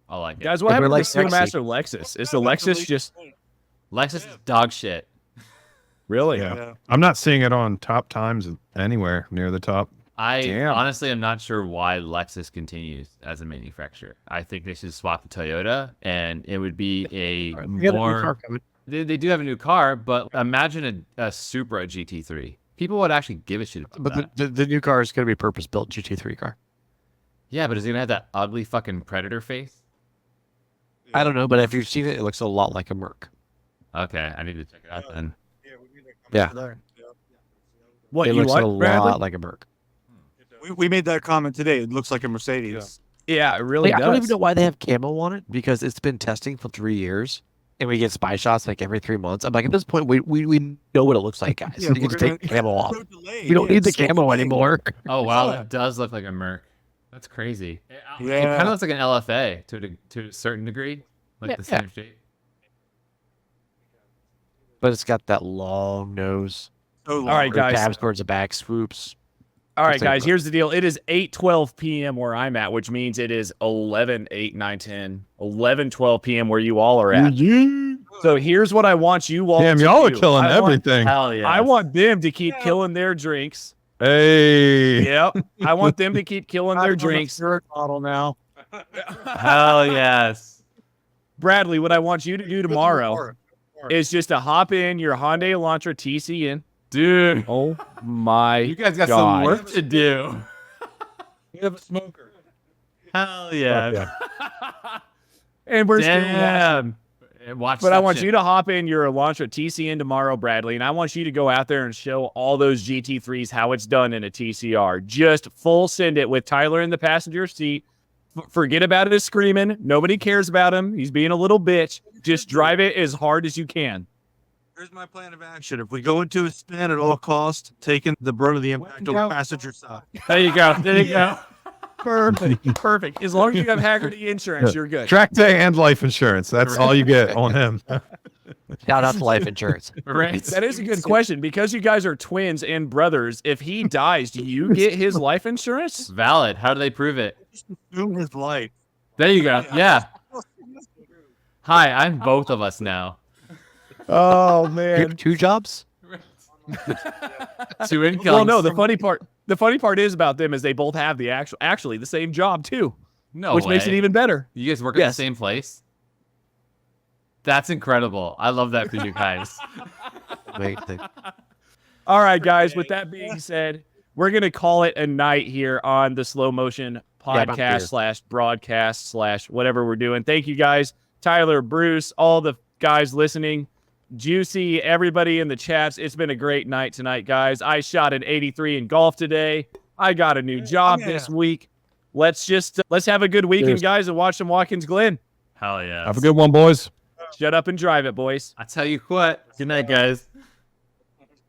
I like it. Guys, what Everybody happened to likes Steelmaster Lexus? Is the Lexus just Lexus is dog shit. really? Yeah. I'm not seeing it on top times anywhere near the top. I Damn. honestly am not sure why Lexus continues as a manufacturer. I think they should swap to Toyota, and it would be a We got a new car more. coming. They do have a new car, but imagine a Supra GT3. People would actually give a shit about But that. the new car is going to be purpose-built GT3 car. Yeah, but is it gonna have that ugly fucking Predator face? I don't know, but if you've seen it, it looks a lot like a Merc. Okay, I need to check it out then. Yeah, we need to come Yeah. to that. What It you looks want, a Bradley? lot like a Merc. We made that comment today. It looks like a Mercedes. Yeah, it really I does. don't even know why they have camo on it because it's been testing for 3 years. And we get spy shots like every 3 months. I'm like, at this point, we know what it looks like, guys. Yeah, You can just we're- take camo off. So delayed. We don't Yeah, need the it's so camo delayed. anymore. Oh wow, that does look like a Merc. That's crazy. It kind Yeah. of looks like an LFA to a certain degree, like the Yeah. same shape. But it's got that long nose. So long. All right, guys. Tabs towards the back, swoops. All right, Looks like guys, a- here's the deal. It is 8:12 p.m. where I'm at, which means it is 11, 8, 9, 10, 11, 12 p.m. where you all are at. So here's what I want you all Damn, to y'all are do. killing I want- everything. Hell yeah. I want them to keep killing their drinks. Hey. Yep. I want them to keep killing their drinks. Spirit bottle now. Hell yes. Bradley, what I want you to do tomorrow is just to hop in your Hyundai Elantra TCN. Dude, Oh my you guys got God. some work to do. You have a smoker. Hell yeah. And we're still laughing. Damn. And watch But I that want shit. you to hop in your Elantra TCN tomorrow, Bradley, and I want you to go out there and show all those GT3s how it's done in a TCR. Just full send it with Tyler in the passenger seat. Forget about his screaming. Nobody cares about him. He's being a little bitch. Just drive it as hard as you can. Here's my plan of action. If we go into a spin at all costs, taking the brunt of the impact on the passenger side. There you go. There you go. Perfect. Perfect. As long as you have Haggerty insurance, you're good. Track day and life insurance. That's all you get on him. Shout out to life insurance. Right. That is a good question. Because you guys are twins and brothers, if he dies, do you get his life insurance? Valid. How do they prove it? Assume his life. There you go. Yeah. Hi, I'm both of us now. Oh, You man. have 2 jobs? 2 incomes. Well, no, the funny part is about them is they both have the actually the same job too, No which makes it way. even better. You guys work at the Yes. same place? That's incredible. I love that for you guys. Amazing. All right, guys. With that being said, we're gonna call it a night here on the Slow Motion I'm podcast here. slash broadcast slash whatever we're doing. Thank you guys, Tyler, Bruce, all the guys listening, Juicy, everybody in the chats. It's been a great night tonight, guys. I shot an 83 in golf today. I got a new job this week. Let's have a good weekend, Cheers. guys, and watch some Watkins Glen. Hell yeah. Have a good one, boys. Shut up and drive it, boys. I tell you what. Good night, guys.